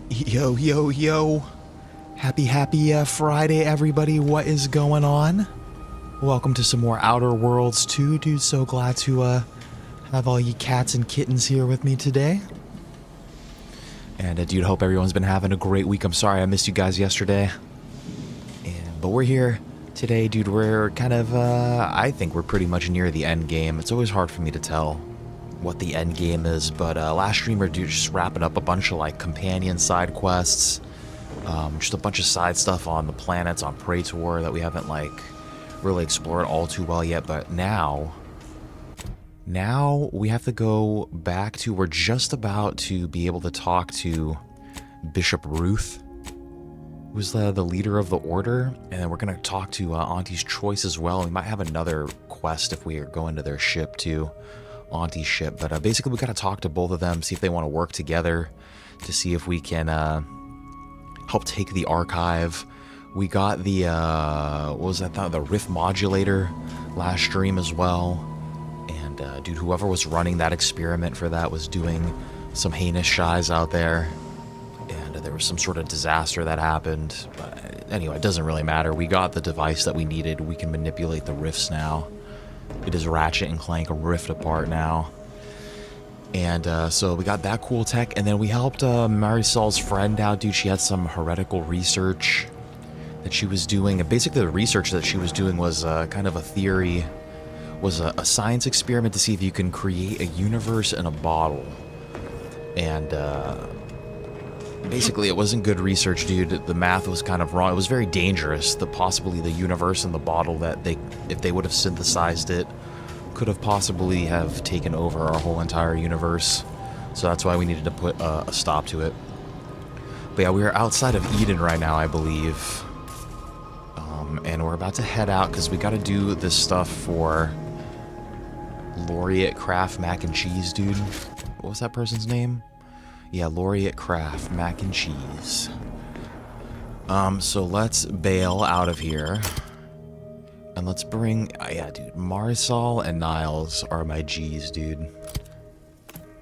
Yo, yo, yo. Happy Friday, everybody. What is going on? Welcome to some more Outer Worlds 2, dude. So glad to have all you cats and kittens here with me today. And dude, hope everyone's been having a great week. I'm sorry I missed you guys yesterday. But we're here today, dude. We're kind of, I think we're pretty much near the end game. It's always hard for me to tell what the end game is, but last streamer, dude, just wrapping up a bunch of like companion side quests, just a bunch of side stuff on the planets on Protectorate that we haven't like really explored all too well yet. But now we have to go back to, we're just about to be able to talk to Bishop Ruth, who's the leader of the order, and then we're gonna talk to Auntie's Choice as well. We might have another quest if we are going to their ship too. Auntie's ship, but basically we got to talk to both of them, see if they want to work together to see if we can help take the archive. We got the what was that, the riff modulator last stream as well, and dude, whoever was running that experiment for that was doing some heinous sheizz out there, and there was some sort of disaster that happened. But anyway, it doesn't really matter. We got the device that we needed. We can manipulate the rifts now. It is Ratchet and Clank rift apart now. And so we got that cool tech, and then we helped Marisol's friend out, dude. She had some heretical research that she was doing, and basically the research that she was doing was kind of a theory, was a science experiment to see if you can create a universe in a bottle. And basically it wasn't good research, dude. The math was kind of wrong. It was very dangerous. Possibly the universe in the bottle, that if they would have synthesized it, could have possibly have taken over our whole entire universe. So that's why we needed to put a stop to it. But yeah, we are outside of Eden right now, I believe. And we're about to head out because we got to do this stuff for Laureate Craft Mac and Cheese, dude. What was that person's name? Yeah, Laureate Craft Mac and Cheese. So let's bail out of here. And let's bring... yeah, dude. Marisol and Niles are my G's, dude.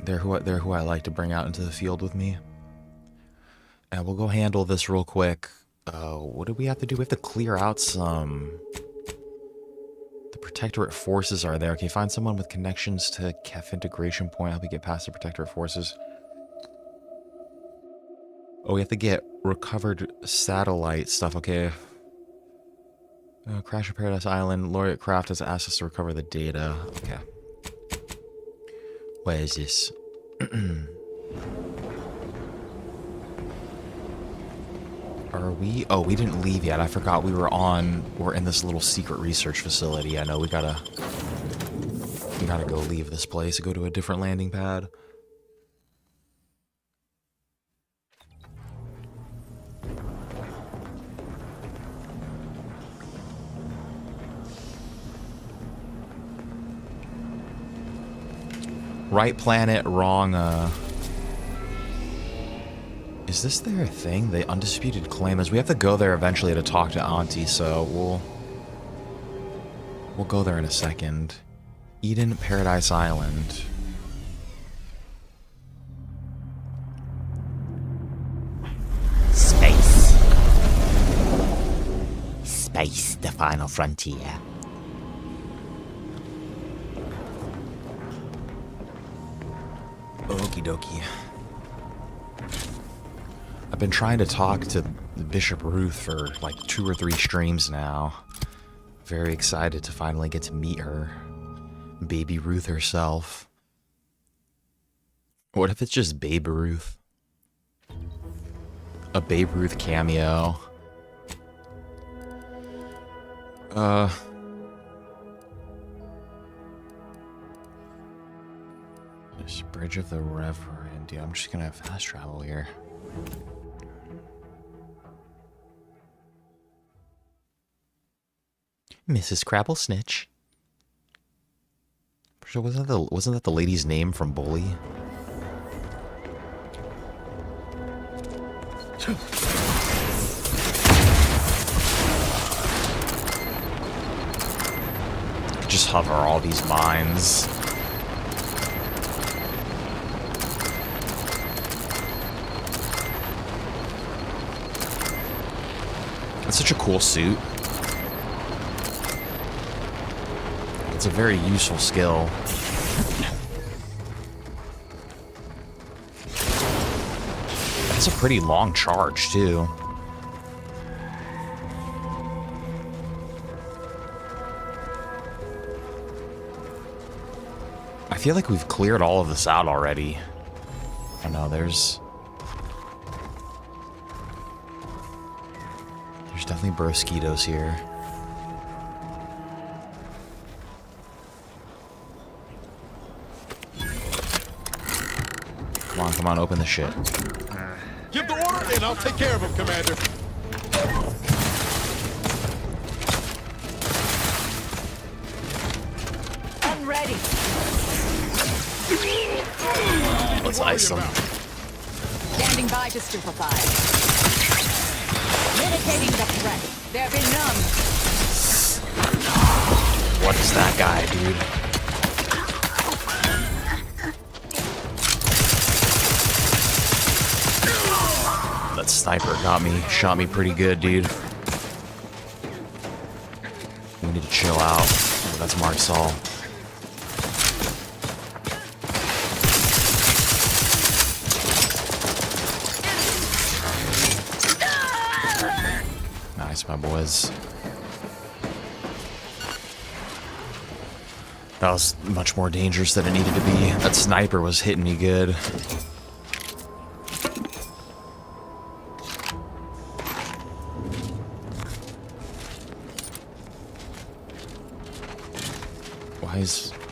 They're who I like to bring out into the field with me. And we'll go handle this real quick. What do we have to do? We have to clear out some... The Protectorate forces are there. Okay, find someone with connections to Kef integration point. Help you get past the Protectorate forces. Oh, we have to get recovered satellite stuff. Okay. Crash of Paradise Island. Laureate Craft has asked us to recover the data. Okay. What is this? Are we... Oh, we didn't leave yet. I forgot we're in this little secret research facility. I know we gotta go leave this place, go to a different landing pad. Right planet, wrong, Is this their thing? The undisputed claim is we have to go there eventually to talk to Auntie, so we'll go there in a second. Eden Paradise Island. Space. Space, the final frontier. Okie dokie. I've been trying to talk to Bishop Ruth for like 2 or 3 streams now. Very excited to finally get to meet her. Baby Ruth herself. What if it's just Babe Ruth? A Babe Ruth cameo. There's Bridge of the Reverend. Dude, I'm just gonna fast travel here. Mrs. Crabble Snitch. So wasn't that the lady's name from Bully? Just hover all these mines. It's such a cool suit. It's a very useful skill. That's a pretty long charge, too. I feel like we've cleared all of this out already. I know, there's definitely broskitos here. Come on, open the shit. Give the order and I'll take care of him, Commander. I'm ready. Let's ice them. Standing by to stupefy. Mitigating the threat. There be none. What is that guy, dude? That sniper got me, shot me pretty good, dude. We need to chill out. Oh, that's Marcel. Nice, my boys. That was much more dangerous than it needed to be. That sniper was hitting me good.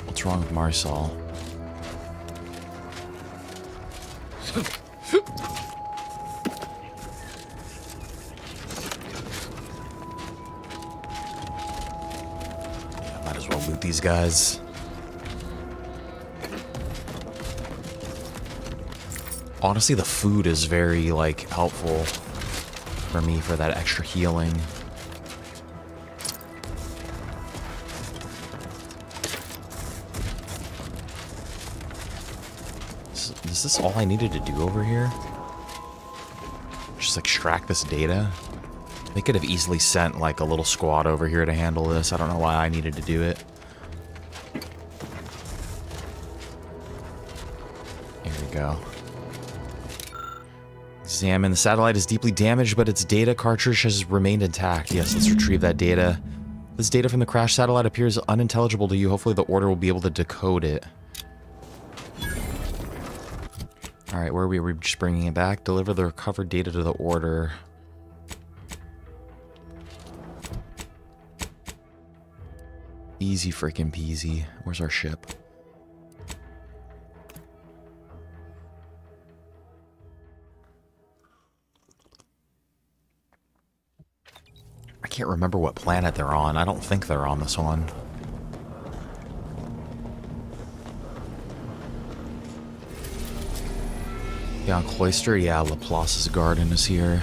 What's wrong with Marcel? Yeah, might as well loot these guys. Honestly, the food is very, like, helpful for me for that extra healing. Is this all I needed to do over here? Just extract this data? They could have easily sent like a little squad over here to handle this. I don't know why I needed to do it. Here we go. Examine. The satellite is deeply damaged, but its data cartridge has remained intact. Yes, let's retrieve that data. This data from the crashed satellite appears unintelligible to you. Hopefully the order will be able to decode it. Alright, where are we? We're just bringing it back. Deliver the recovered data to the order. Easy freaking peasy. Where's our ship? I can't remember what planet they're on. I don't think they're on this one. Yeah, on Cloister, yeah, Laplace's garden is here.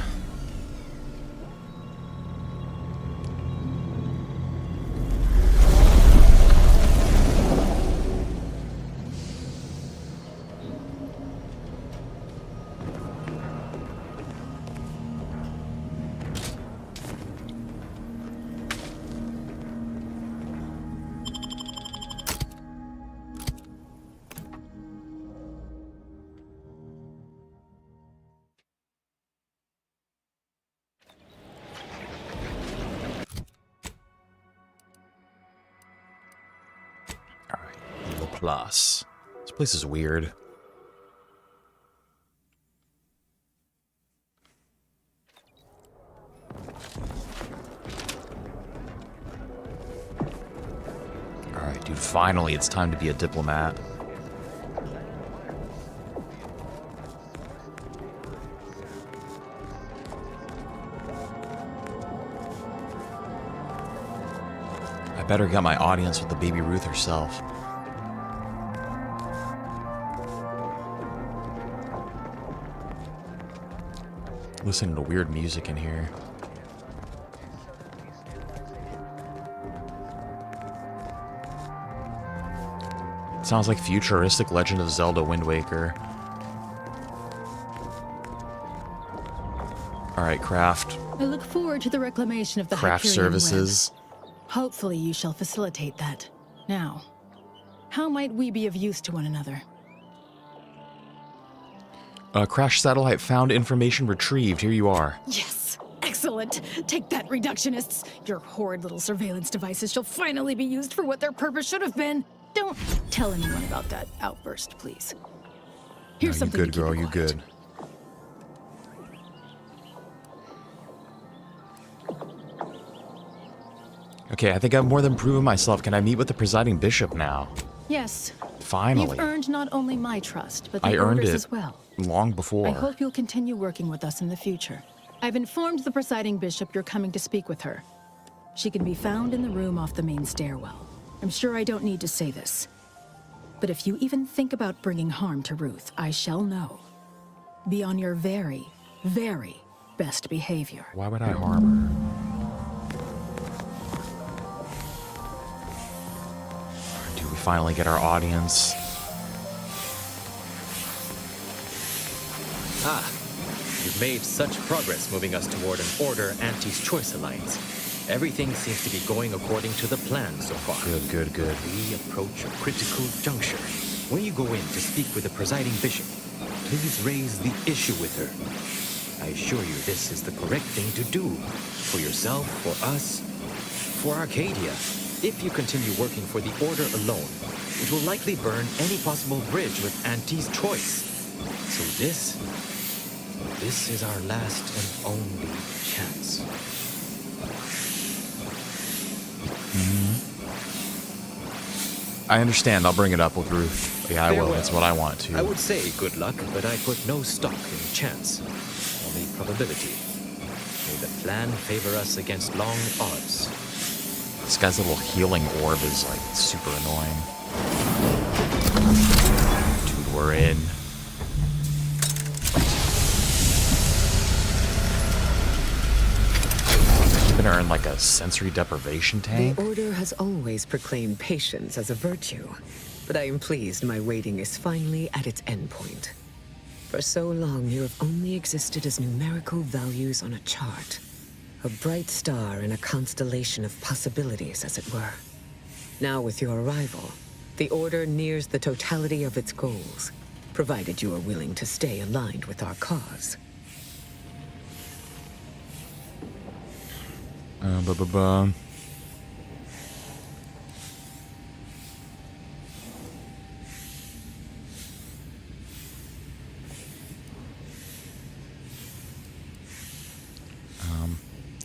Plus. This place is weird. Alright, dude, finally it's time to be a diplomat. I better get my audience with the baby Ruth herself. Listening to weird music in here. Sounds like futuristic Legend of Zelda Wind Waker. Alright, craft. I look forward to the reclamation of the craft Hyperion web. services. Hopefully you shall facilitate that. Now, how might we be of use to one another? Crash satellite found, information retrieved. Here you are. Yes! Excellent! Take that, reductionists! Your horrid little surveillance devices shall finally be used for what their purpose should have been! Don't tell anyone about that outburst, please. Here's You something good, to keep girl, it you quiet. good. Okay, I think I've more than proven myself. Can I meet with the presiding bishop now? Yes. Finally. You've earned not only my trust, but the I earned Order's it as well. long before. I hope you'll continue working with us in the future. I've informed the presiding bishop you're coming to speak with her. She can be found in the room off the main stairwell. I'm sure I don't need to say this. But if you even think about bringing harm to Ruth, I shall know. Be on your very, very best behavior. Why would I harm her? Do we finally get our audience? You've made such progress moving us toward an Order Anti's-Choice alliance. Everything seems to be going according to the plan so far. Good. We approach a critical juncture. When you go in to speak with the presiding bishop, please raise the issue with her. I assure you this is the correct thing to do. For yourself, for us, for Arcadia. If you continue working for the Order alone, it will likely burn any possible bridge with Anti's choice. So this is our last and only chance. I understand. I'll bring it up with Ruth. Yeah, I will. Farewell. That's what I want to. I would say good luck, but I put no stock in chance. Only probability. May the plan favor us against long odds. This guy's little healing orb is like super annoying. Dude, we're in. I'm gonna earn like a sensory deprivation tank. The Order has always proclaimed patience as a virtue, but I am pleased my waiting is finally at its endpoint. For so long, you have only existed as numerical values on a chart. A bright star in a constellation of possibilities, as it were. Now with your arrival, the Order nears the totality of its goals, provided you are willing to stay aligned with our cause.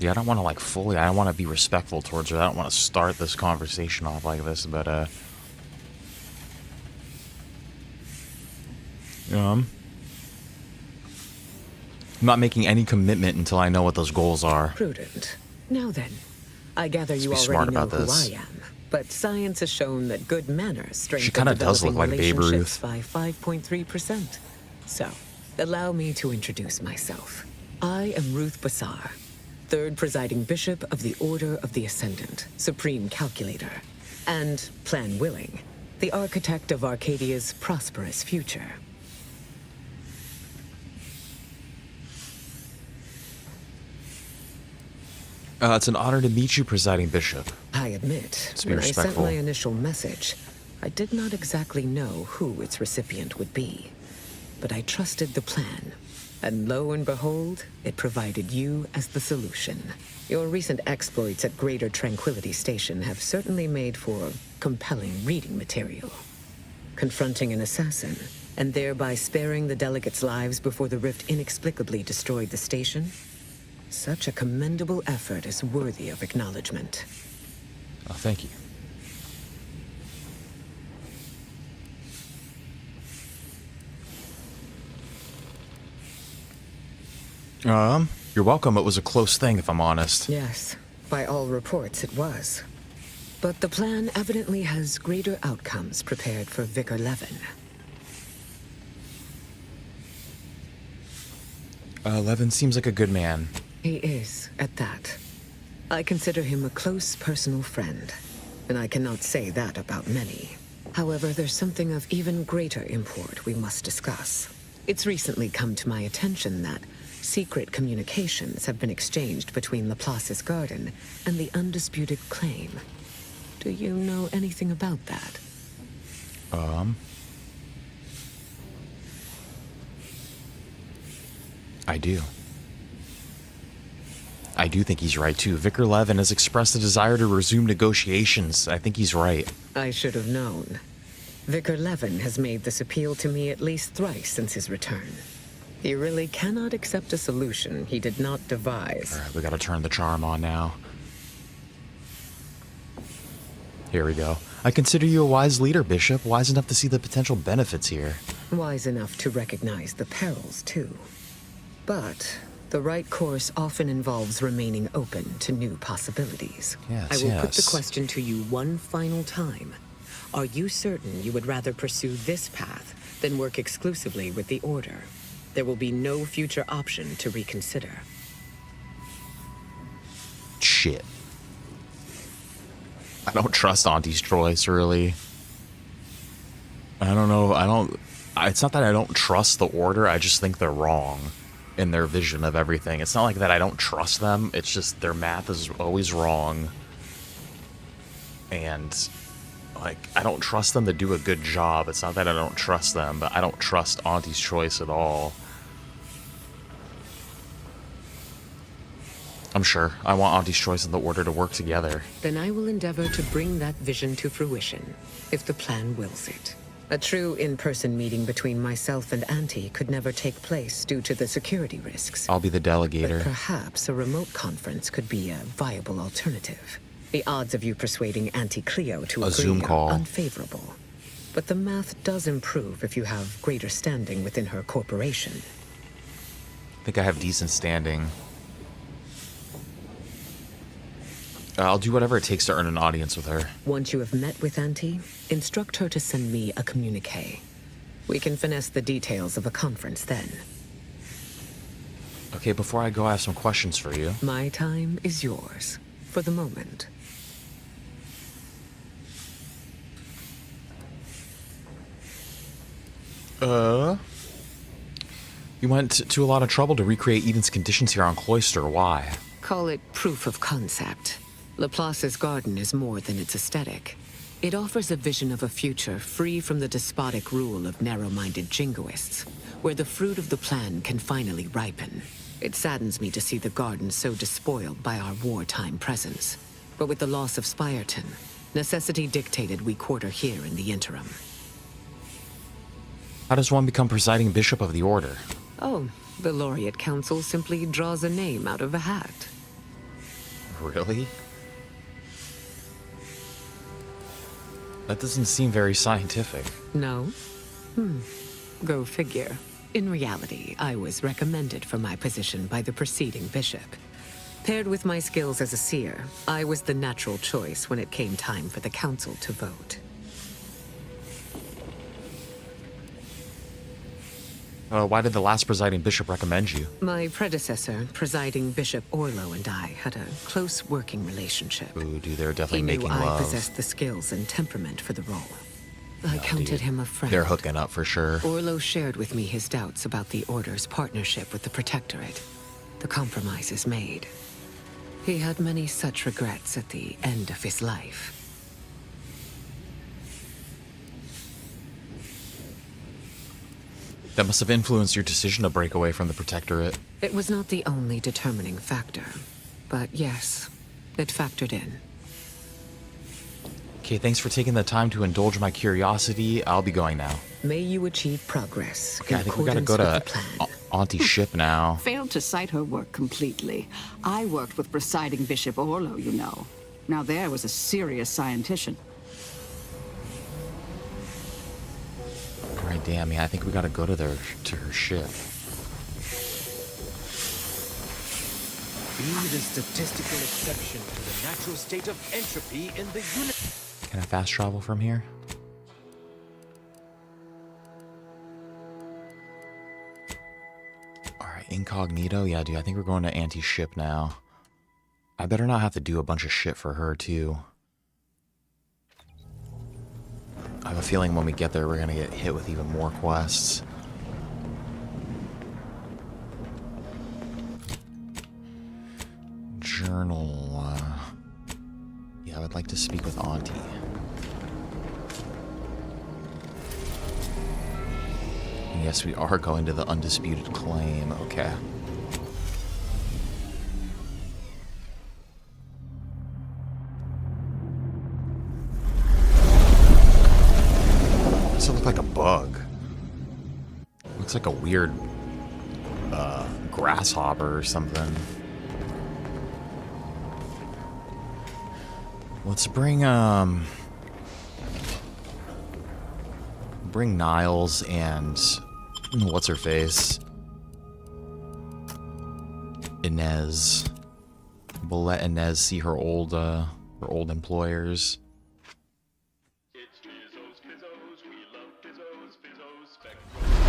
Yeah, I don't want to like fully. I don't want to be respectful towards her. I don't want to start this conversation off like this, but I'm not making any commitment until I know what those goals are. Prudent. Now then, I gather you be smart already know about who this. I am, but science has shown that good manners strengthen kinda does look developing like Babe relationships Ruth. by 5.3%. So, allow me to introduce myself. I am Ruth Bassar, third presiding bishop of the Order of the Ascendant, supreme calculator, and, plan willing, the architect of Arcadia's prosperous future. It's an honor to meet you, presiding bishop. I admit, Let's be when I sent respectful. my initial message, I did not exactly know who its recipient would be. But I trusted the plan, and lo and behold, it provided you as the solution. Your recent exploits at Greater Tranquility Station have certainly made for compelling reading material. Confronting an assassin, and thereby sparing the delegates' lives before the rift inexplicably destroyed the station? Such a commendable effort is worthy of acknowledgement. Oh, thank you. You're welcome. It was a close thing, if I'm honest. Yes, by all reports it was. But the plan evidently has greater outcomes prepared for Vicar Levin. Levin seems like a good man. He is, at that. I consider him a close personal friend, and I cannot say that about many. However, there's something of even greater import we must discuss. It's recently come to my attention that secret communications have been exchanged between Laplace's garden and the undisputed claim. Do you know anything about that? I do. I do think he's right, too. Vicar Levin has expressed a desire to resume negotiations. I think he's right. I should have known. Vicar Levin has made this appeal to me at least thrice since his return. He really cannot accept a solution he did not devise. All right, we gotta turn the charm on now. Here we go. I consider you a wise leader, Bishop. Wise enough to see the potential benefits here. Wise enough to recognize the perils, too. But the right course often involves remaining open to new possibilities. Yes, I will put the yes. question to you one final time. Are you certain you would rather pursue this path than work exclusively with the Order? There will be no future option to reconsider. Shit. I don't trust Auntie's choice, really. I don't know. It's not that I don't trust the Order. I just think they're wrong in their vision of everything. It's not like that I don't trust them. It's just their math is always wrong. And, like, I don't trust them to do a good job. It's not that I don't trust them, but I don't trust Auntie's choice at all. I'm sure. I want Auntie's choice and the Order to work together. Then I will endeavor to bring that vision to fruition, if the plan wills it. A true in-person meeting between myself and Auntie could never take place due to the security risks. I'll be the delegator. But perhaps a remote conference could be a viable alternative. The odds of you persuading Auntie Cleo to A agree Zoom call. are unfavorable. But the math does improve if you have greater standing within her corporation. I think I have decent standing. I'll do whatever it takes to earn an audience with her. Once you have met with Auntie, instruct her to send me a communique. We can finesse the details of a conference then. Okay, before I go, I have some questions for you. My time is yours, for the moment. You went to a lot of trouble to recreate Eden's conditions here on Cloister. Why? Call it proof of concept. Laplace's garden is more than its aesthetic. It offers a vision of a future free from the despotic rule of narrow-minded jingoists, where the fruit of the plan can finally ripen. It saddens me to see the garden so despoiled by our wartime presence. But with the loss of Spirton, necessity dictated we quarter here in the interim. How does one become presiding bishop of the Order? Oh, the Laureate Council simply draws a name out of a hat. Really? That doesn't seem very scientific. No? Go figure. In reality, I was recommended for my position by the preceding bishop. Paired with my skills as a seer, I was the natural choice when it came time for the council to vote. Why did the last presiding bishop recommend you? My predecessor, presiding Bishop Orlo, and I had a close working relationship. Ooh, dude, they're definitely He making knew I love. possessed the skills and temperament for the role. I counted Dude, him a friend. they're hooking up for sure. Orlo shared with me his doubts about the Order's partnership with the Protectorate. The compromises made. He had many such regrets at the end of his life. That must have influenced your decision to break away from the Protectorate. It was not the only determining factor, but yes, it factored in. Okay, thanks for taking the time to indulge my curiosity. I'll be going now. May you achieve progress Okay, in I think we gotta accordance go with to the plan. Auntie's ship now. Failed to cite her work completely. I worked with presiding Bishop Orlo, you know. Now there was a serious scientician. Alright, damn, yeah, I think we gotta go to her ship. Be the statistical exception to the natural state of entropy in the universe. Can I fast travel from here? Alright, incognito. Yeah, dude, I think we're going to Auntie's ship now. I better not have to do a bunch of shit for her, too. I have a feeling when we get there, we're gonna get hit with even more quests. journal. Yeah, I would like to speak with Auntie. Yes, we are going to the undisputed claim. Okay. Does it look like a bug? Looks like a weird grasshopper or something. Let's bring Niles and what's her face? Inez. We'll let Inez see her old employers.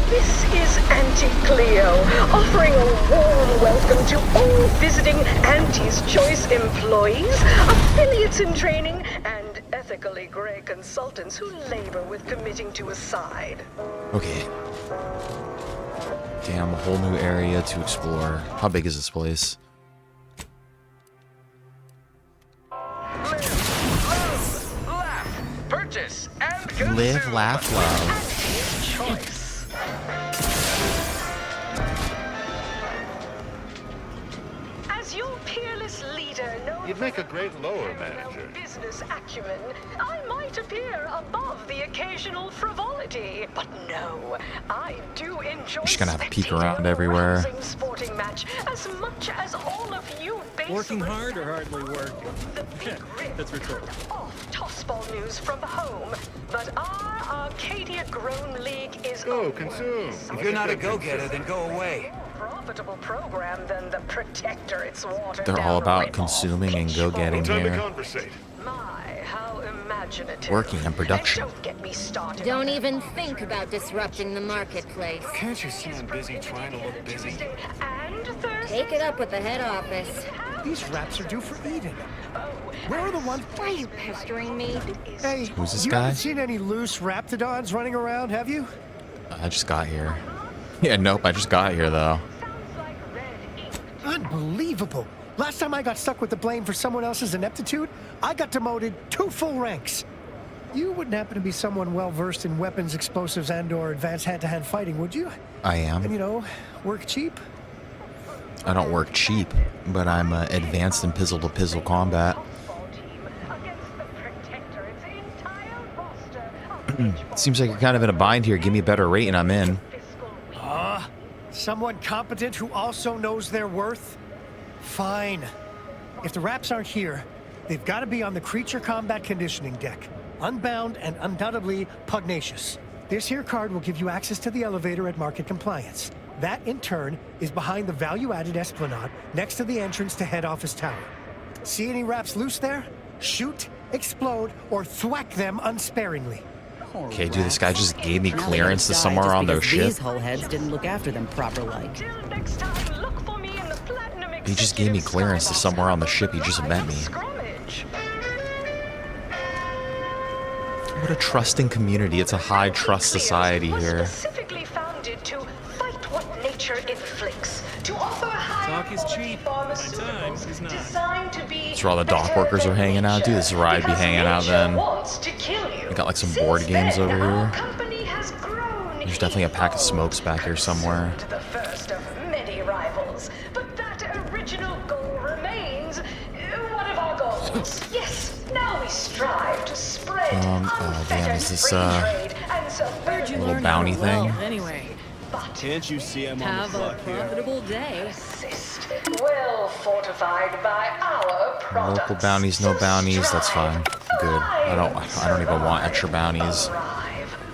This is Auntie Cleo, offering a warm welcome to all visiting Auntie's Choice employees, affiliates in training, and ethically gray consultants who labor with committing to a side. Okay. Damn, a whole new area to explore. How big is this place? Live, love, laugh, purchase, and consume. Live, laugh, love. Auntie's Choice. As your peerless leader, known You'd make a for great lower manager. business acumen, I might appear above the occasional frivolity, but no, I do enjoy Just gonna have to peek spectating around a everywhere. rousing sporting match as much as all of you Working hard or hardly working? That's rhetorical. Off tossball news from home, but our Arcadia-grown league is Go, consume. If you're not a go-getter, then go away. more profitable program than the Protectorate's watered They're down all about ripoff consuming and pitch go-getting ball. Time to here. conversate. My, how imaginative. Working in production. And don't get me started. Don't on even that think about disrupting the marketplace. Can't you see I'm busy trying to look busy? Tuesday and Thursday. Take it up with the head office. These wraps are due for Eden. Where are the ones? Why are you pestering me? Hey, Who's this you guy? haven't seen any loose raptidons running around, have you? I just got here. Yeah, nope, I just got here though. Unbelievable. Last time I got stuck with the blame for someone else's ineptitude, I got demoted 2 full ranks. You wouldn't happen to be someone well-versed in weapons, explosives, and/or advanced hand-to-hand fighting, would you? I And, am. you know, work cheap? I don't work cheap, but I'm advanced in pizzle-to-pizzle combat. Seems like you're kind of in a bind here. Give me a better rate and I'm in. Someone competent who also knows their worth? Fine. If the wraps aren't here, they've got to be on the creature combat conditioning deck. Unbound and undoubtedly pugnacious. This here card will give you access to the elevator at market compliance. That, in turn, is behind the value-added esplanade next to the entrance to head office tower. See any wraps loose there? Shoot, explode, or thwack them unsparingly. Okay, dude, this guy just gave me clearance to somewhere on their ship. These hullheads didn't look after them proper like. He just gave me clearance to somewhere on the ship. He just met me. What a trusting community. It's a high trust society here. Specifically founded to fight what nature inflicts, to offer high Talk is cheap. My time pharmaceuticals is not. designed to be That's where all the dock workers are hanging out. Dude, this is where I'd be hanging out then. We got like some board games over here. There's definitely a pack of smokes back here somewhere. The first of many rivals, but that original goal remains one of our goals. Yes, now we strive to spread Oh damn, is this free trade and Where'd you little learn bounty how to weld, thing? Anyway, Can't you see I'm on the have a clock here? profitable day. well fortified by our products. Local bounties, no bounties. That's fine. Good. I don't even want extra bounties.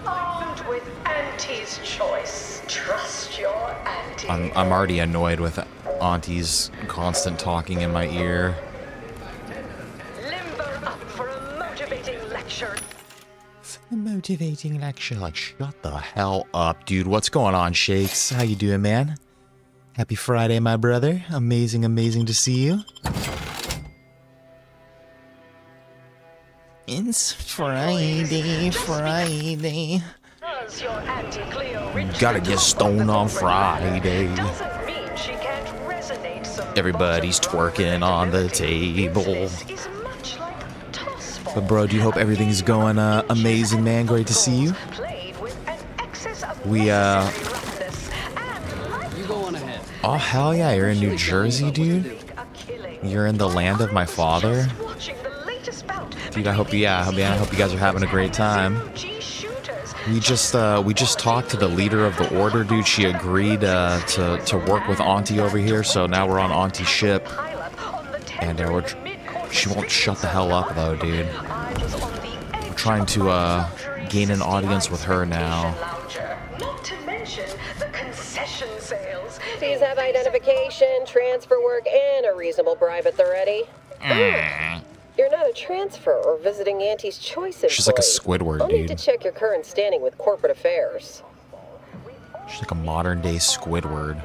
Armed with Auntie's Choice. Trust your Auntie. I'm already annoyed with Auntie's constant talking in my ear. Limber up for a motivating lecture. A motivating lecture. Like, shut the hell up, dude. What's going on, Shakes? How you doing, man? Happy Friday, my brother. Amazing, amazing to see you. It's Friday. Does your Auntie Cleo reach Gotta the get top stoned of the on corporate ladder? Friday. Doesn't mean she can't resonate some Everybody's twerking on the table. But bro, do you hope everything's going amazing, man? Great to see you. We You go on ahead. Oh hell yeah, you're in New Jersey, dude. You're in the land of my father. Dude, I hope you guys are having a great time. We just talked to the leader of the order, dude. She agreed to work with Auntie over here, so now we're on Auntie's ship. And she won't shut the hell up though, dude. We're trying to gain an audience with her now. Not to mention the concession sales. Please have identification, transfer work, and a reasonable bribe at the ready. You're not a transfer or visiting Auntie's Choice employee. She's like a Squidward, I'll need to dude. check your current standing with corporate affairs. She's like a modern day Squidward.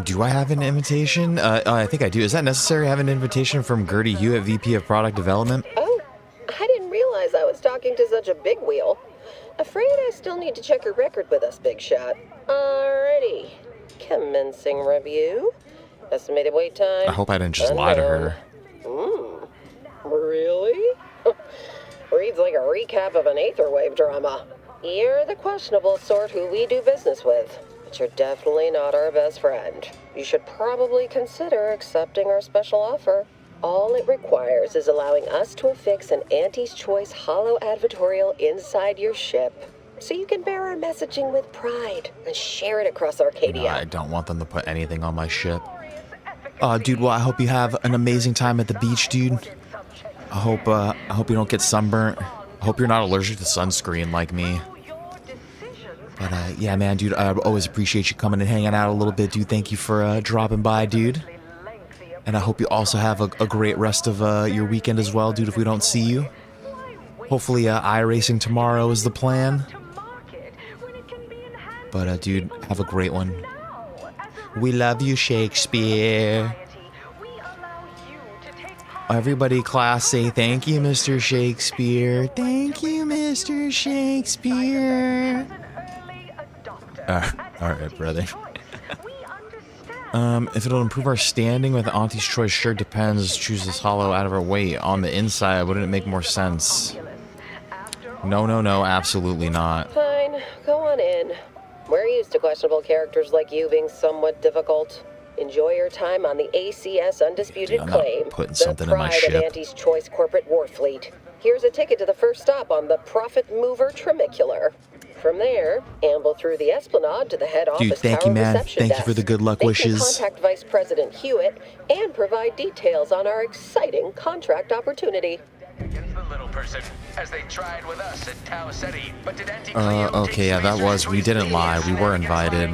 Do I have an invitation? I think I do. Is that necessary? I have an invitation from Gertie Hewitt, VP of Product Development. Oh, I didn't realize I was talking to such a big wheel. Afraid I still need to check your record with us, big shot. Alrighty. Commencing review. Estimated wait time. I hope I didn't just lie to her. Really? Reads like a recap of an Aetherwave drama. You're the questionable sort who we do business with, but you're definitely not our best friend. You should probably consider accepting our special offer. All it requires is allowing us to affix an Auntie's Choice holo advertorial inside your ship, so you can bear our messaging with pride and share it across Arcadia. No, I don't want them to put anything on my ship. Dude, well, I hope you have an amazing time at the beach, dude. I hope you don't get sunburnt. I hope you're not allergic to sunscreen like me. But, yeah, man, dude, I always appreciate you coming and hanging out a little bit, dude. Thank you for dropping by, dude. And I hope you also have a great rest of your weekend as well, dude, if we don't see you. Hopefully, iRacing tomorrow is the plan. But, dude, have a great one. We love you, Shakespeare. Everybody, class, say thank you, Mr. Shakespeare. Thank you, Mr. Shakespeare. Alright, brother. If it'll improve our standing with Auntie's Choice, sure depends. Choose this hollow out of our way. On the inside, wouldn't it make more sense? No, absolutely not. Fine, go on in. We're used to questionable characters like you being somewhat difficult. Enjoy your time on the ACS Undisputed Dude, I'm not Claim, putting the something in my pride of ship. Auntie's Choice corporate war fleet. Here's a ticket to the first stop on the Profit Mover Trimicular. From there, amble through the Esplanade to the head office Dude, thank tower you, man. reception Thank you desk. for the good luck They wishes. can contact Vice President Hewitt and provide details on our exciting contract opportunity. Against the little person, as they tried with us at Tau Ceti, but did Okay, yeah, that was. We didn't lie. We were invited.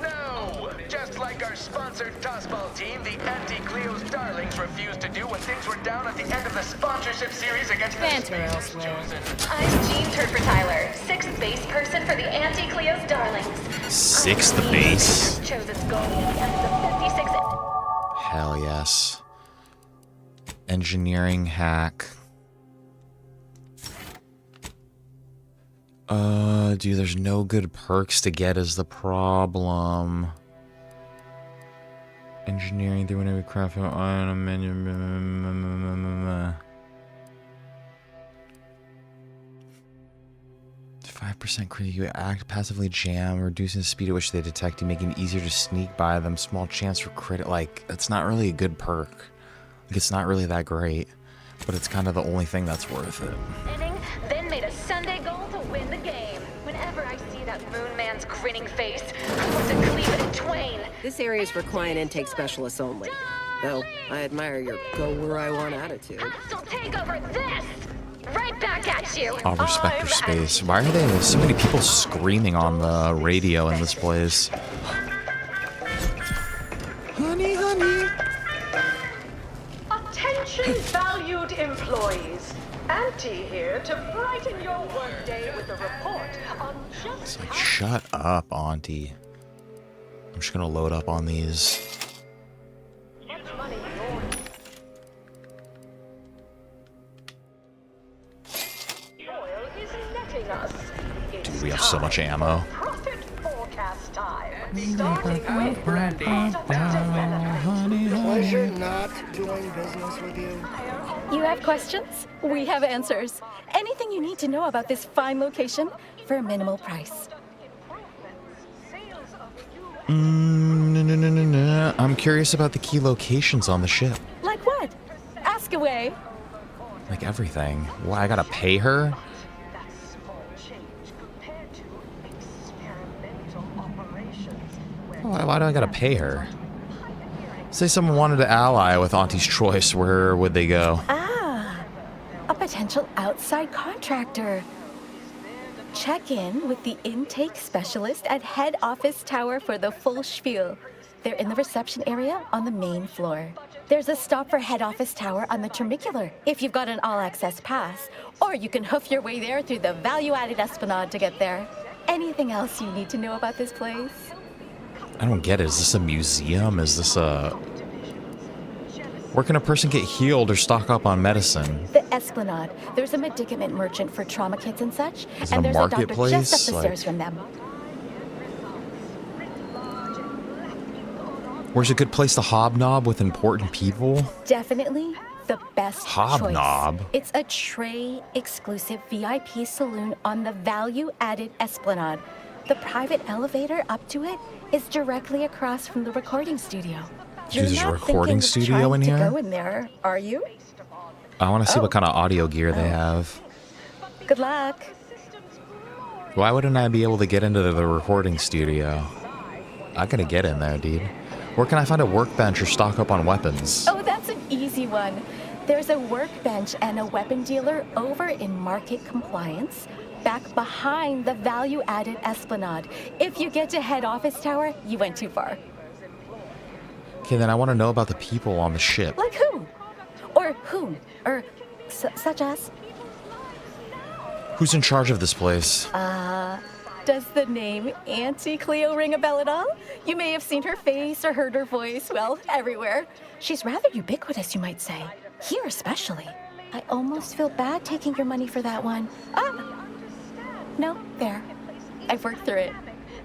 No! Just like our sponsored tossball team, the Anti-Cleo's darlings refused to do what things were down at the end of the sponsorship series against the Space Chosen. I'm Jean Turfer-Tyler, 6th base person for the Anti-Cleo's darlings. Sixth base. Chose its goal against the 56. Hell yes. Engineering hack. Dude, there's no good perks to get is the problem. Engineering through whenever craft on a menu. 5% crit. You act passively jam, reducing the speed at which they detect you, making it easier to sneak by them. Small chance for crit. Like, that's not really a good perk. Like, it's not really that great, but it's kind of the only thing that's worth it. Then made a Sunday goal to win the game. Whenever I see that Moon Man's grinning face, I want to cleave it in twain. This area is for client intake specialists only. Though, I admire your go-where-I-want attitude. So take over this! Right back at you! I'll respect your space. Why are there so many people screaming on the radio in this place? Honey, honey. Attention, valued employees. Auntie here to brighten your workday with a report on just It's like, shut up, Auntie. I'm just gonna load up on these. money oil is netting us. Dude, we have so much ammo. Profit forecast time. Pleasure not doing business with you. You have questions? We have answers. Anything you need to know about this fine location for a minimal price. No. I'm curious about the key locations on the ship. Like what? Ask away. Like everything. Why, I gotta pay her? Why do I gotta pay her? Say someone wanted to ally with Auntie's Choice, where would they go? Ah, a potential outside contractor. Check in with the intake specialist at head office tower for the full spiel. They're in the reception area on the main floor. There's a stop for head office tower on the Termicular if you've got an all-access pass, or you can hoof your way there through the value-added Esplanade to get there. Anything else you need to know about this place? I don't get it. Is this a museum? Is this a... Where can a person get healed or stock up on medicine? The Esplanade. There's a medicament merchant for trauma kits and such, Is it and a there's a doctor marketplace? just up the stairs from them. Where's a good place to hobnob with important people? Definitely the best Hobnob? choice. It's a tray-exclusive VIP saloon on the value-added Esplanade. The private elevator up to it is directly across from the recording studio. Dude, there's a You're not recording thinking of studio in trying here? to go in there, are you? I want to see Oh. what kind of audio gear they have. Good luck. Why wouldn't I be able to get into the recording studio? I gotta get in there, dude. Where can I find a workbench or stock up on weapons? Oh, that's an easy one. There's a workbench and a weapon dealer over in Market Compliance, back behind the value-added Esplanade. If you get to head office tower, you went too far. Okay, then I want to know about the people on the ship. Like who? Or whom? Or such as? Who's in charge of this place? Does the name Auntie Cleo ring a bell at all? You may have seen her face or heard her voice, well, everywhere. She's rather ubiquitous, you might say. Here especially. I almost feel bad taking your money for that one. No, there. I've worked through it.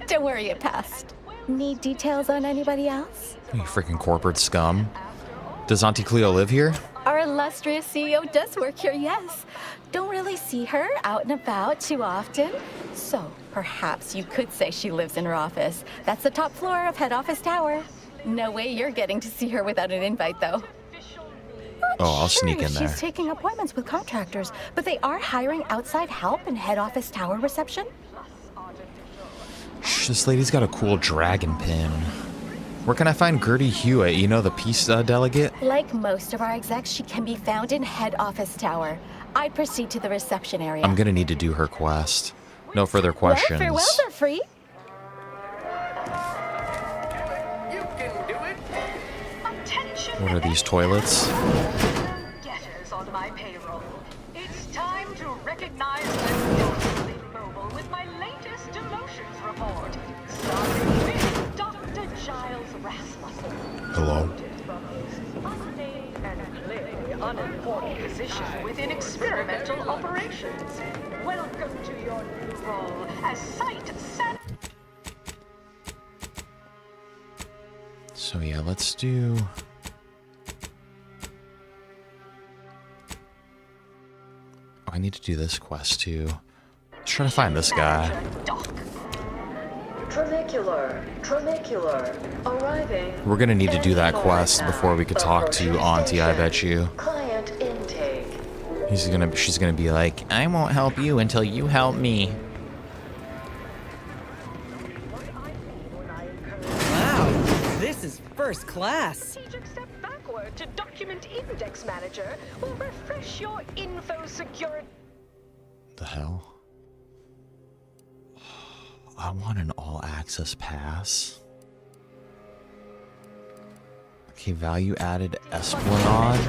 Don't worry, it passed. Need details on anybody else? You freaking corporate scum. Does Auntie Cleo live here? Our illustrious CEO does work here, yes. Don't really see her out and about too often. So perhaps you could say she lives in her office. That's the top floor of head office tower. No way you're getting to see her without an invite, though. Oh, I'll sneak in there. She's taking appointments with contractors, but they are hiring outside help in head office tower reception. Shh, this lady's got a cool dragon pin. Where can I find Gertie Hewitt? You know, the peace delegate? Like most of our execs, she can be found in head office tower. I'd proceed to the reception area. I'm gonna need to do her quest. No further questions. Well, farewells are free. What are these toilets? Getters on my payroll. It's time to recognize the notably mobile with my latest demotions report. Starting with Dr. Giles Rasmussen. Hello? And clearly unimportant position within experimental operations. Welcome to your new role as site san. So yeah, let's do... Oh, I need to do this quest too. Let's try to find this guy. Tramicular, arriving. We're gonna need to do that quest before we could talk to Auntie, I bet you. Client intake. She's gonna be like, I won't help you until you help me. Wow, this is first class. Strategic step backward to document index manager will refresh your info security. The hell? I want an all-access pass. Okay, value-added Esplanade.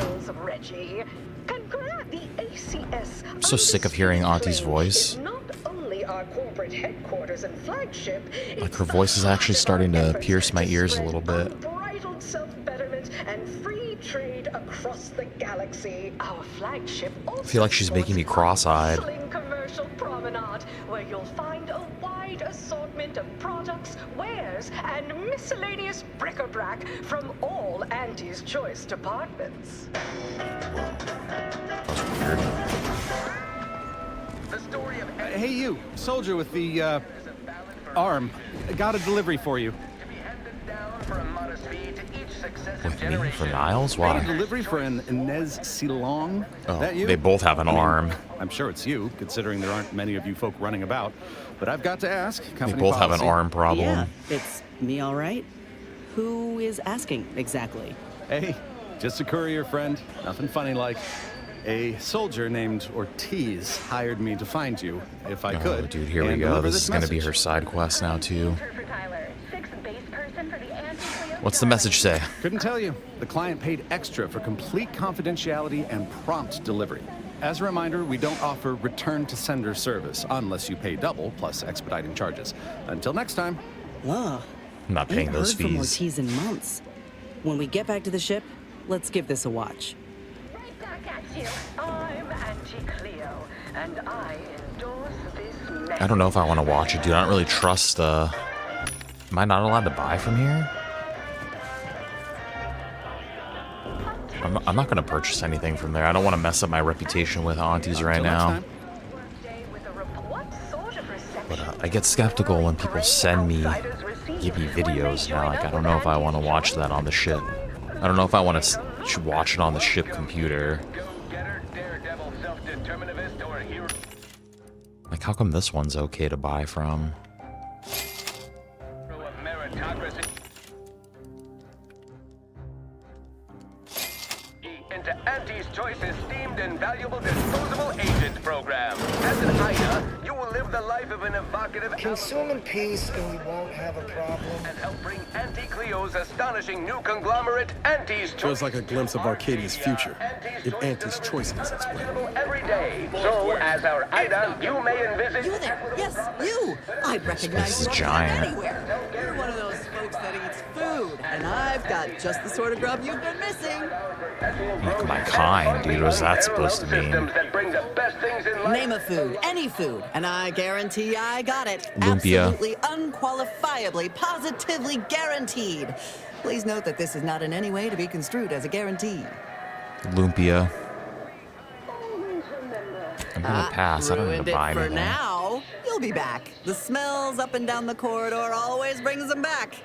I'm so sick of hearing Auntie's voice. Not only our corporate headquarters and flagship, Like, her voice is actually starting to pierce my ears a little bit. unbridled self-betterment and free trade across the galaxy. Our flagship also I feel like she's making me cross-eyed. commercial promenade where you'll find a wide assortment assortment of products, wares, and miscellaneous bric-a-brac from all Auntie's Choice departments. Hey, you, soldier with the arm. Got a delivery for you. With me for Niles? Got a Why? delivery for an Inez Silong. Oh, That you? they both have an arm. I'm sure it's you, considering there aren't many of you folk running about. But I've got to ask. They both have an arm problem. Yeah, it's me, all right. Who is asking exactly? Hey, just a courier friend. Nothing funny like. A soldier named Ortiz hired me to find you, if I could. Oh, dude, here we and go. deliver This is going to be message. her side quest now, too. What's the message say? Couldn't tell you. The client paid extra for complete confidentiality and prompt delivery. As a reminder, we don't offer return to sender service unless you pay double plus expediting charges. Until next time. Whoa. I'm not paying Ain't those heard from fees. Ortiz in months. When we get back to the ship, let's give this a watch. I'm Auntie Cleo, and I endorse this message. I don't know if I want to watch it, dude. I don't really trust, Am I not allowed to buy from here? I'm not going to purchase anything from there. I don't want to mess up my reputation with aunties right now. But I get skeptical when people give me videos now. Like, I don't know if I want to watch that on the ship. I don't know if I want to watch it on the ship computer. Like, how come this one's okay to buy from? Into Auntie's Choice esteemed and valuable disposable agent program. As an Ida, you will live the life of an evocative Consume in peace and we won't have a problem. and help bring Auntie Cleo's astonishing new conglomerate, Auntie's Choice. Feels like a glimpse of Arcadia's future, if Auntie's Choice is explained. Every day. So, as our Ida, you may envisage. You there? Yes, you! I'd recognize This is you giant. anywhere. You're one of those folks that eats food, and I've got just the sort of grub you've been missing. Like, my kind, dude. What's that supposed to mean? That bring the best things in life. Name a food, any food, and I guarantee I got it. Lumpia. Absolutely, unqualifiably, positively guaranteed. Please note that this is not in any way to be construed as a guarantee. Lumpia. I'm gonna pass. I don't need Ruined to buy it for anything. now. You'll be back. The smells up and down the corridor always brings them back.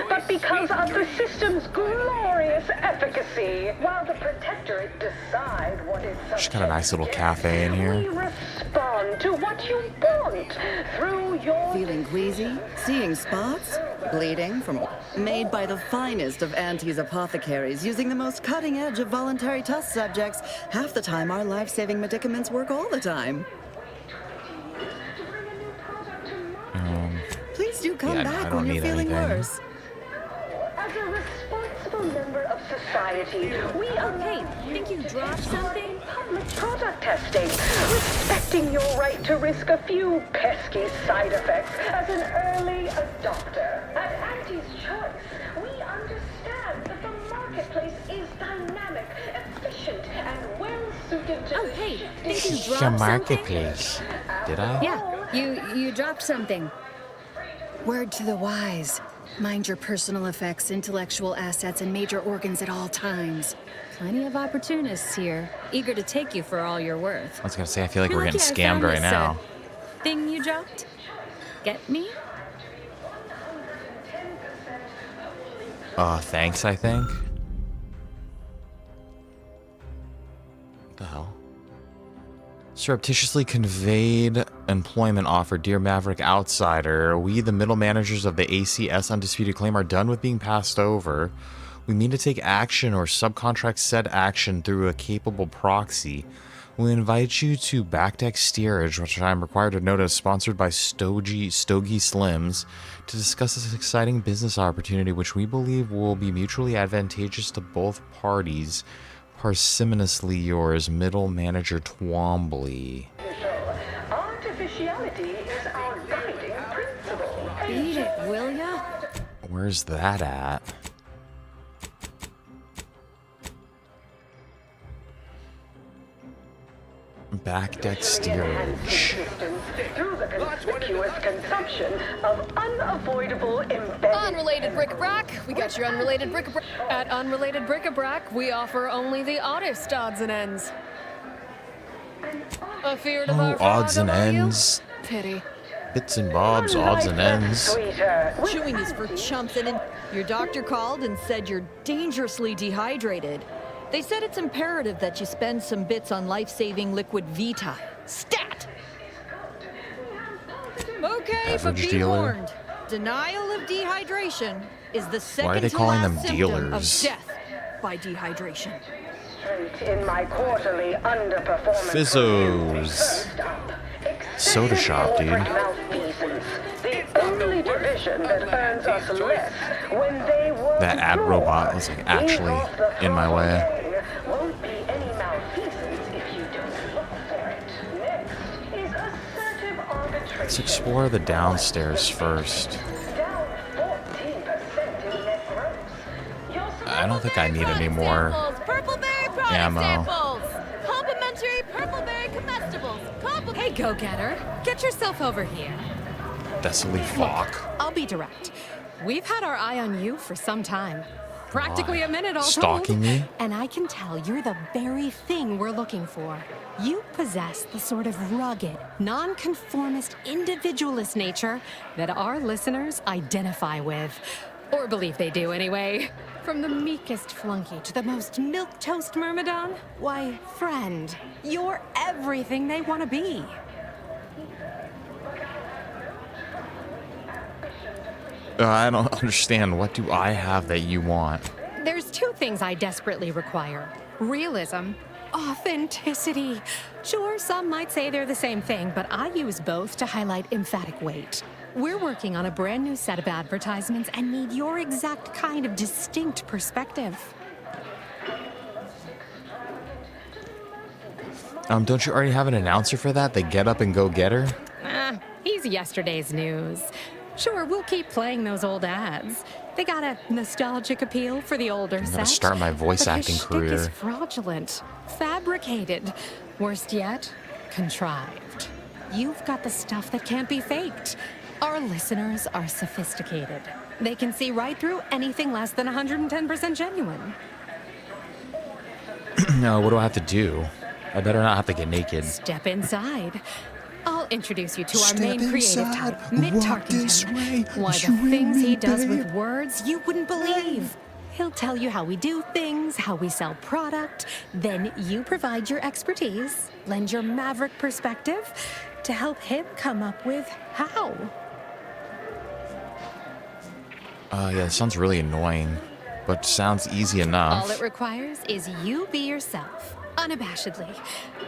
But because of the system's glorious efficacy, while the Protectorate decide what is She's got a nice little cafe in we here. respond to what you want through your... Feeling queasy? Seeing spots? Bleeding from... Made by the finest of Auntie's apothecaries, using the most cutting edge of voluntary test subjects. Half the time, our life-saving medicaments work all the time. Please do come Yeah, I back don't when you're need feeling anything. worse. As a responsible member of society, we Hey, think you dropped something? public product testing, respecting your right to risk a few pesky side effects as an early adopter. At Auntie's Choice, we understand that the marketplace is dynamic, efficient, and well-suited to the Hey, think you The dropped something? marketplace. Did I? Yeah, you dropped something. Word to the wise. Mind your personal effects, intellectual assets, and major organs at all times. Plenty of opportunists here, eager to take you for all you're worth. I was gonna say, I feel like You're we're getting lucky I scammed found right this, now. Thing you dropped? Get me? Thanks, I think. What the hell? Surreptitiously conveyed employment offer. Dear Maverick Outsider, we, the middle managers of the ACS Undisputed Claim, are done with being passed over. We mean to take action or subcontract said action through a capable proxy. We invite you to Backdeck Steerage, which I'm required to note is sponsored by Stogie Slims, to discuss this exciting business opportunity which we believe will be mutually advantageous to both parties. Parsimoniously yours, Middle Manager Twombly. artificiality is our guiding principle. Beat it, will ya? Where's that at? Back deck steerage. Through the conspicuous consumption of unavoidable embedded... Unrelated bric-a-brac. We got your unrelated bric-a-brac. At Unrelated Bric-a-brac, we offer only the oddest odds and ends. Afeard of our Odds and fraud, are you? ends. Pity. Bits and bobs, odds and ends. Chewing is for chumps, and your doctor called and said you're dangerously dehydrated. They said it's imperative that you spend some bits on life-saving liquid Vitae. Stat! Okay, but Beverage be dealer? warned. Denial of dehydration is the second Why are they to calling last them symptom dealers? of death by dehydration. In my quarterly underperformance Fizzos. Soda shop, dude. the only division that earns us less when they work That ad robot was like actually in my way. won't be any malfeasance if you don't look for it. Next is assertive arbitration. Let's explore the downstairs first. Down 14% in net growth. I don't think I need any more Purpleberry product ammo. samples. Complimentary purpleberry comestibles. Hey, go-getter. Get yourself over here. Thessaly Falk. I'll be direct. We've had our eye on you for some time. Practically a minute all Stalking told. me? And I can tell you're the very thing we're looking for. You possess the sort of rugged, nonconformist, individualist nature that our listeners identify with. Or believe they do anyway. From the meekest flunky to the most milquetoast myrmidon, why, friend, you're everything they want to be. I don't understand. What do I have that you want? There's two things I desperately require. Realism, authenticity. Sure, some might say they're the same thing, but I use both to highlight emphatic weight. We're working on a brand new set of advertisements and need your exact kind of distinct perspective. Don't you already have an announcer for that? The Get Up and Go Getter? He's yesterday's news. Sure, we'll keep playing those old ads. They got a nostalgic appeal for the older I'm set. gonna start my voice but acting his shtick is career. fraudulent, fabricated, worst yet, contrived. You've got the stuff that can't be faked. Our listeners are sophisticated. They can see right through anything less than 110% genuine. No, what do I have to do? I better not have to get naked. Step inside. I'll introduce you to our main creative type, Mitt Tarkington. Why, the things he does with words you wouldn't believe. He'll tell you how we do things, how we sell product. Then you provide your expertise, lend your maverick perspective to help him come up with how. Yeah, it sounds really annoying, but sounds easy enough. All it requires is you be yourself, unabashedly.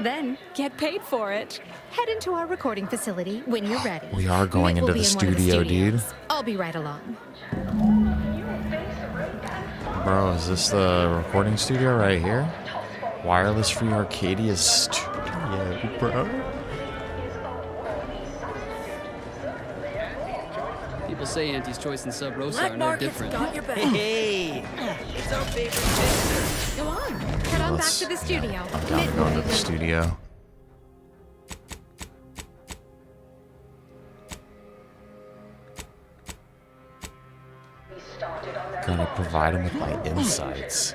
Then get paid for it. Head into our recording facility when you're ready. We are going Mitt will into the be in one of studio, dude. studios. I'll be right along. Bro, is this the recording studio right here? Wireless Free Arcadia Studio, bro. People say Auntie's Choice and Sub Rosa are no different. Hey, it's our favorite sister. Go on. Head on back to the studio. I'm down to go into the studio. Gotta provide him with my insights.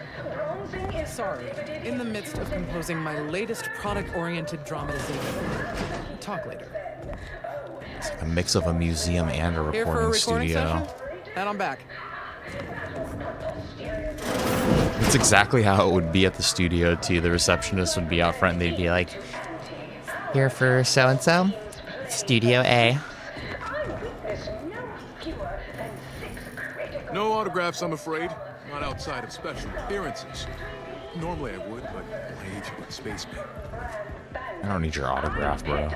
Sorry, in the midst of composing my latest product-oriented dramatization. Talk later. It's like a mix of a museum and a Here for a recording recording studio. session? And I'm back. It's exactly how it would be at the studio too. The receptionist would be out front and they'd be like, "Here for so-and-so, Studio A." No autographs, I'm afraid. Not outside of special appearances. Normally I would, but my agent would space me. I don't need your autograph, bro.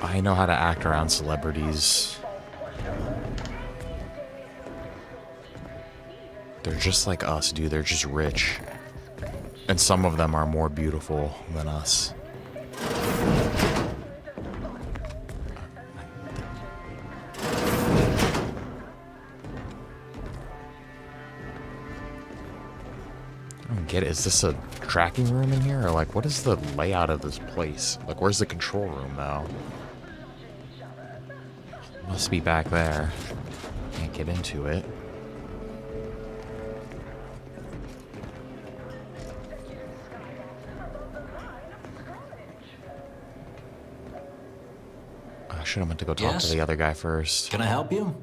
I know how to act around celebrities. They're just like us, dude. They're just rich. And some of them are more beautiful than us. get it. Is this a tracking room in here? Or like, what is the layout of this place? Like, where's the control room though? Must be back there. Can't get into it. I should have went to go talk to the other guy first. Can I help you?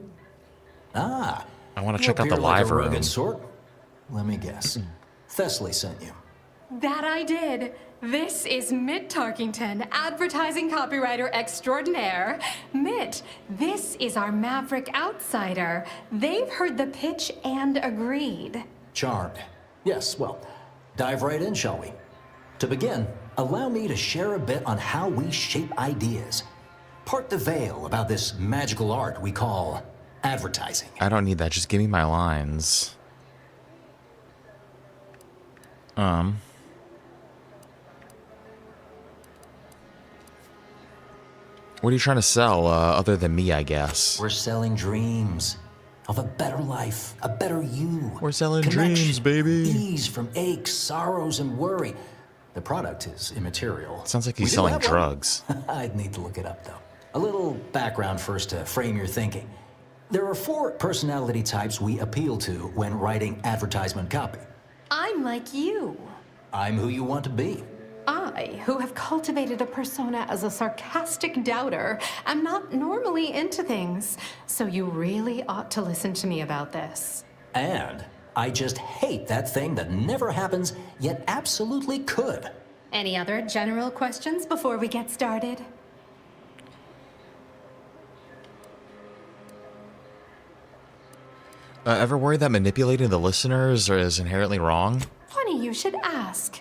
I want to check out the live room. Rugged sort. Let me guess. Thessaly sent you. That I did. This is Mitt Tarkington, advertising copywriter extraordinaire. Mitt, this is our maverick outsider. They've heard the pitch and agreed. Charmed. Yes, well, dive right in, shall we? To begin, allow me to share a bit on how we shape ideas. Part the veil about this magical art we call advertising. I don't need that. Just give me my lines. What are you trying to sell, other than me, I guess? We're selling dreams of a better life, a better you. We're selling dreams, baby. Ease from aches, sorrows, and worry. The product is immaterial. Sounds like he's selling drugs. I'd need to look it up, though. A little background first to frame your thinking. There are 4 personality types we appeal to when writing advertisement copy. I'm like you. I'm who you want to be. I, who have cultivated a persona as a sarcastic doubter, am not normally into things. So you really ought to listen to me about this. And I just hate that thing that never happens, yet absolutely could. Any other general questions before we get started? Ever worried that manipulating the listeners is inherently wrong? Funny you should ask.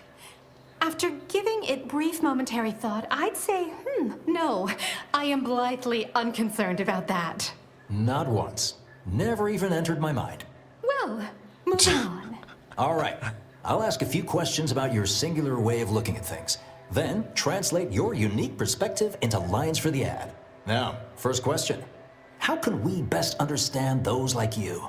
After giving it brief momentary thought, I'd say, no. I am blithely unconcerned about that. Not once. Never even entered my mind. Well, moving on. All right. I'll ask a few questions about your singular way of looking at things. Then translate your unique perspective into lines for the ad. Now, first question. How can we best understand those like you?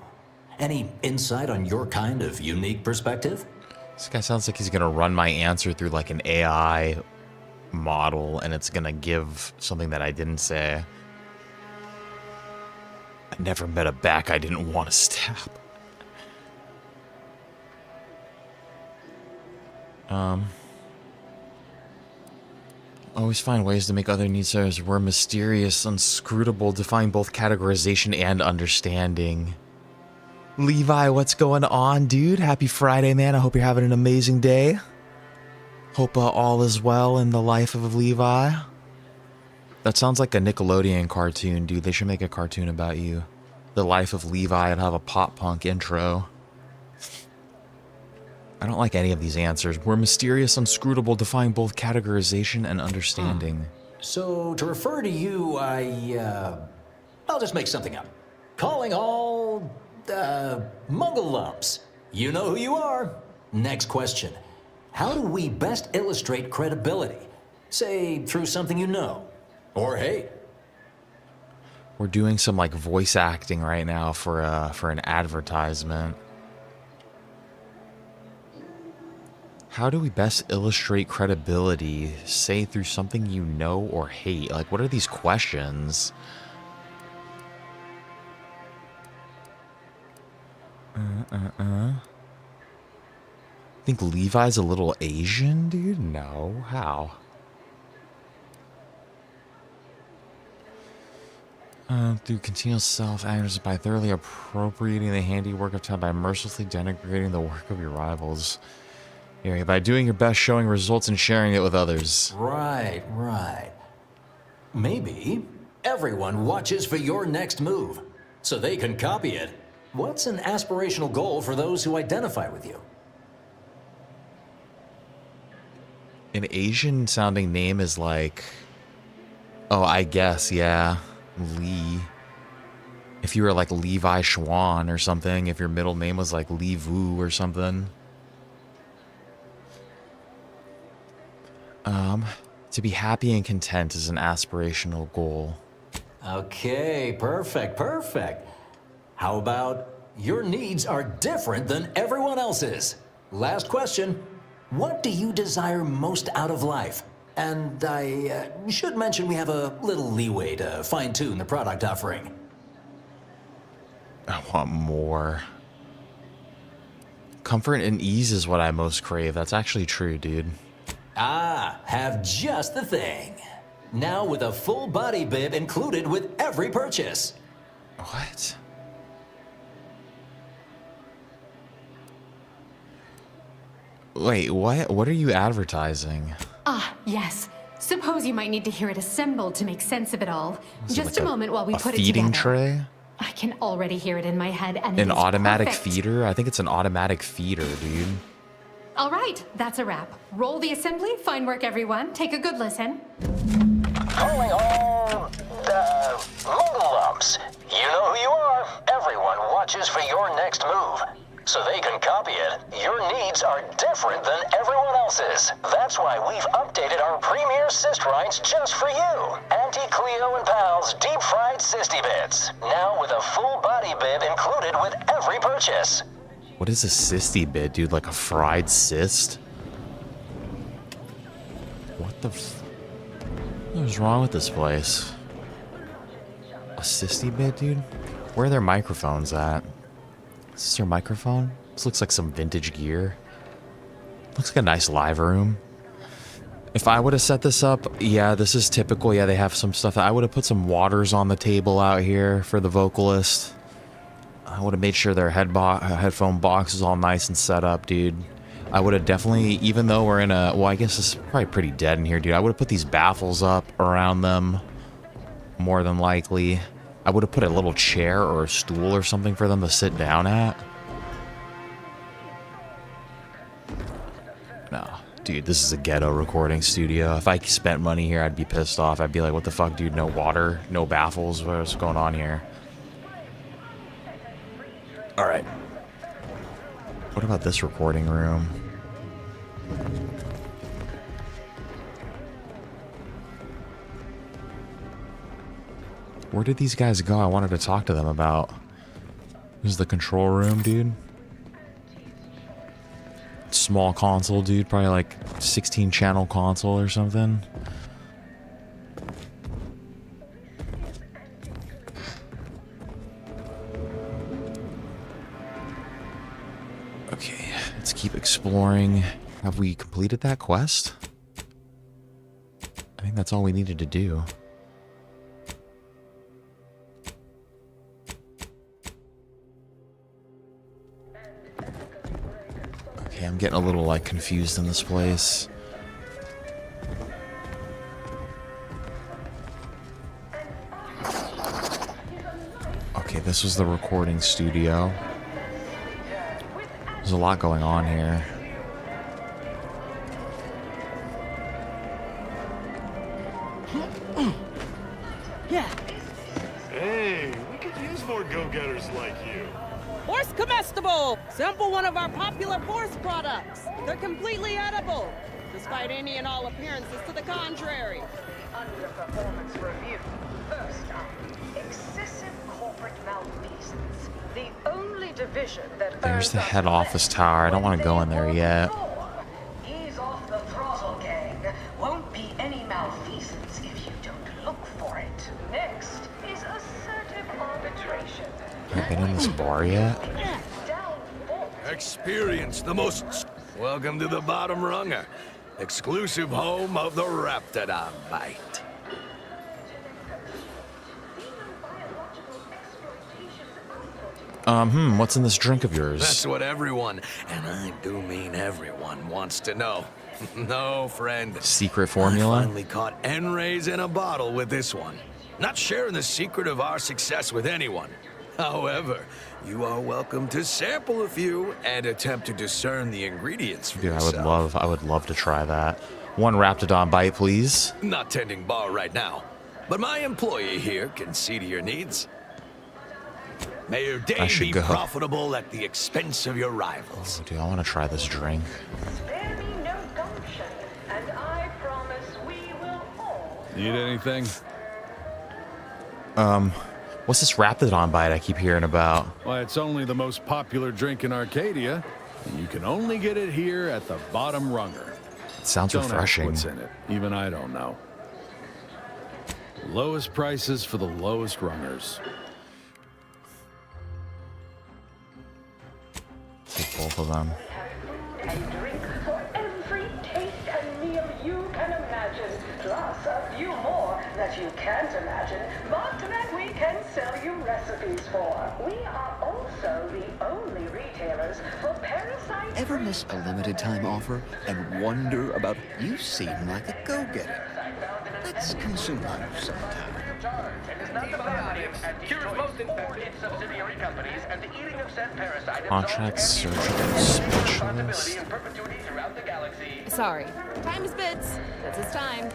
Any insight on your kind of unique perspective? This guy sounds like he's gonna run my answer through like an AI model and it's gonna give something that I didn't say. I never met a back I didn't want to stab. Always find ways to make other needs serve. We're mysterious, inscrutable, define both categorization and understanding. Levi, what's going on, dude? Happy Friday, man. I hope you're having an amazing day. Hope all is well in the life of Levi. That sounds like a Nickelodeon cartoon, dude. They should make a cartoon about you. The life of Levi and have a pop punk intro. I don't like any of these answers. We're mysterious, inscrutable, define both categorization and understanding. So, to refer to you, I'll just make something up. Calling all... Muggle lumps. You know who you are. Next question. How do we best illustrate credibility? Say, through something you know. Or hate. We're doing some, like, voice acting right now for an advertisement. How do we best illustrate credibility? Say through something you know or hate. Like, what are these questions? Think Levi's a little Asian, dude? No. How? Through continual self-awareness by thoroughly appropriating the handiwork of time by mercilessly denigrating the work of your rivals. Yeah, by doing your best, showing results, and sharing it with others. Right. Maybe everyone watches for your next move, so they can copy it. What's an aspirational goal for those who identify with you? An Asian sounding name is like... Oh, I guess, yeah. Lee. If you were like Levi Schwan or something, if your middle name was like Lee Vu or something. To be happy and content is an aspirational goal. Okay, perfect. How about your needs are different than everyone else's? Last question. What do you desire most out of life? And I should mention we have a little leeway to fine-tune the product offering. I want more. Comfort and ease is what I most crave. That's actually true, dude. Ah, have just the thing. Now with a full body bib included with every purchase. What? Wait, what? What are you advertising? Ah, yes. Suppose you might need to hear it assembled to make sense of it all. Just like a moment while we a put it feeding together. tray? I can already hear it in my head, and it An is automatic perfect. feeder? I think it's an automatic feeder, dude. All right, that's a wrap. Roll the assembly. Fine work, everyone. Take a good listen. Calling all, Mongol lumps. You know who you are. Everyone watches for your next move. So they can copy it. Your needs are different than everyone else's. That's why we've updated our premier cyst rights just for you. Anti-Cleo and Pal's deep-fried cysty bits. Now with a full body bib included with every purchase. What is a cysty bit, dude? Like a fried cyst? What the what is wrong with this place? A cysty bit, dude? Where are their microphones at? Is this their microphone? This looks like some vintage gear. Looks like a nice live room. If I would have set this up, yeah, this is typical. Yeah, they have some stuff. I would have put some waters on the table out here for the vocalist. I would have made sure their headphone box is all nice and set up, dude. I would have definitely, even though we're in a, well, I guess it's probably pretty dead in here, dude. I would have put these baffles up around them, more than likely. I would have put a little chair or a stool or something for them to sit down at. No, dude, this is a ghetto recording studio. If I spent money here, I'd be pissed off. I'd be like, what the fuck, dude? No water, no baffles. What's going on here? All right. What about this recording room? Where did these guys go? I wanted to talk to them about. This is the control room, dude. Small console, dude. Probably like 16 channel console or something. Okay, let's keep exploring. Have we completed that quest? I think that's all we needed to do. Okay, I'm getting a little like confused in this place. Okay, this was the recording studio. There's a lot going on here. Yeah. Hey, we could use more go-getters like you. Horse comestible! Sample one of our popular force products. They're completely edible, despite any and all appearances to the contrary. Underperformance review. First up, excessive corporate malfeasance. The only division that There's the head office tower. I don't want to go in there yet. ease off the throttle, gang. Won't be any malfeasance if you don't look for it. Next is assertive arbitration. Have I been in this bar yet? Experience the most. Welcome to the bottom runger. Exclusive home of the Raptidon Bite. What's in this drink of yours? That's what everyone, and I do mean everyone, wants to know. No, friend. Secret formula? I finally caught N-rays in a bottle with this one. Not sharing the secret of our success with anyone. However, you are welcome to sample a few and attempt to discern the ingredients for Dude, yourself. I would love to try that. One Raptidon bite, please. Not tending bar right now, but my employee here can see to your needs. May your day be profitable at the expense of your rivals. Oh, dude, I want to try this drink. Spare me no gumption, and I promise we will all. Need anything? What's this Raptidon bite I keep hearing about? Why, it's only the most popular drink in Arcadia. You can only get it here at the bottom runger. It sounds Don't ask refreshing. what's in it. Even I don't know. Lowest prices for the lowest rungers. Take both of them. A drink for every taste and meal you can imagine, plus a few more that you can't imagine, but that we can sell you recipes for. We are also the only retailers for parasite. Ever miss a limited time offer and wonder about? You seem like a go-getter. Let's consume you sometime. Contract surgical specialist. Sorry. Time is bits. That's his time.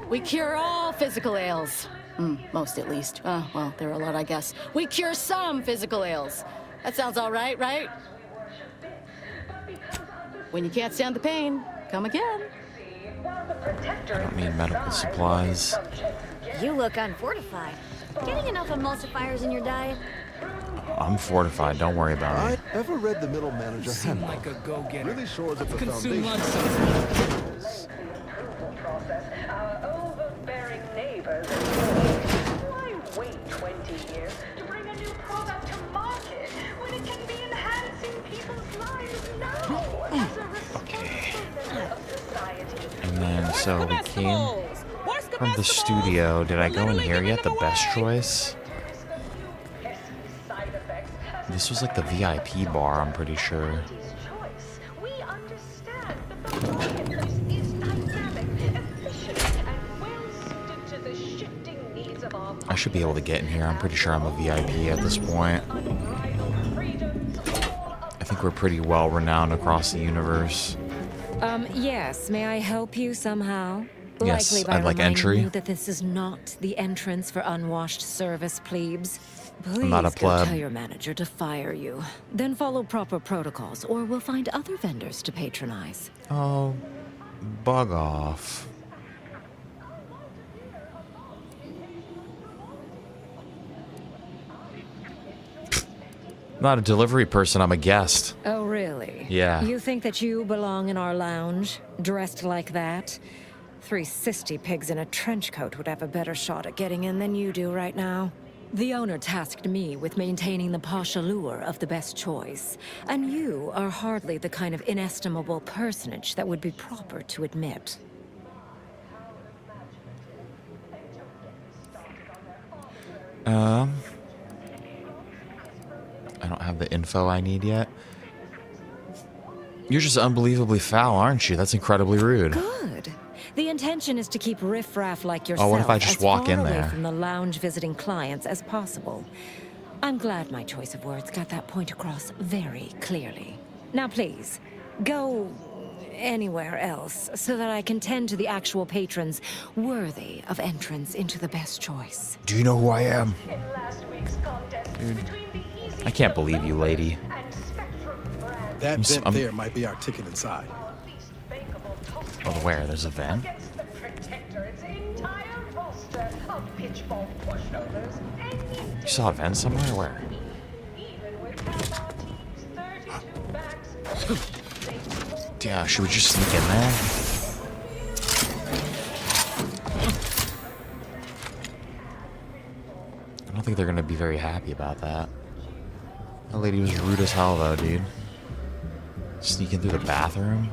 We cure all physical ails. Most, at least. Well, there are a lot, I guess. We cure some physical ails. That sounds all right, right? When you can't stand the pain, come again. I don't need medical supplies. You look unfortified. Getting enough emulsifiers in your diet? I'm fortified. Don't worry about me. Ever read The Middle Manager? Seem like a go-getter. Really shores up the Consume foundation. Our overbearing neighbors. Why wait 20 years to bring a new product to market when it can be enhancing people's lives now as a responsibility of society? And then, so we came from the studio. Did I go in here yet? The best choice? This was like the VIP bar, I'm pretty sure. We understand that the marketplace is dynamic, efficient, and well-suited to the shifting needs of our I should be able to get in here. I'm pretty sure I'm a VIP at this point. I think we're pretty well renowned across the universe. Yes. May I help you somehow? Yes, Likely by I'd like reminding entry. you that this is not the entrance for unwashed service plebes. Please I'm not a go pleb. tell your manager to fire you. Then follow proper protocols, or we'll find other vendors to patronize. Oh, bug off. Not a delivery person, I'm a guest. Oh, really? Yeah. You think that you belong in our lounge, dressed like that? 3 cysty pigs in a trench coat would have a better shot at getting in than you do right now. The owner tasked me with maintaining the posh allure of the best choice, and you are hardly the kind of inestimable personage that would be proper to admit. I don't have the info I need yet. You're just unbelievably foul, aren't you? That's incredibly rude. Good. The intention is to keep riffraff like yourself Oh, what if I just as walk far in away there? from the lounge visiting clients as possible. I'm glad my choice of words got that point across very clearly. Now please, go anywhere else so that I can tend to the actual patrons worthy of entrance into the best choice. Do you know who I am? Dude, I can't believe you, lady. That vent there might be our ticket inside. Oh, where? There's a vent? You saw a vent somewhere? Where? Yeah, should we just sneak in there? I don't think they're gonna be very happy about that. That lady was rude as hell though, dude. Sneaking through the bathroom?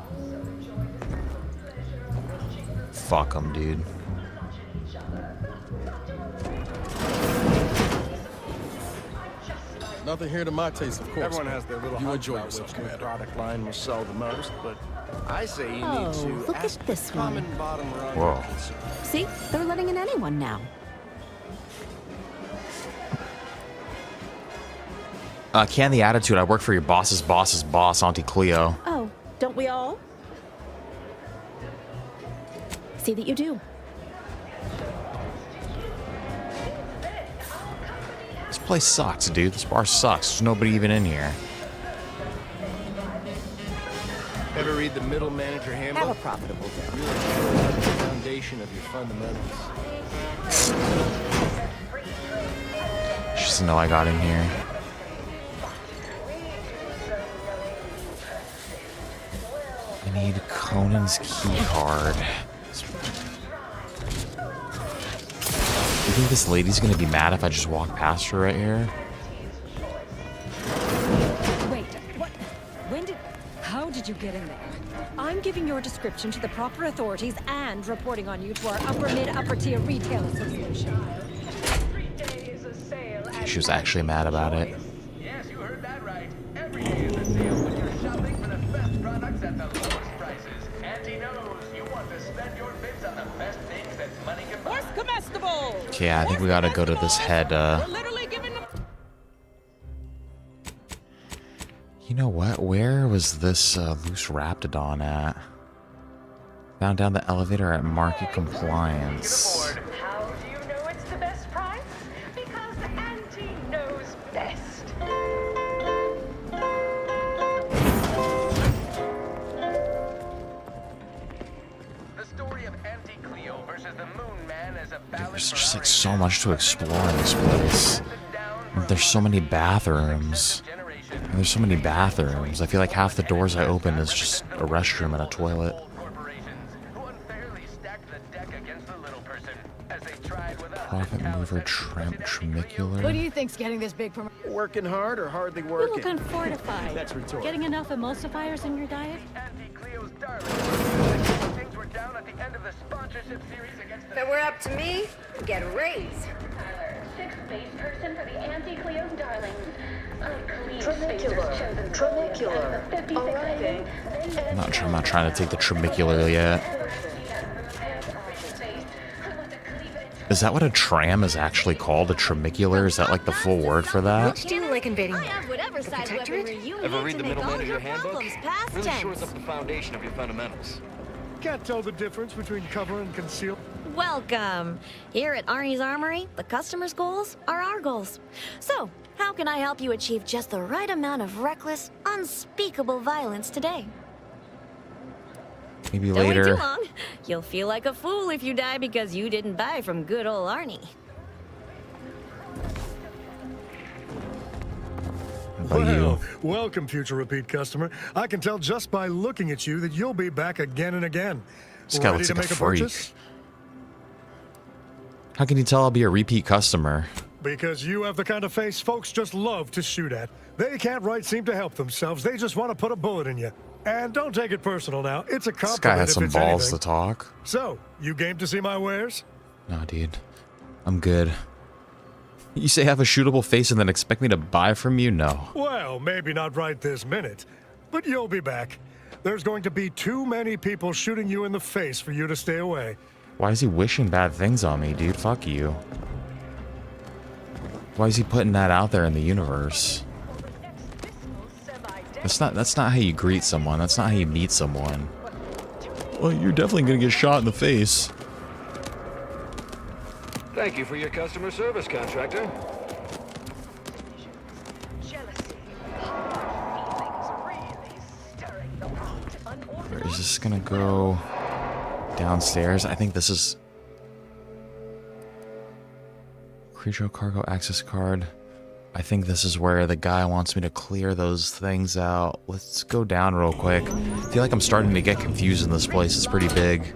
Fuck them, dude. Nothing here to my taste, of course. Everyone has their little You hunch enjoy about yourself, which new Commander. product line will sell the most, but I say you Oh, need to look ask at this the common one. bottom rung Whoa. concern. See? They're letting in anyone now. Can the attitude. I work for your boss's boss's boss, Auntie Cleo. Oh, don't we all? See that you do. This place sucks, dude. This bar sucks. There's nobody even in here. Ever read the Middle Manager Handbook? Have a profitable day. Really shows the foundation of your fundamentals. She doesn't know I got in here. need Conan's key card. You think this lady's gonna be mad if I just walk past her right here? Wait, what? How did you get in there? I'm giving your description to the proper authorities and reporting on you to our upper tier retail association. She was actually mad about it. Yes, you heard that right. Every day is a sale when you're shopping for the best products at the lowest prices. Auntie knows you want to spend your bits on the best things that money can buy. Horse comestible! Okay, I think we gotta go to this head, You know what? Where was this loose Raptidon at? Found down the elevator at Market Compliance. How do you know it's the best price? Because Auntie knows best. The story of Auntie Cleo versus the Moon Man is a There's just like so much to explore in this place. There's so many bathrooms. And there's so many bathrooms. I feel like half the doors I open is just a restroom and a toilet. Profit mover, tramicular. Who do you think's getting this big from? Working hard or hardly You working? look unfortified. That's rhetorical. Getting enough emulsifiers in your diet? If it were up to me, I'd get a raise. Sixth base person for the Anti-Cleo's darlings. Tramicular. Arriving. I'm not trying to take the tramicular yet. Is that what a tram is actually called? A tramicular? Is that like the full word for that? Which do you like invading? I have whatever size weaponry you Ever need read to the make middle all manager your handbook? problems past Really tense. shores up the foundation of your fundamentals. Can't tell the difference between cover and conceal. Welcome. Here at Arnie's Armory, the customer's goals are our goals. So, how can I help you achieve just the right amount of reckless, unspeakable violence today? Maybe Don't wait later. too long. You'll feel like a fool if you die because you didn't buy from good old Arnie. Well, welcome, future repeat customer. I can tell just by looking at you that you'll be back again and again. This guy Ready looks to like a make freak. purchase? How can you tell I'll be a repeat customer? Because you have the kind of face folks just love to shoot at. They can't seem to help themselves. They just want to put a bullet in you. And don't take it personal now. It's a compliment. This guy has if some it's balls anything. to talk. So, you game to see my wares? Nah, dude. I'm good. You say I have a shootable face and then expect me to buy from you? No. Well, maybe not right this minute, but you'll be back. There's going to be too many people shooting you in the face for you to stay away. Why is he wishing bad things on me, dude? Fuck you. Why is he putting that out there in the universe? That's not how you greet someone. That's not how you meet someone. Well, you're definitely gonna get shot in the face. Thank you for your customer service, contractor. Or is this gonna go downstairs? I think this is Creature cargo access card. I think this is where the guy wants me to clear those things out. Let's go down real quick. I feel like I'm starting to get confused in this place. It's pretty big.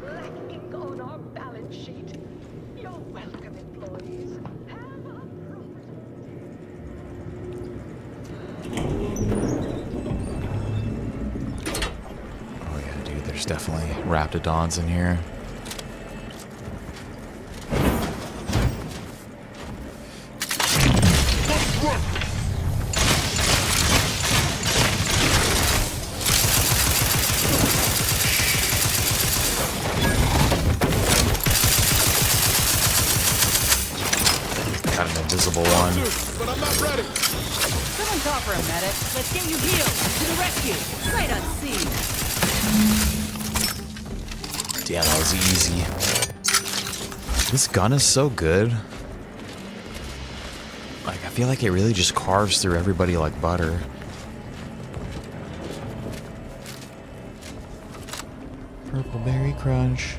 Oh yeah, dude, there's definitely Raptidons in here. Got an invisible one. But I'm not ready. Someone call for a medic. Let's get you healed. To the rescue. Sight unseen. Damn, that was easy. This gun is so good. Like, I feel like it really just carves through everybody like butter. Purple berry crunch.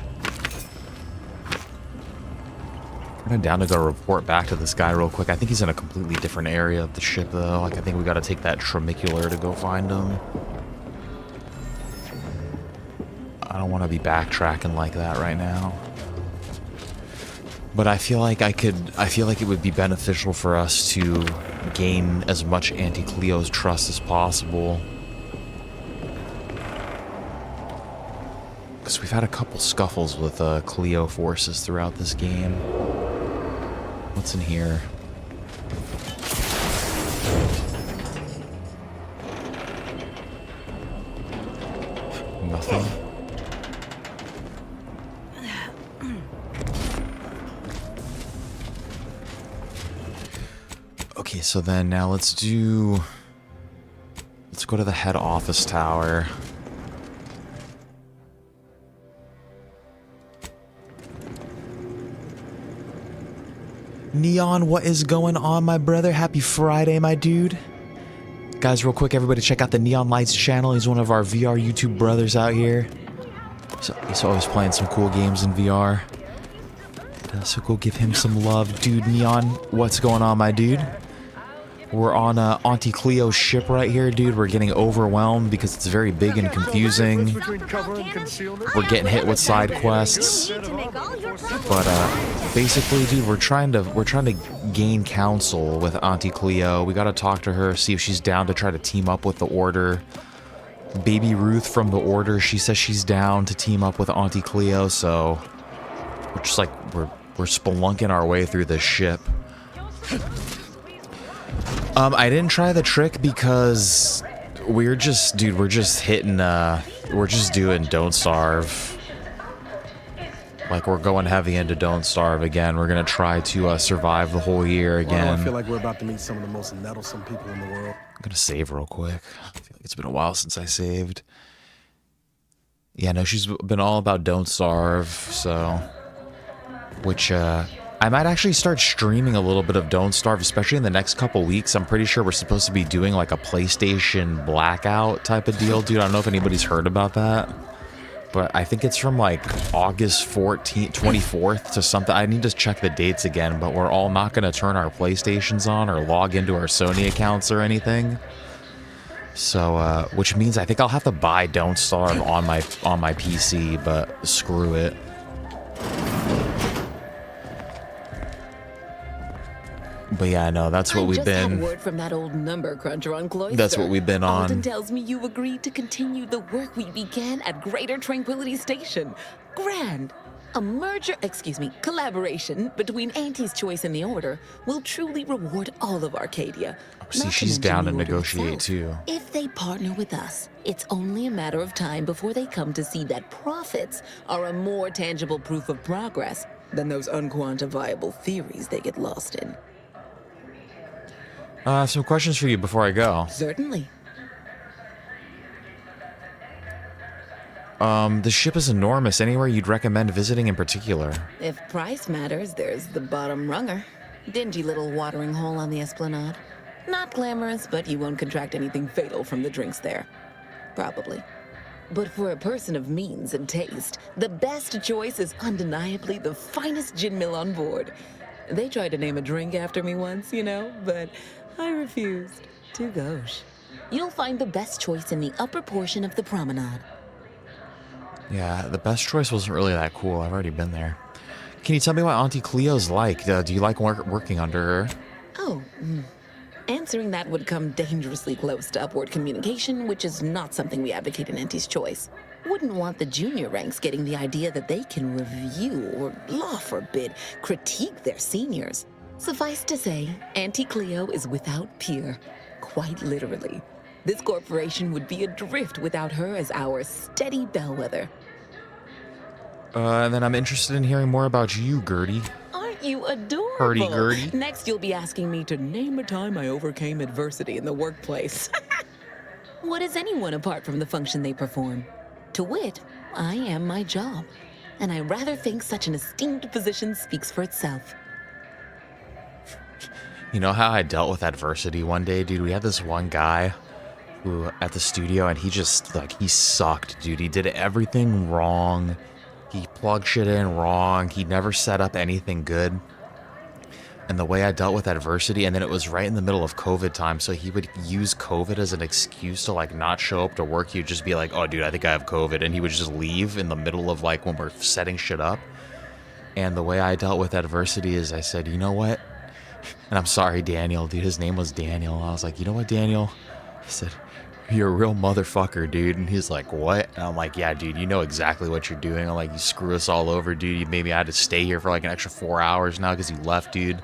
I'm down to go report back to this guy real quick. I think he's in a completely different area of the ship, though. Like, I think we gotta take that tramicular to go find him. don't want to be backtracking like that right now. But I feel like it would be beneficial for us to gain as much Auntie Cleo's trust as possible. Because we've had a couple scuffles with Cleo forces throughout this game. What's in here? Nothing. Okay, so then now let's go to the head office tower. Neon, what is going on, my brother? Happy Friday, my dude. Guys, real quick, everybody check out the Neon Lights channel. He's one of our VR YouTube brothers out here. So he's always playing some cool games in VR. So go give him some love. Dude, Neon, what's going on, my dude? We're on Auntie Cleo's ship right here, dude. We're getting overwhelmed because it's very big and confusing. We're getting hit with side quests. But basically, dude, we're trying to gain counsel with Auntie Cleo. We gotta talk to her, see if she's down to try to team up with the Order. Baby Ruth from the Order, she says she's down to team up with Auntie Cleo, so we're just like we're spelunking our way through this ship. I didn't try the trick because we're just doing Don't Starve. Like, we're going heavy into Don't Starve again. We're gonna try to survive the whole year again. Well, I feel like we're about to meet some of the most nettlesome people in the world. I'm gonna save real quick. I feel like it's been a while since I saved. Yeah, no, she's been all about Don't Starve, so... Which, I might actually start streaming a little bit of Don't Starve, especially in the next couple weeks. I'm pretty sure we're supposed to be doing like a PlayStation blackout type of deal, dude. I don't know if anybody's heard about that, but I think it's from like August 24th to something. I need to check the dates again, but we're all not going to turn our PlayStations on or log into our Sony accounts or anything. So, which means I think I'll have to buy Don't Starve on my PC, but screw it. But yeah, no, that's what we've been. Had word from that old number cruncher on Cloister. That's what we've been on. Alden tells me you agreed to continue the work we began at Greater Tranquility Station. Grand. A collaboration between Auntie's Choice and the Order will truly reward all of Arcadia. See, she's down to negotiate too. If they partner with us, it's only a matter of time before they come to see that profits are a more tangible proof of progress than those unquantifiable theories they get lost in. Some questions for you before I go. Certainly. The ship is enormous. Anywhere you'd recommend visiting in particular? If price matters, there's the bottom runger. Dingy little watering hole on the Esplanade. Not glamorous, but you won't contract anything fatal from the drinks there. Probably. But for a person of means and taste, the best choice is undeniably the finest gin mill on board. They tried to name a drink after me once, you know, but I refused. Too gauche. You'll find the best choice in the upper portion of the promenade. Yeah, the best choice wasn't really that cool. I've already been there. Can you tell me what Auntie Cleo's like? Do you like working under her? Oh, answering that would come dangerously close to upward communication, which is not something we advocate in Auntie's Choice. Wouldn't want the junior ranks getting the idea that they can review or, law forbid, critique their seniors. Suffice to say, Auntie Cleo is without peer, quite literally. This corporation would be adrift without her as our steady bellwether. And then I'm interested in hearing more about you, Gertie. Aren't you adorable? Hurdy Gertie. Next, you'll be asking me to name a time I overcame adversity in the workplace. What is anyone apart from the function they perform? To wit, I am my job. And I rather think such an esteemed position speaks for itself. You know how I dealt with adversity one day, dude? We had this one guy who at the studio, and he just, like, he sucked, dude. He did everything wrong. He plugged shit in wrong. He never set up anything good. And the way I dealt with adversity, and then it was right in the middle of COVID time, so he would use COVID as an excuse to like not show up to work. He'd just be like, oh dude, I think I have COVID, and he would just leave in the middle of like when we're setting shit up. And the way I dealt with adversity is I said, you know what? And I'm sorry, Daniel, dude, his name was Daniel. I was like, you know what, Daniel? I said, you're a real motherfucker, dude. And he's like, what? And I'm like, yeah, dude, you know exactly what you're doing. I'm like, you screw us all over, dude. You made me, I had to stay here for like an extra 4 hours now because you left, dude.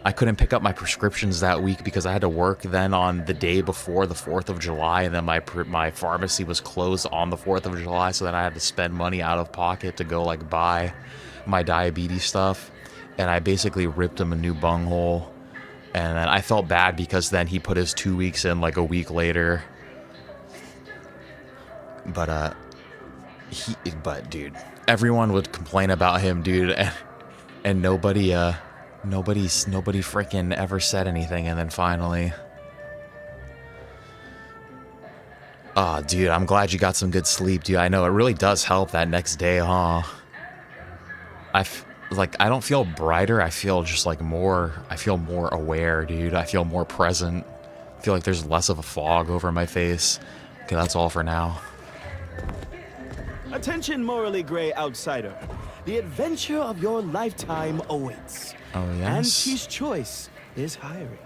I couldn't pick up my prescriptions that week because I had to work then on the day before the 4th of July. And then my pharmacy was closed on the 4th of July. So then I had to spend money out of pocket to go like buy my diabetes stuff. And I basically ripped him a new bunghole. And then I felt bad because then he put his 2 weeks in like a week later. But dude, everyone would complain about him, dude, and nobody freaking ever said anything. And then finally, oh, dude, I'm glad you got some good sleep, dude. I know it really does help that next day, huh? I don't feel brighter. I feel just like I feel more aware, dude. I feel more present. I feel like there's less of a fog over my face. Okay, that's all for now. Attention, morally gray outsider. The adventure of your lifetime awaits. Oh, yes? Auntie's Choice is hiring.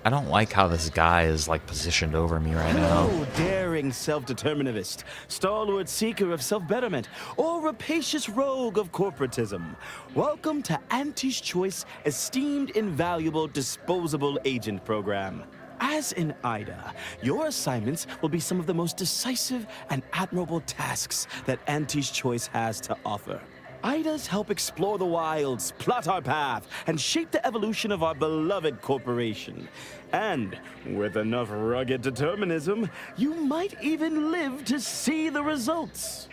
I don't like how this guy is, like, positioned over me right now. Hello, daring self-determinist, stalwart seeker of self-betterment, or rapacious rogue of corporatism. Welcome to Auntie's Choice Esteemed Invaluable Disposable Agent Program. As in Ida, your assignments will be some of the most decisive and admirable tasks that Auntie's Choice has to offer. Ida's help explore the wilds, plot our path, and shape the evolution of our beloved corporation. And with enough rugged determinism, you might even live to see the results.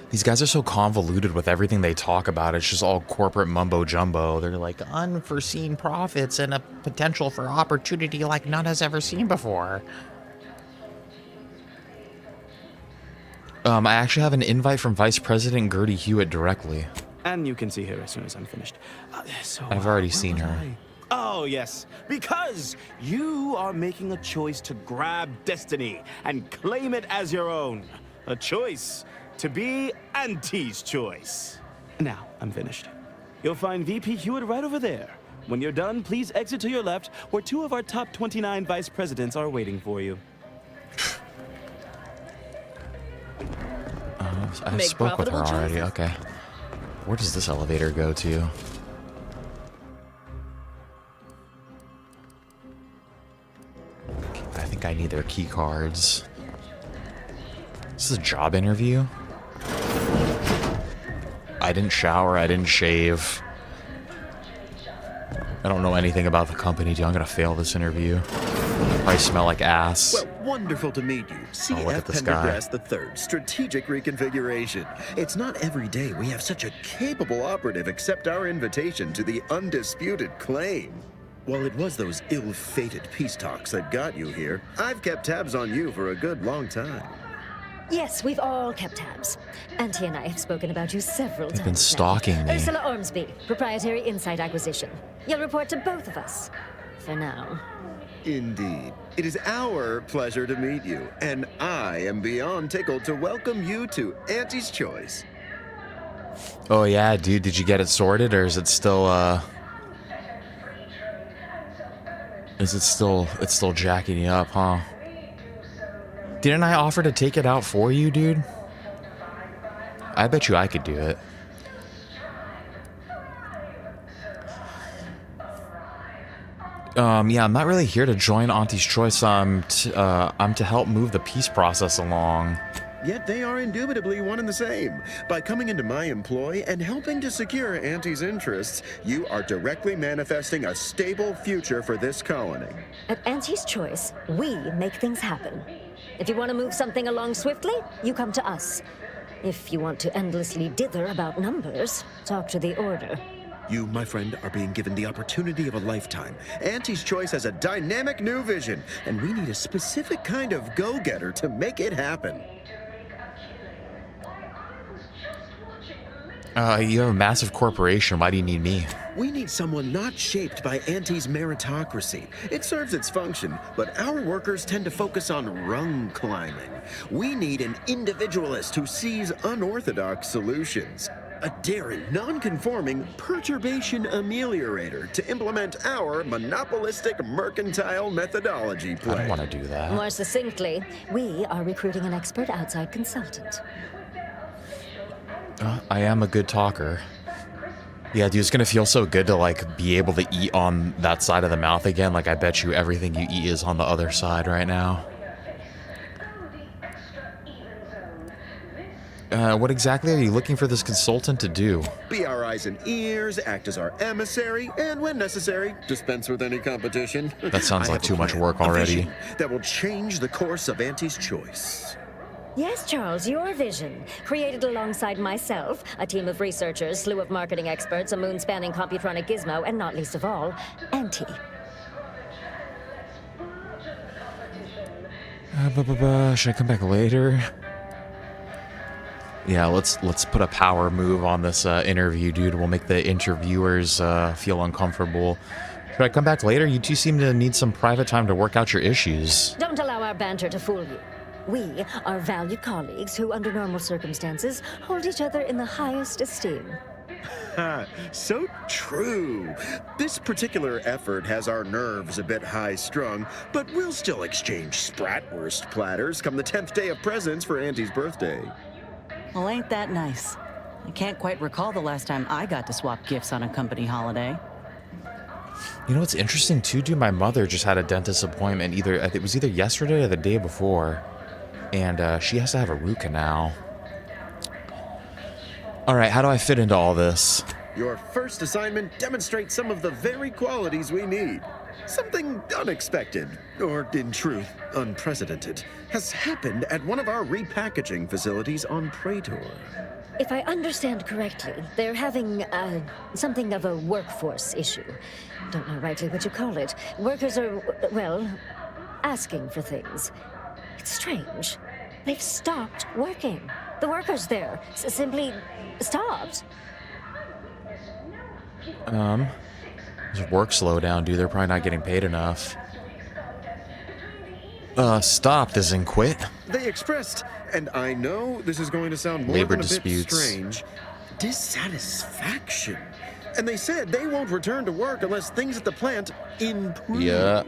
These guys are so convoluted with everything they talk about. It's just all corporate mumbo jumbo. They're like unforeseen profits and a potential for opportunity like none has ever seen before. I actually have an invite from Vice President Gertie Hewitt directly. And you can see her as soon as I'm finished. I've already seen her. Oh, yes, because you are making a choice to grab destiny and claim it as your own. A choice to be Auntie's Choice. Now, I'm finished. You'll find VP Hewitt right over there. When you're done, please exit to your left, where 2 of our top 29 vice presidents are waiting for you. I spoke with her already. Okay. Where does this elevator go to? I think I need their key cards. This is a job interview? I didn't shower, I didn't shave. I don't know anything about the company, dude. I'm gonna fail this interview. I smell like ass. Well, wonderful to meet you. CF Pendergrass III, Strategic Reconfiguration. It's not every day we have such a capable operative accept our invitation to the undisputed claim. While it was those ill-fated peace talks that got you here, I've kept tabs on you for a good long time. Yes, we've all kept tabs. Auntie and I have spoken about you several times. They've been stalking me. Ursula Ormsby, Proprietary Insight Acquisition. You'll report to both of us. For now. Indeed. It is our pleasure to meet you, and I am beyond tickled to welcome you to Auntie's Choice. Oh yeah, dude, did you get it sorted, or is it still, it's still jacking you up, huh? Didn't I offer to take it out for you, dude? I bet you I could do it. Yeah, I'm not really here to join Auntie's Choice. I'm to help move the peace process along. Yet they are indubitably one and the same. By coming into my employ and helping to secure Auntie's interests, you are directly manifesting a stable future for this colony. At Auntie's Choice, we make things happen. If you want to move something along swiftly, you come to us. If you want to endlessly dither about numbers, talk to the Order. You, my friend, are being given the opportunity of a lifetime. Auntie's Choice has a dynamic new vision, and we need a specific kind of go-getter to make it happen. You have a massive corporation. Why do you need me? We need someone not shaped by Auntie's meritocracy. It serves its function, but our workers tend to focus on rung climbing. We need an individualist who sees unorthodox solutions. A daring, non-conforming perturbation ameliorator to implement our monopolistic mercantile methodology plan. I don't want to do that. More succinctly, we are recruiting an expert outside consultant. I am a good talker. Yeah, dude, it's gonna feel so good to, like, be able to eat on that side of the mouth again. Like, I bet you everything you eat is on the other side right now. What exactly are you looking for this consultant to do? Be our eyes and ears, act as our emissary, and when necessary, dispense with any competition. That sounds I like have a too much plan, work a already. vision that will change the course of Auntie's choice. Yes, Charles, your vision. Created alongside myself, a team of researchers, slew of marketing experts, a moon-spanning computronic gizmo, and not least of all, Auntie. Should I come back later? Yeah, let's put a power move on this interview, dude. We'll make the interviewers feel uncomfortable. Should I come back later? You two seem to need some private time to work out your issues. Don't allow our banter to fool you. We are valued colleagues who, under normal circumstances, hold each other in the highest esteem. So true. This particular effort has our nerves a bit high-strung, but we'll still exchange Spratwurst platters come the 10th day of presents for Auntie's birthday. Well, ain't that nice? I can't quite recall the last time I got to swap gifts on a company holiday. You know what's interesting too, dude? My mother just had a dentist appointment it was either yesterday or the day before. And she has to have a root canal. Alright, how do I fit into all this? Your first assignment demonstrates some of the very qualities we need. Something unexpected, or in truth, unprecedented, has happened at one of our repackaging facilities on Praetor. If I understand correctly, they're having something of a workforce issue. Don't know rightly what you call it. Workers are, well, asking for things. It's strange. They've stopped working. The workers there simply stopped. There's work slowdown, dude. They're probably not getting paid enough. Stopped as in quit? They expressed, and I know this is going to sound more Labor than a disputes. bit strange, dissatisfaction. And they said they won't return to work unless things at the plant improve. Yeah.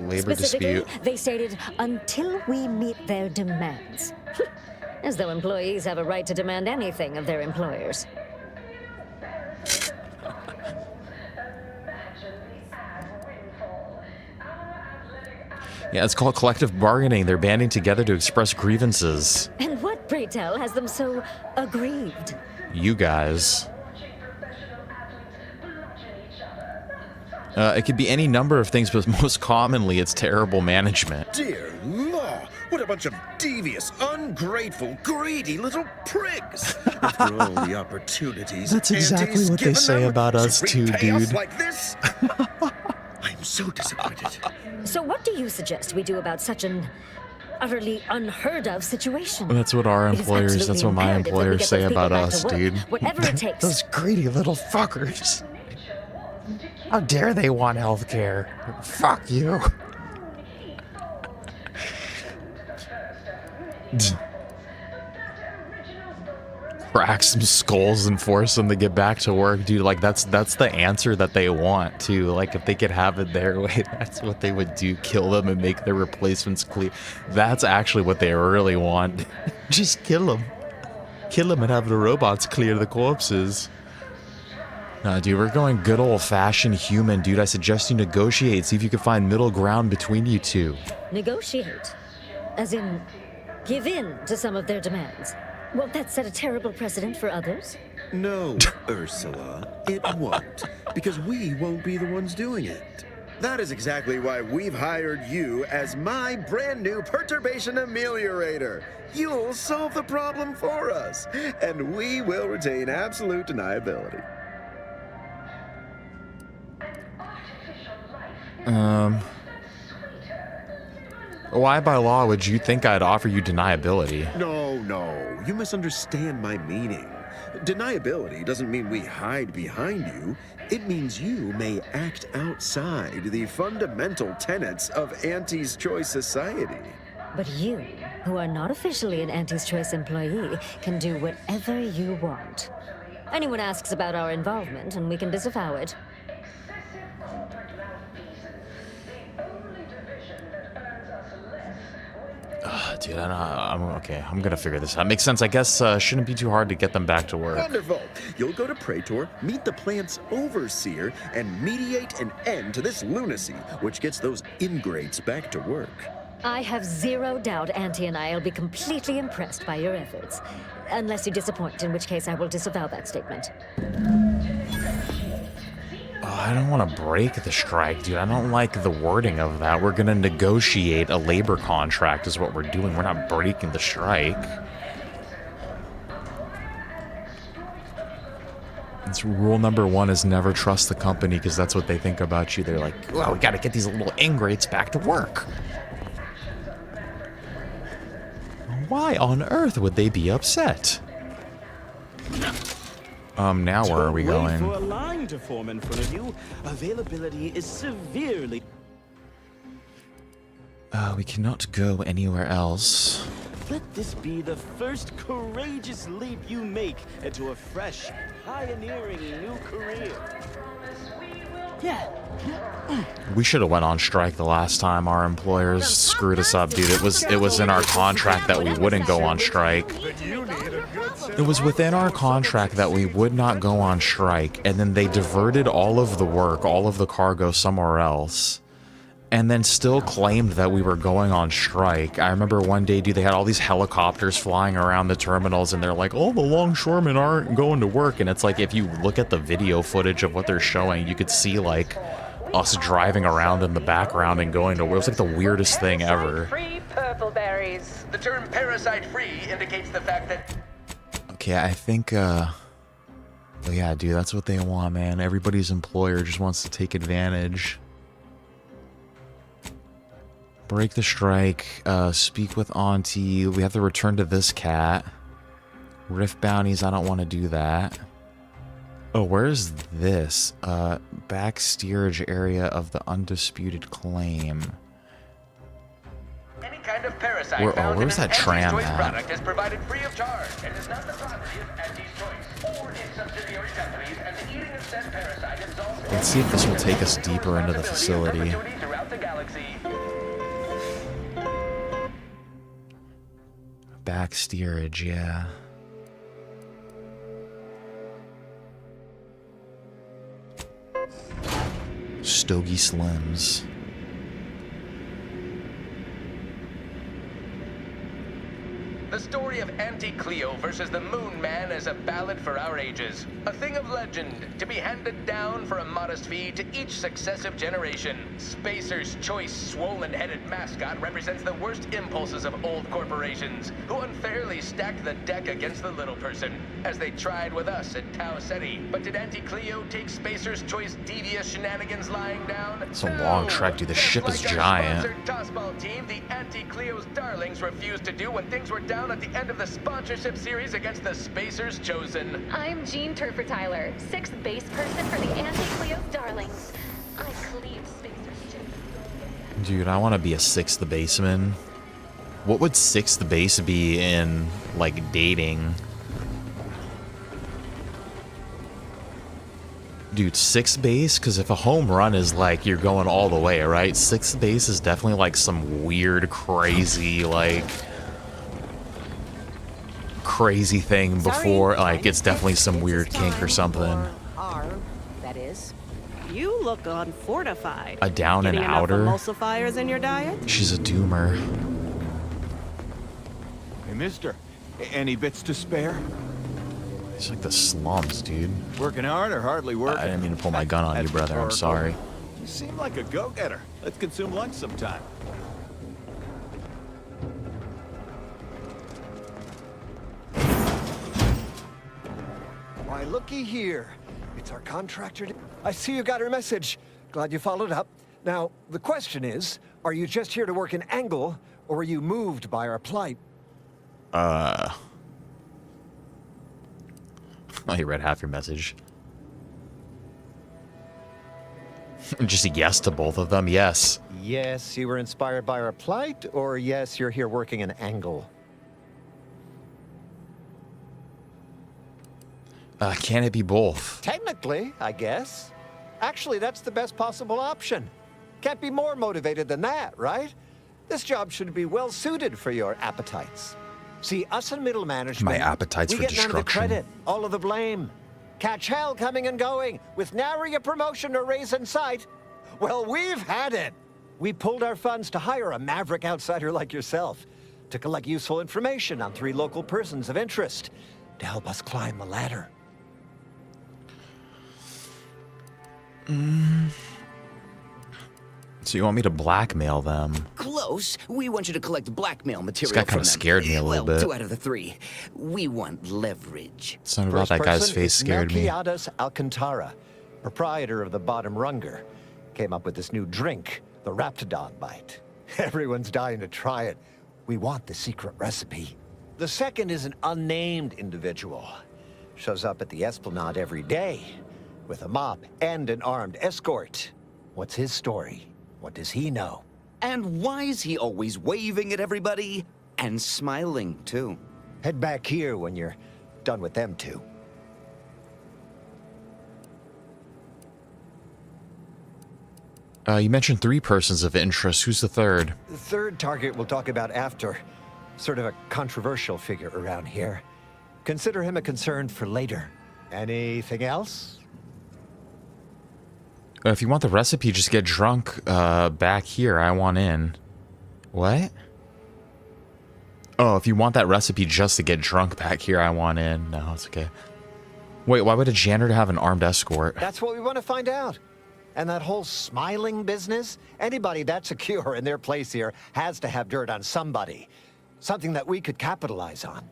Labor Specifically, dispute. they stated, until we meet their demands. As though employees have a right to demand anything of their employers. Yeah, it's called collective bargaining. They're banding together to express grievances. And what, pray tell, has them so aggrieved? You guys. It could be any number of things, but most commonly it's terrible management. Dear law, what a bunch of devious, ungrateful, greedy little prigs. After all the opportunities That's exactly Auntie's what they given say them about us to too, repay us dude. like this? I'm so disappointed. So what do you suggest we do about such an utterly unheard of situation? That's what our It is employers, that's absolutely what my imperative that we employers get say those people about back to us, work, dude. whatever it takes. Those greedy little fuckers. How dare they want healthcare? Fuck you. Crack some skulls and force them to get back to work, dude. Like that's the answer that they want too. Like if they could have it their way, that's what they would do. Kill them and make their replacements clear. That's actually what they really want. Just kill them. Kill them and have the robots clear the corpses. Nah, dude, we're going good old-fashioned human, dude. I suggest you negotiate. See if you can find middle ground between you two. Negotiate? As in, give in to some of their demands? Won't that set a terrible precedent for others? No, Ursula, it won't, because we won't be the ones doing it. That is exactly why we've hired you as my brand new perturbation ameliorator. You'll solve the problem for us, and we will retain absolute deniability. Why by law would you think I'd offer you deniability? No, you misunderstand my meaning. Deniability doesn't mean we hide behind you. It means you may act outside the fundamental tenets of Auntie's Choice society. But you, who are not officially an Auntie's Choice employee, can do whatever you want. Anyone asks about our involvement, and we can disavow it. Dude, I'm okay. I'm gonna figure this out. Makes sense. I guess shouldn't be too hard to get them back to work. Wonderful. You'll go to Praetor, meet the plant's overseer, and mediate an end to this lunacy, which gets those ingrates back to work. I have zero doubt Auntie and I will be completely impressed by your efforts. Unless you disappoint, in which case I will disavow that statement. I don't want to break the strike, dude. I don't like the wording of that. We're gonna negotiate a labor contract is what we're doing. We're not breaking the strike. It's rule number 1 is never trust the company because that's what they think about you. They're like, well, we gotta get these little ingrates back to work. Why on earth would they be upset? Now where are we going? For a line to form in front of you, availability is severely. We cannot go anywhere else. Let this be the first courageous leap you make into a fresh, pioneering new career. Yeah. We should have went on strike the last time our employers screwed us up, dude. It was in our contract that we wouldn't go on strike. It was within our contract that we would not go on strike, and then they diverted all of the work, all of the cargo somewhere else, and then still claimed that we were going on strike. I remember one day, dude, they had all these helicopters flying around the terminals, and they're like, oh, the longshoremen aren't going to work. And it's like, if you look at the video footage of what they're showing, you could see, like, us driving around in the background and going to work. It was like the weirdest thing ever. Free purple berries. The term parasite-free indicates the fact that... Okay, I think, well, yeah, dude, that's what they want, man. Everybody's employer just wants to take advantage. Break the strike, speak with Auntie. We have to return to this cat. Rift bounties, I don't want to do that. Oh, where's this? Back steerage area of the undisputed claim. Any kind of parasite found where's in an that tram Auntie's Choice at? product is provided free of charge and is not the property of Auntie's Choice or its subsidiary companies, and the eating of said parasite involves... Let's see if this will take us deeper into the facility. throughout the galaxy. Back steerage, yeah. Stogie Slims. The story of Auntie Cleo versus the Moon Man is a ballad for our ages. A thing of legend, to be handed down for a modest fee to each successive generation. Spacer's Choice swollen-headed mascot represents the worst impulses of old corporations, who unfairly stacked the deck against the little person, as they tried with us at Tau Ceti. But did Auntie Cleo take Spacer's Choice devious shenanigans lying down? It's a long trek, dude. The ship is giant. Sponsored tossball team, the Auntie Cleo's darlings refused to do when things were down at the end of the sponsorship series against the Spacers Chosen. I'm Jean Turfer-Tyler, 6th base person for the Anti-Cleo's Darlings. I cleave Spacers too. Dude, I want to be a 6th baseman. What would 6th base be in, like, dating? Dude, 6th base? Because if a home run is like you're going all the way, right? 6th base is definitely like some weird, crazy, like... crazy thing before, like, it's definitely some weird kink or something. That is. You look unfortified. A down and Getting enough outer? emulsifiers in your diet? She's a doomer. Hey, mister. Any bits to spare? It's like the slums, dude. Working hard or hardly working? I didn't mean to pull my gun on you, brother. I'm sorry. You seem like a go-getter. Let's consume lunch sometime. Why, looky here. It's our contractor. I see you got her message. Glad you followed up. Now, the question is, are you just here to work an angle, or are you moved by our plight? Oh, you read half your message. Just a yes to both of them, yes. Yes, you were inspired by our plight, or yes, you're here working an angle? Can it be both? Technically, I guess. Actually, that's the best possible option. Can't be more motivated than that, right? This job should be well suited for your appetites. See, us in middle management, My appetites we for get none of the destruction. credit, all of the blame. Catch hell coming and going, with nary a promotion or raise in sight. Well, we've had it. We pulled our funds to hire a maverick outsider like yourself to collect useful information on 3 local persons of interest to help us climb the ladder. So you want me to blackmail them? Close. We want you to collect blackmail material This guy from kind them. of scared me a little bit. 2 out of the 3. We want leverage. Something about that guy's face scared me. Melquiades Alcantara, proprietor of the Bottom Runger, came up with this new drink, the Raptidon Bite. Everyone's dying to try it. We want the secret recipe. The second is an unnamed individual. Shows up at the Esplanade every day with a mop and an armed escort. What's his story? What does he know? And why is he always waving at everybody? And smiling, too. Head back here when you're done with them two. You mentioned 3 persons of interest. Who's the third? The third target we'll talk about after. Sort of a controversial figure around here. Consider him a concern for later. Anything else? If you want the recipe, just get drunk back here. I want in. What? Oh, if you want that recipe just to get drunk back here, I want in. No, it's okay. Wait, why would a janitor have an armed escort? That's what we want to find out. And that whole smiling business, anybody that's secure in their place here has to have dirt on somebody. Something that we could capitalize on.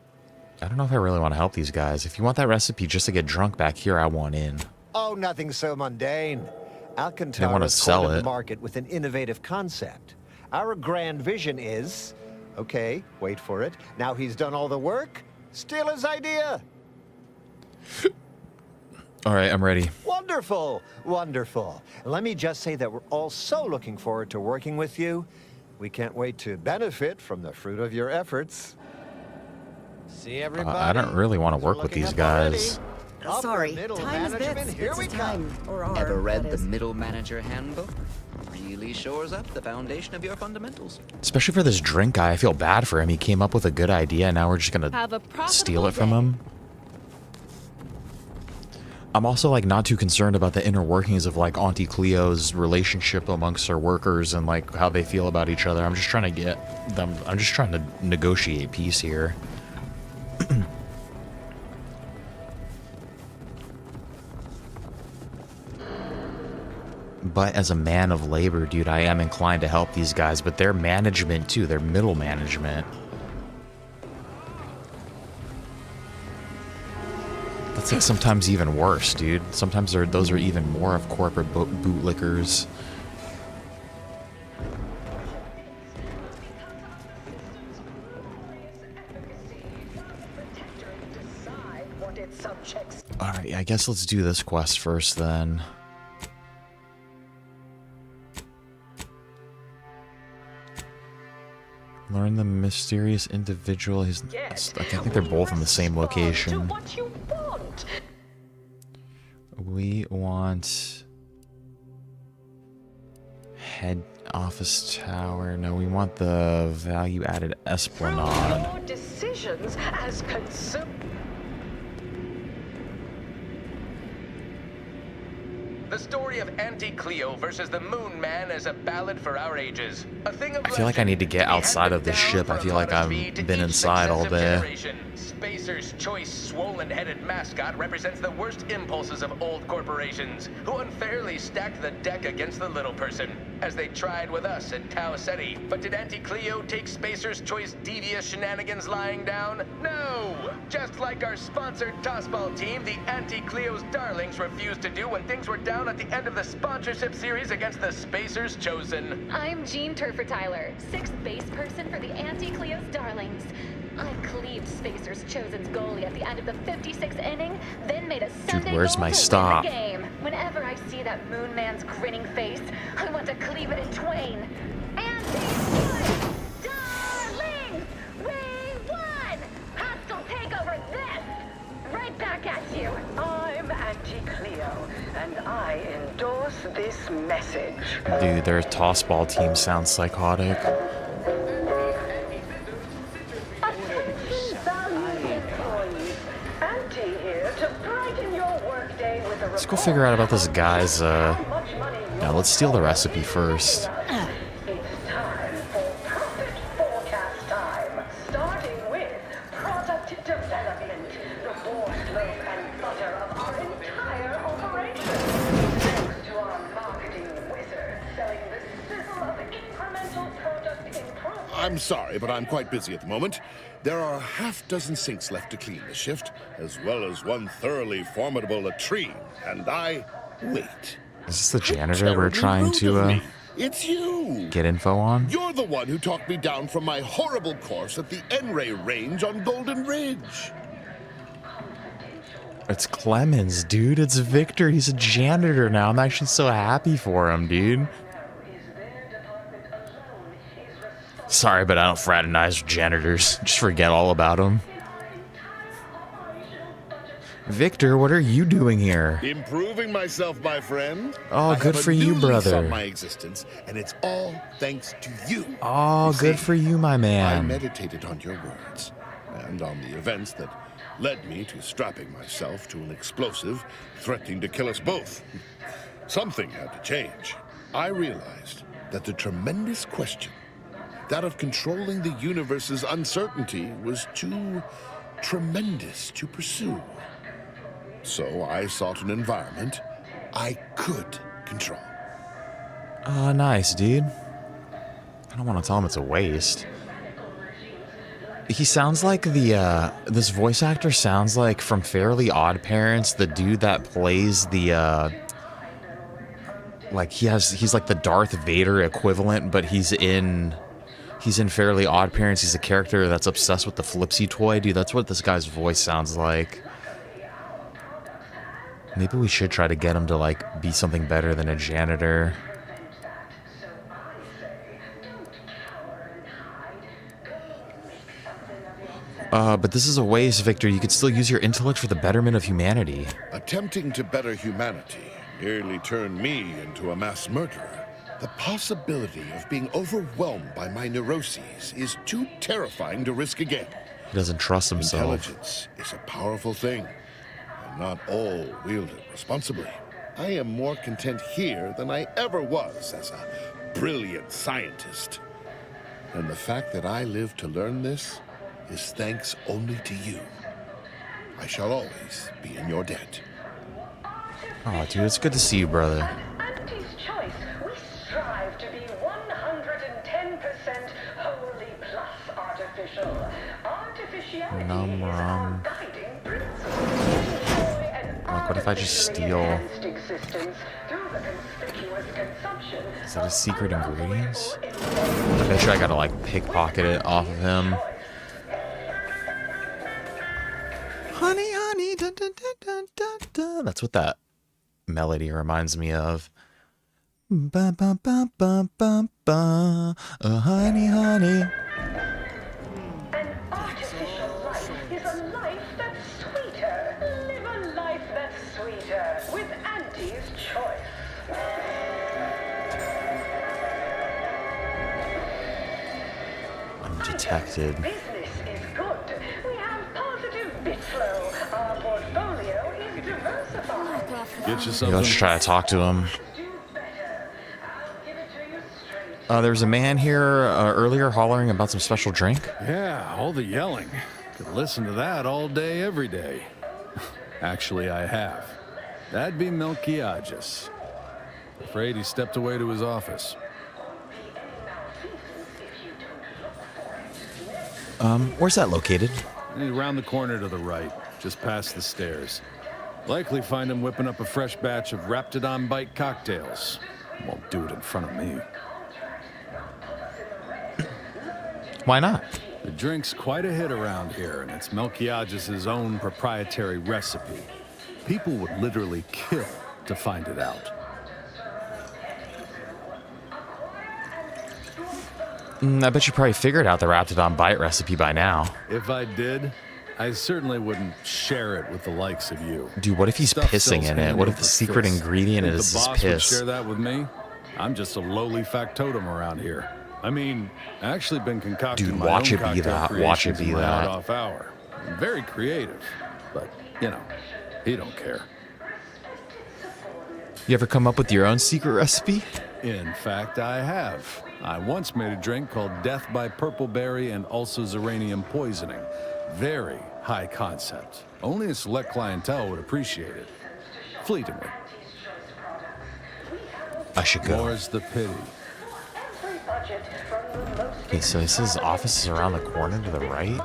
I don't know if I really want to help these guys. If you want that recipe just to get drunk back here, I want in. Oh, nothing so mundane. They Alcantara wanna is sell cornered it. the market with an innovative concept. Our grand vision is, okay, wait for it. Now he's done all the work, steal his idea. All right, I'm ready. Wonderful, wonderful. Let me just say that we're all so looking forward to working with you. We can't wait to benefit from the fruit of your efforts. See everybody? I don't really want to work with these guys. Sorry, time is bits. Here we come. Ever read the Middle Manager Handbook? Really shores up the foundation of your fundamentals. Especially for this drink guy, I feel bad for him. He came up with a good idea, and now we're just gonna steal it from him. I'm also like not too concerned about the inner workings of like Auntie Cleo's relationship amongst her workers and like how they feel about each other. I'm just trying to get them. I'm just trying to negotiate peace here. But as a man of labor, dude, I am inclined to help these guys, but their management too, their middle management. That's like sometimes even worse, dude. Sometimes those are even more of corporate bootlickers. Alright, I guess let's do this quest first then. Learn the mysterious individual. I think they're both in the same location. We want head office tower. No, we want the value-added esplanade. Your decisions as consumer. The story of Auntie Cleo versus the Moon Man is a ballad for our ages. A thing of I feel like I need to get outside of this ship. I feel like I've been inside all day. Spacer's choice swollen-headed mascot represents the worst impulses of old corporations, who unfairly stacked the deck against the little person, as they tried with us at Tau Ceti. But did Auntie Cleo take Spacer's choice devious shenanigans lying down? No! Just like our sponsored tossball team, the Auntie Cleo's Darlings refused to do when things were down at the end of the sponsorship series against the Spacer's Chosen. I'm Jean Turfer-Tyler, 6th base person for the Auntie Cleo's Darlings. I cleaved Spacer's chosen goalie at the end of the 56th inning, then made a Sunday where's goal my to stop? win the game. Whenever I see that Moon Man's grinning face, I want to cleave it in twain. And darlings, we won! Hostile takeover this! Right back at you. I'm Auntie Cleo, and I endorse this message. Dude, their tossball team sounds psychotic. Let's go figure out about this guy's, now let's steal the recipe first. Starting with product development, the board loaf and butter of our entire operation. Thanks to our marketing wizard selling the sizzle of incremental product improvement. I'm sorry, but I'm quite busy at the moment. There are a half-dozen sinks left to clean this shift, as well as one thoroughly formidable latrine, and I wait. Is this the janitor we're trying to, It's you! get info on? You're the one who talked me down from my horrible course at the N-Ray range on Golden Ridge. It's Clemens, dude. It's Victor. He's a janitor now. I'm actually so happy for him, dude. Sorry, but I don't fraternize with janitors. Just forget all about them. Victor, what are you doing here? Improving myself, my friend. Oh, good for you, brother. On my existence, and it's all thanks to you. Oh, good for you, my I man. meditated on your words and on the events that led me to strapping myself to an explosive threatening to kill us both. Something had to change. I realized that the tremendous question, that of controlling the universe's uncertainty, was too tremendous to pursue. So I sought an environment I could control. Oh, nice, dude. I don't want to tell him it's a waste. He sounds like the, this voice actor sounds like from Fairly Odd Parents, the dude that plays the, like he's like the Darth Vader equivalent, but he's in Fairly Odd Parents. He's a character that's obsessed with the Flipsy toy. Dude, that's what this guy's voice sounds like. Maybe we should try to get him to, like, be something better than a janitor. But this is a waste, Victor. You could still use your intellect for the betterment of humanity. Attempting to better humanity nearly turned me into a mass murderer. The possibility of being overwhelmed by my neuroses is too terrifying to risk again. He doesn't trust himself. Intelligence is a powerful thing, and not all wield it responsibly. I am more content here than I ever was as a brilliant scientist. And the fact that I lived to learn this is thanks only to you. I shall always be in your debt. Oh, dude, it's good to see you, brother. Auntie's choice. We strive to be 110% wholly plus artificial. Artificiality Num rum. Like, what if I just steal? Is that a secret ingredients? I bet you I gotta, like, pickpocket it off of him. Honey, honey, dun, dun, dun, dun, dun, dun. That's what that melody reminds me of. Ba, ba, ba, ba, ba, ba. Honey, honey. An artificial life is a life that's sweeter. Live a life that's sweeter with Auntie's choice. I'm detected. Business is good. We have positive bit flow. Our portfolio is diversified. Get you Maybe let's try to talk to him. There was a man here earlier hollering about some special drink. Yeah, all the yelling. Could listen to that all day, every day. Actually, I have. That'd be Melquiades. Afraid he stepped away to his office. Where's that located? Around the corner to the right, just past the stairs. Likely find him whipping up a fresh batch of Raptidon Bite cocktails. Won't do it in front of me. Why not? The drink's quite a hit around here, and it's Melquiades' own proprietary recipe. People would literally kill to find it out. I bet you probably figured out the Raptidon Bite recipe by now. If I did, I certainly wouldn't share it with the likes of you. Dude, what if he's pissing in it? What if the secret ingredient is his piss? The boss would share that with me? I'm just a lowly factotum around here. I mean, I actually been concocting my own cocktail creations in my odd-off hour. I'm very creative, but, you know, he don't care. You ever come up with your own secret recipe? In fact, I have. I once made a drink called Death by Purpleberry and also Zeranium Poisoning. Very high concept. Only a select clientele would appreciate it. Fleetingly. I should go. More's the pity. Okay, so this is office is around the corner to the right. We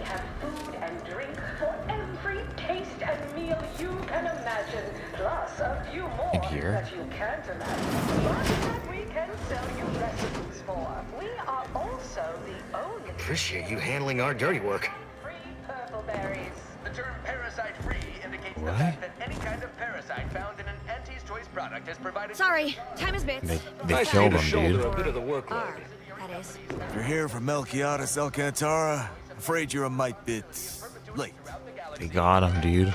have food and drink for every taste and meal you can imagine, plus a few more that you can't imagine. But that we can sell you recipes for. We are also the only. Appreciate you handling our dirty work. Free purple berries. The term parasite-free indicates the fact that any kind of parasite found in an Auntie's Choice product is provided. Sorry, time is bits. They killed him, dude. A bit of the workload. That is. You're here from Melquiades Alcantara. Afraid you're a mite bit late. They got him, dude.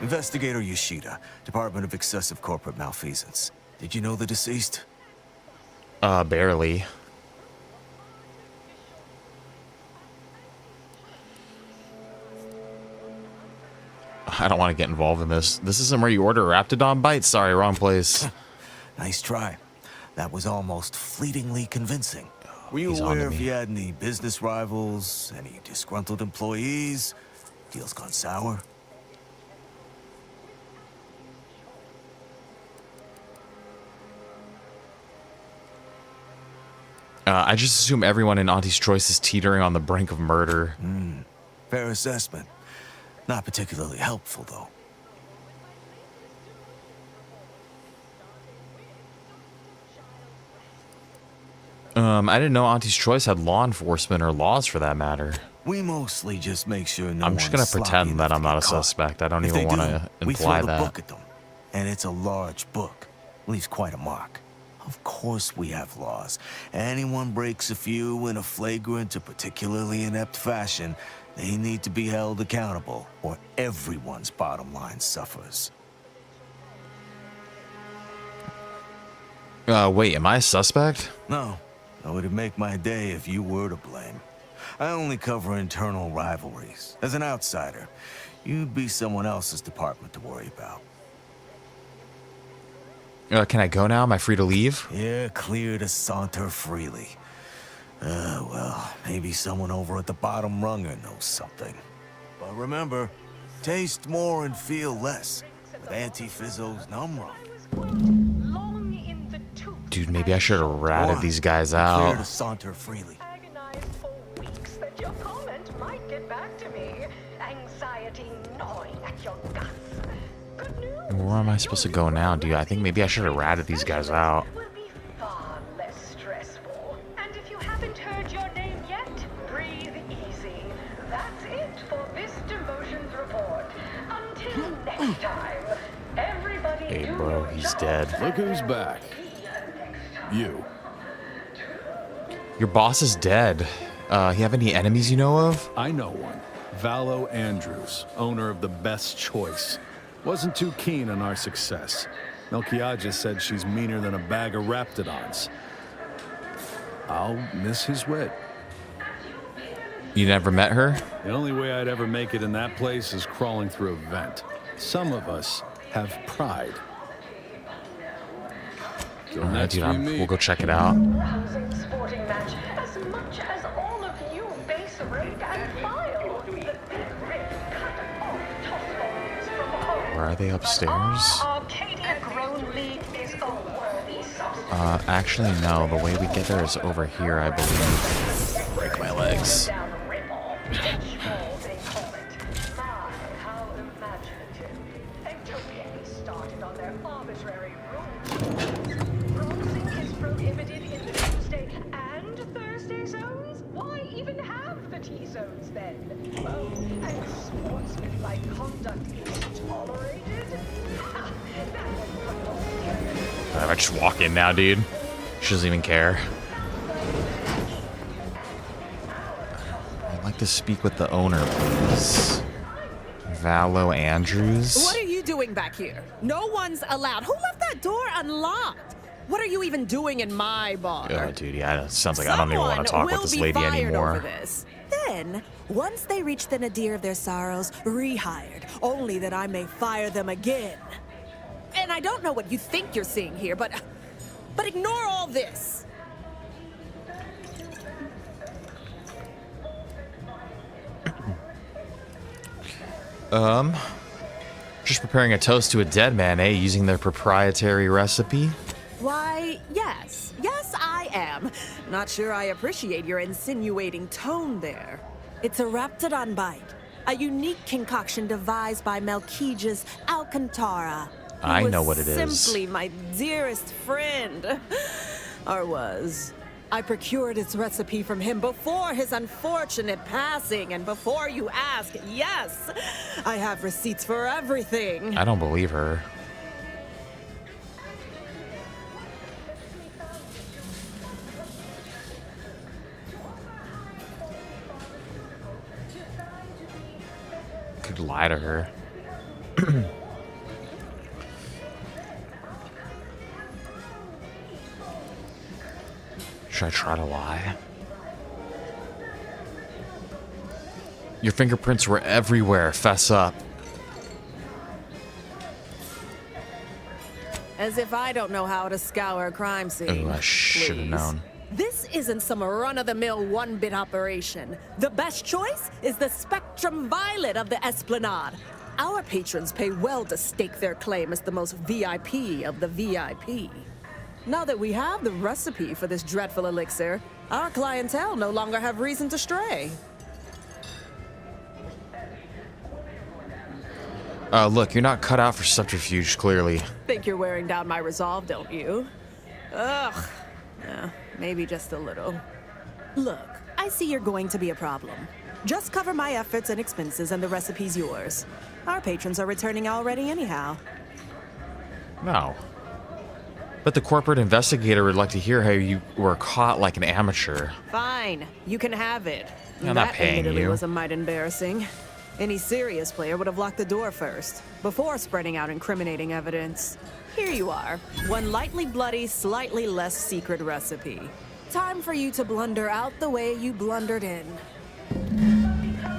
Investigator Yoshida, Department of Excessive Corporate Malfeasance. Did you know the deceased? Barely. I don't want to get involved in this. This isn't where you order Raptidon Bites. Sorry, wrong place. Nice try. That was almost fleetingly convincing. Were you He's aware onto if me. you had any business rivals, any disgruntled employees? Deals gone sour? I just assume everyone in Auntie's Choice is teetering on the brink of murder. Fair assessment. Not particularly helpful, though. I didn't know Auntie's Choice had law enforcement or laws for that matter. We mostly just make sure no I'm just gonna one's sloppy pretend that enough I'm to not get a caught. suspect. I don't If even they want do, to we imply throw the that. book at them, and it's a large book. Leaves quite a mark. Of course we have laws. Anyone breaks a few in a flagrant or particularly inept fashion, they need to be held accountable, or everyone's bottom line suffers. Wait, am I a suspect? No, it would make my day if you were to blame. I only cover internal rivalries. As an outsider, you'd be someone else's department to worry about. Can I go now? Am I free to leave? Yeah, clear to saunter freely. Well, maybe someone over at the bottom runger knows something. But remember, taste more and feel less with Anti-Fizzo's numb rum. Dude, maybe I should have ratted these guys Clear out. to saunter freely. That your comment might get back to me. Anxiety gnawing at your guts. Good news. Where am I supposed to go now, dude? I think maybe I should have ratted these guys out. Will be far less stressful. And if you haven't heard your name yet, breathe easy. That's it for this demotions report. Until next time, everybody Hey, do bro, your he's job. dead. Look who's back. You. Your boss is dead. You have any enemies you know of? I know one. Valo Andrews, owner of the Best Choice. Wasn't too keen on our success. Melquiades said she's meaner than a bag of Raptidons. I'll miss his wit. You never met her? The only way I'd ever make it in that place is crawling through a vent. Some of us have pride. Alright, dude, we'll go check it out. Rousing sporting match, as much as all of you base rate and file. The big rig cut off toss bombs from home. Where are they upstairs? Arcadia Grown League is a worthy suspect. Actually, no. The way we get there is over here, I believe. Break my legs. Started on their arbitrary rules. Bronzing is prohibited in the Tuesday and Thursday T-zones then. Oh, and sportsmanlike conduct is tolerated? Ha! That one If I just walk in now, dude. She doesn't even care. I'd like to speak with the owner, please. Valo Andrews. What are you doing back here? No one's allowed. Who left that door unlocked? What are you even doing in my bar? Oh, dude, yeah, it sounds like I don't even want to talk with this lady anymore. Over this. Then, once they reach the nadir of their sorrows, rehired, only that I may fire them again. And I don't know what you think you're seeing here, but ignore all this. Just preparing a toast to a dead man, eh? Using their proprietary recipe? Why, yes. Yes, I am. Not sure I appreciate your insinuating tone there. It's a Raptidon bite, a unique concoction devised by Melchiges Alcantara. I know what it is. Simply my dearest friend. Or was. I procured its recipe from him before his unfortunate passing, and before you ask, yes, I have receipts for everything. I don't believe her. Could lie to her. Should I try to lie? Your fingerprints were everywhere. Fess up. As if I don't know how to scour a crime scene. Oh, I should have known. This isn't some run-of-the-mill one-bit operation. The best choice is the Spectrum Violet of the Esplanade. Our patrons pay well to stake their claim as the most VIP of the VIP. Now that we have the recipe for this dreadful elixir, our clientele no longer have reason to stray. Look, you're not cut out for subterfuge, clearly. Think you're wearing down my resolve, don't you? Ugh. Yeah, maybe just a little. Look, I see you're going to be a problem. Just cover my efforts and expenses and the recipe's yours. Our patrons are returning already anyhow. No. But the corporate investigator would like to hear how you were caught like an amateur. Fine, you can have it. I'm not paying admittedly you. Was a mite embarrassing. Any serious player would have locked the door first, before spreading out incriminating evidence. Here you are, one lightly bloody, slightly less secret recipe. Time for you to blunder out the way you blundered in.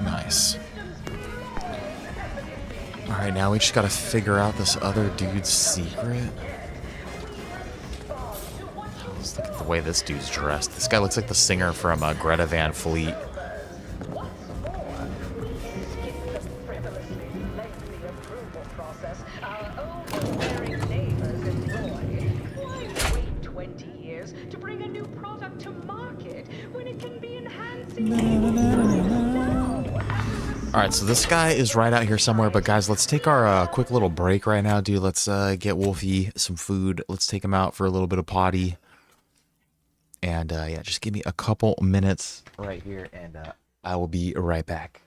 Nice. Alright, now we just gotta figure out this other dude's secret. Let's look at the way this dude's dressed. This guy looks like the singer from Greta Van Fleet. Alright, so this guy is right out here somewhere, but guys, let's take our quick little break right now, dude. Let's get Wolfie some food. Let's take him out for a little bit of potty. And yeah, just give me a couple minutes right here, and I will be right back.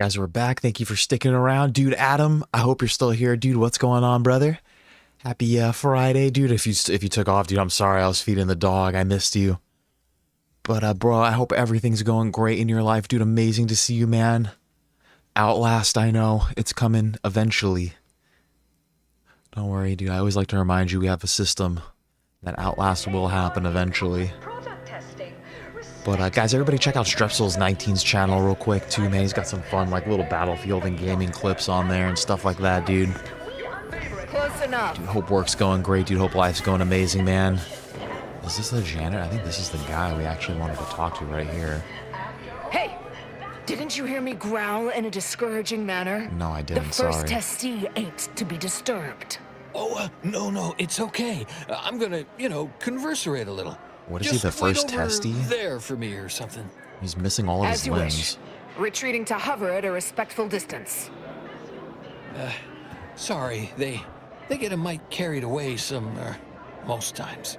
Guys, we're back. Thank you for sticking around. Dude, Adam, I hope you're still here. Dude, what's going on, brother? Happy Friday, dude. If you took off, dude, I'm sorry. I was feeding the dog. I missed you. But, bro, I hope everything's going great in your life, dude. Amazing to see you, man. Outlast, I know. It's coming eventually. Don't worry, dude. I always like to remind you we have a system. That Outlast will happen eventually. But guys, everybody check out Strepsils19's channel real quick too, man. He's got some fun, like, little Battlefield and gaming clips on there and stuff like that, dude. Close enough. Dude, hope work's going great, dude. Hope life's going amazing, man. Is this the janitor? I think this is the guy we actually wanted to talk to right here. Hey! Didn't you hear me growl in a discouraging manner? No, I didn't, The first sorry. testee ain't to be disturbed. Oh, no, it's okay. I'm gonna, converserate a little. What is he, the first wait over testy? there for me or something. He's missing all of As his you limbs. wish. Retreating to hover at a respectful distance. Sorry, they get a mite carried away most times.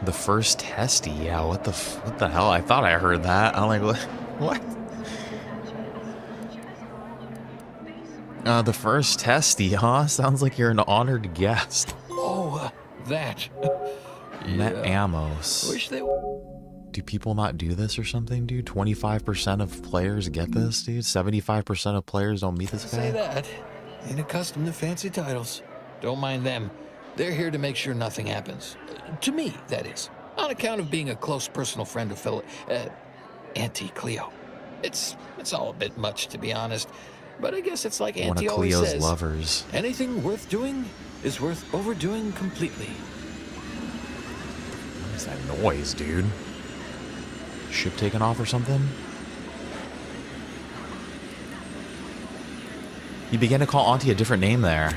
The first testy? Yeah, what the hell? I thought I heard that. I'm like, what? The first testy, huh? Sounds like you're an honored guest. Oh, that. Met Yeah. Amos. Wish they... Do people not do this or something, dude? 25% of players get this, dude? 75% of players don't meet this guy? Say that. Ain't accustomed to fancy titles. Don't mind them. They're here to make sure nothing happens. To me, that is. On account of being a close personal friend of fellow... Auntie Cleo. It's all a bit much, to be honest. But I guess it's like One of Auntie always Cleo's says. lovers. Anything worth doing is worth overdoing completely. What is that noise, dude? Ship taking off or something? You began to call Auntie a different name there.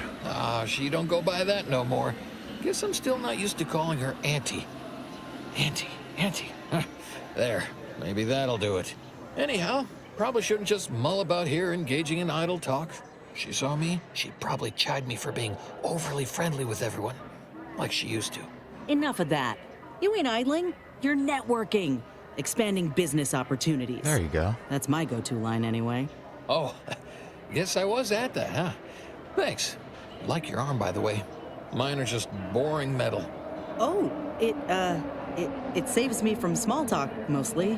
She don't go by that no more. Guess I'm still not used to calling her Auntie. Auntie. There, maybe that'll do it. Anyhow, probably shouldn't just mull about here engaging in idle talk. She saw me, she'd probably chide me for being overly friendly with everyone, like she used to. Enough of that. You ain't idling. You're networking. Expanding business opportunities. There you go. That's my go-to line anyway. Oh, guess I was at that, huh? Thanks. Like your arm, by the way. Mine are just boring metal. Oh, it saves me from small talk, mostly.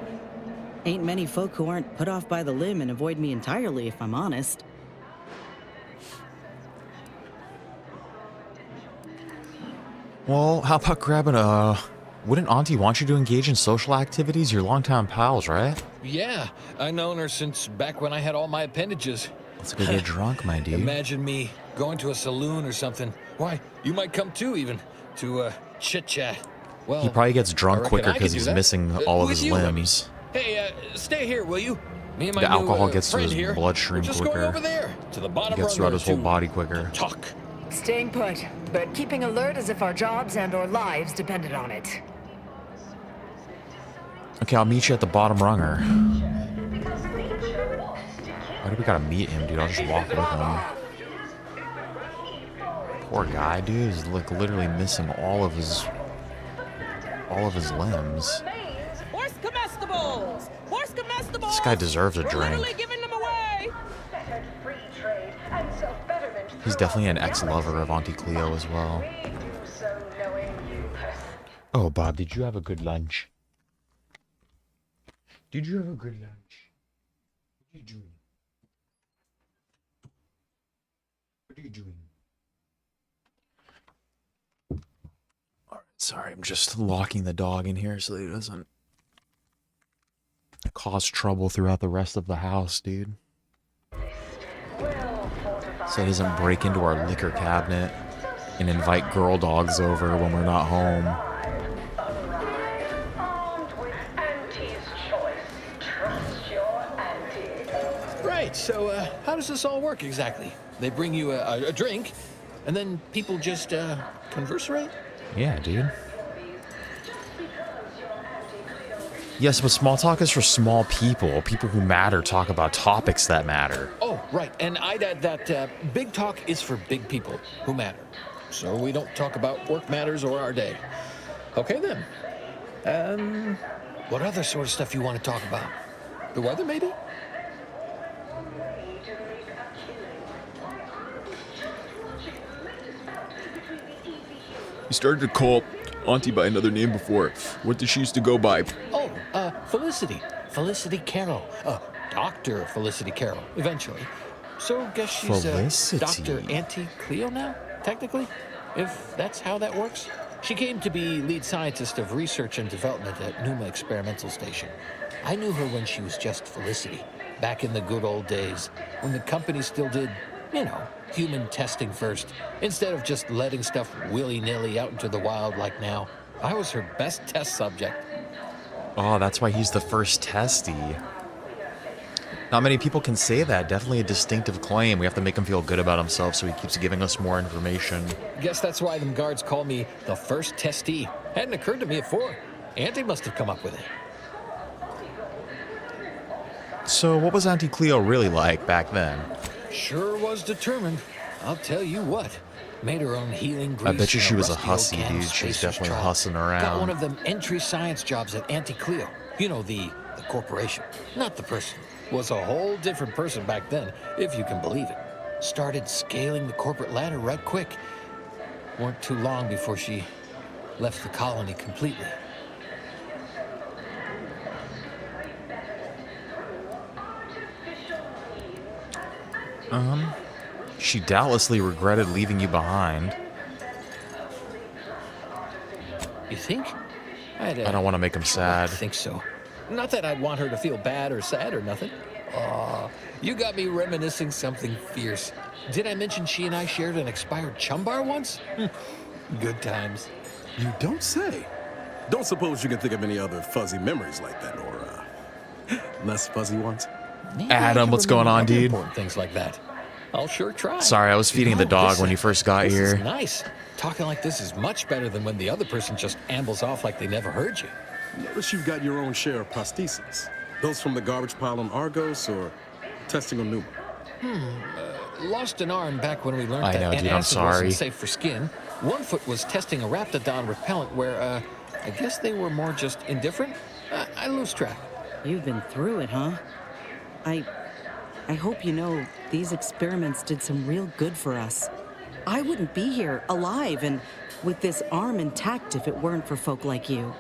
Ain't many folk who aren't put off by the limb and avoid me entirely, if I'm honest. Well, how about grabbing a... Wouldn't Auntie want you to engage in social activities? You're longtime pals, right? Yeah, I've known her since back when I had all my appendages. Let's go get drunk, my dude. Imagine me going to a saloon or something. Why, you might come too, even, to chit-chat. Well, He probably gets I drunk reckon quicker I could because do he's that. missing all of With his you, I mean. limbs. Hey, stay here, will you? Me and my The new, alcohol gets to friend his here, bloodstream we're just quicker. going over there, to the He bottom gets throughout runner his whole to body quicker. talk. Staying put, but keeping alert as if our jobs and or lives depended on it. Okay, I'll meet you at the bottom runger. Why do we gotta meet him, dude? I'll just walk with him. Poor guy, dude. He's like literally missing all of his limbs. Horse comestibles! Horse comestibles! This guy deserves a We're drink. literally giving them away! He's definitely an ex-lover of Auntie Cleo as well. Oh, Bob, did you have a good lunch? Did you have a good lunch? What are you doing? What are you doing? Alright, sorry, I'm just locking the dog in here so that he doesn't cause trouble throughout the rest of the house, dude. So he doesn't break into our liquor cabinet and invite girl dogs over when we're not home. Right, so how does this all work exactly? They bring you a drink, and then people just converserate? Yeah, dude. Yes, but small talk is for small people. People who matter talk about topics that matter. Oh, right, and I'd add that big talk is for big people who matter. So we don't talk about work matters or our day. Okay, then. What other sort of stuff you want to talk about? The weather, maybe? You started to call Auntie by another name before. What did she used to go by? Oh, Felicity. Felicity Carroll. Dr. Felicity Carroll, eventually. So guess she's Dr. Auntie Cleo now, technically, if that's how that works. She came to be lead scientist of research and development at Numa Experimental Station. I knew her when she was just Felicity, back in the good old days, when the company still did, you know, human testing first, instead of just letting stuff willy-nilly out into the wild like now. I was her best test subject. Oh, that's why he's the first testy. Not many people can say that. Definitely a distinctive claim. We have to make him feel good about himself, so he keeps giving us more information. Guess that's why them guards call me the first testee. Hadn't occurred to me before. Auntie must have come up with it. So what was Auntie Cleo really like back then? Sure was determined. I'll tell you what. Made her own healing grease. I bet you she was a rusty old hussy, can dude. She's spacer's definitely trial. hussing around. Got one of them entry science jobs at Auntie Cleo. You know, the corporation, not the person. Was a whole different person back then, if you can believe it. Started scaling the corporate ladder right quick. Weren't too long before she left the colony completely. She doubtlessly regretted leaving you behind. You think? I don't want to make him sad. I think so. Not that I'd want her to feel bad or sad or nothing. Aw, you got me reminiscing something fierce. Did I mention she and I shared an expired chum bar once? Good times. You don't say. Don't suppose you can think of any other fuzzy memories like that, or less fuzzy ones? Maybe Adam, what's going on, dude? Important things like that. I'll sure try. Sorry, I was feeding the dog when you first got this here. Is nice. Talking like this is much better than when the other person just ambles off like they never heard you. Notice you've got your own share of prostheses. Those from the garbage pile on Argos or testing on Numa? Lost an arm back when we learned I that know, dude, I'm antacid sorry. wasn't safe for skin. One foot was testing a raptidon repellent where, I guess they were more just indifferent. I lose track. You've been through it, huh? I hope you know these experiments did some real good for us. I wouldn't be here, alive, and with this arm intact if it weren't for folk like you.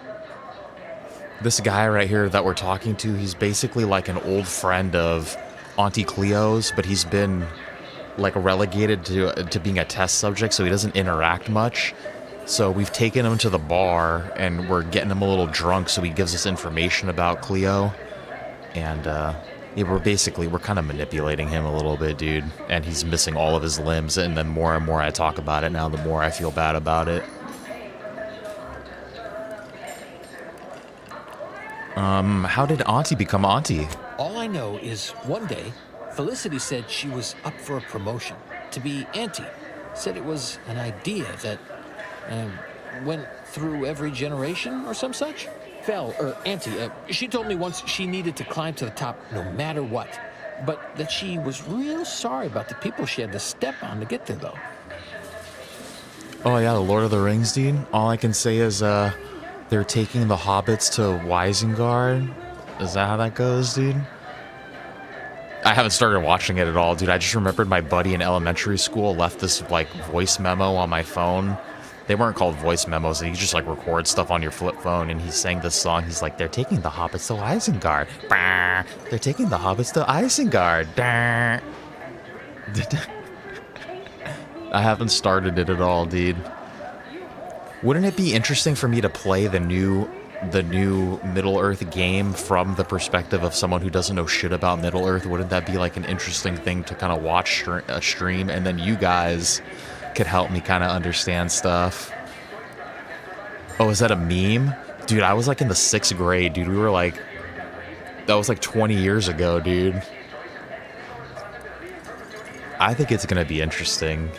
This guy right here that we're talking to, he's basically like an old friend of Auntie Cleo's, but he's been like relegated to being a test subject, so he doesn't interact much. So we've taken him to the bar, and we're getting him a little drunk, so he gives us information about Cleo. And yeah, we're kind of manipulating him a little bit, dude. And he's missing all of his limbs, and the more and more I talk about it now, the more I feel bad about it. How did Auntie become Auntie? All I know is one day, Felicity said she was up for a promotion to be Auntie. Said it was an idea that went through every generation or some such. Auntie, she told me once she needed to climb to the top no matter what, but that she was real sorry about the people she had to step on to get there, though. Oh yeah, the Lord of the Rings, dude. All I can say is they're taking the hobbits to Isengard. Is that how that goes, dude? I haven't started watching it at all, dude. I just remembered my buddy in elementary school left this like voice memo on my phone. They weren't called voice memos. You just like record stuff on your flip phone, and he sang this song. He's like, "They're taking the hobbits to Isengard. Bah. They're taking the hobbits to Isengard." Bah. I haven't started it at all, dude. Wouldn't it be interesting for me to play the new Middle-earth game from the perspective of someone who doesn't know shit about Middle-earth? Wouldn't that be like an interesting thing to kind of watch a stream, and then you guys could help me kind of understand stuff? Oh, is that a meme? Dude, I was like in the 6th grade, dude. We were like, that was like 20 years ago, dude. I think it's gonna be interesting.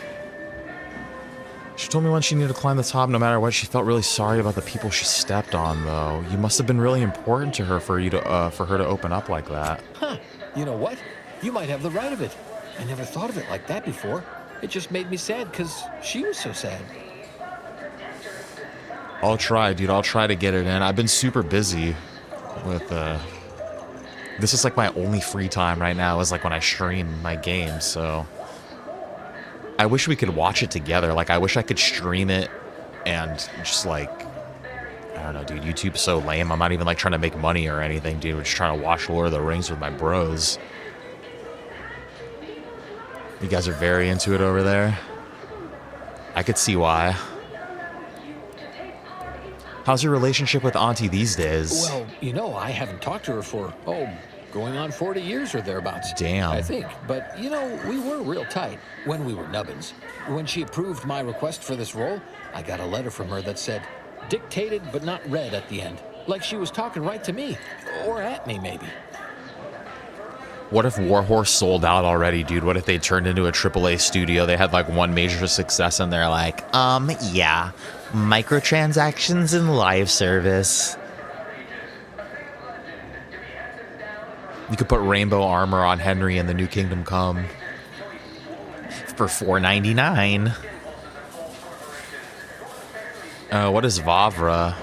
She told me once she needed to climb the top no matter what. She felt really sorry about the people she stepped on, though. You must have been really important to her for her to open up like that. Huh. You know what? You might have the right of it. I never thought of it like that before. It just made me sad because she was so sad. I'll try, dude. I'll try to get it in. I've been super busy with, this is like my only free time right now is like when I stream my games, so I wish we could watch it together. Like, I wish I could stream it And just like, I don't know, dude, YouTube's so lame. I'm not even like trying to make money or anything, dude. We're just trying to watch Lord of the Rings with my bros. You guys are very into it over there. I could see why. How's your relationship with Auntie these days? Well, you know, I haven't talked to her for, going on 40 years or thereabouts. Damn. I think. But, you know, we were real tight when we were nubbins. When she approved my request for this role, I got a letter from her that said, dictated but not read at the end. Like she was talking right to me. Or at me, maybe. What if Warhorse sold out already, dude? What if they turned into a AAA studio? They had like one major success and they're like, yeah, microtransactions and live service. You could put rainbow armor on Henry in the New Kingdom Come for $4.99. What is Vavra?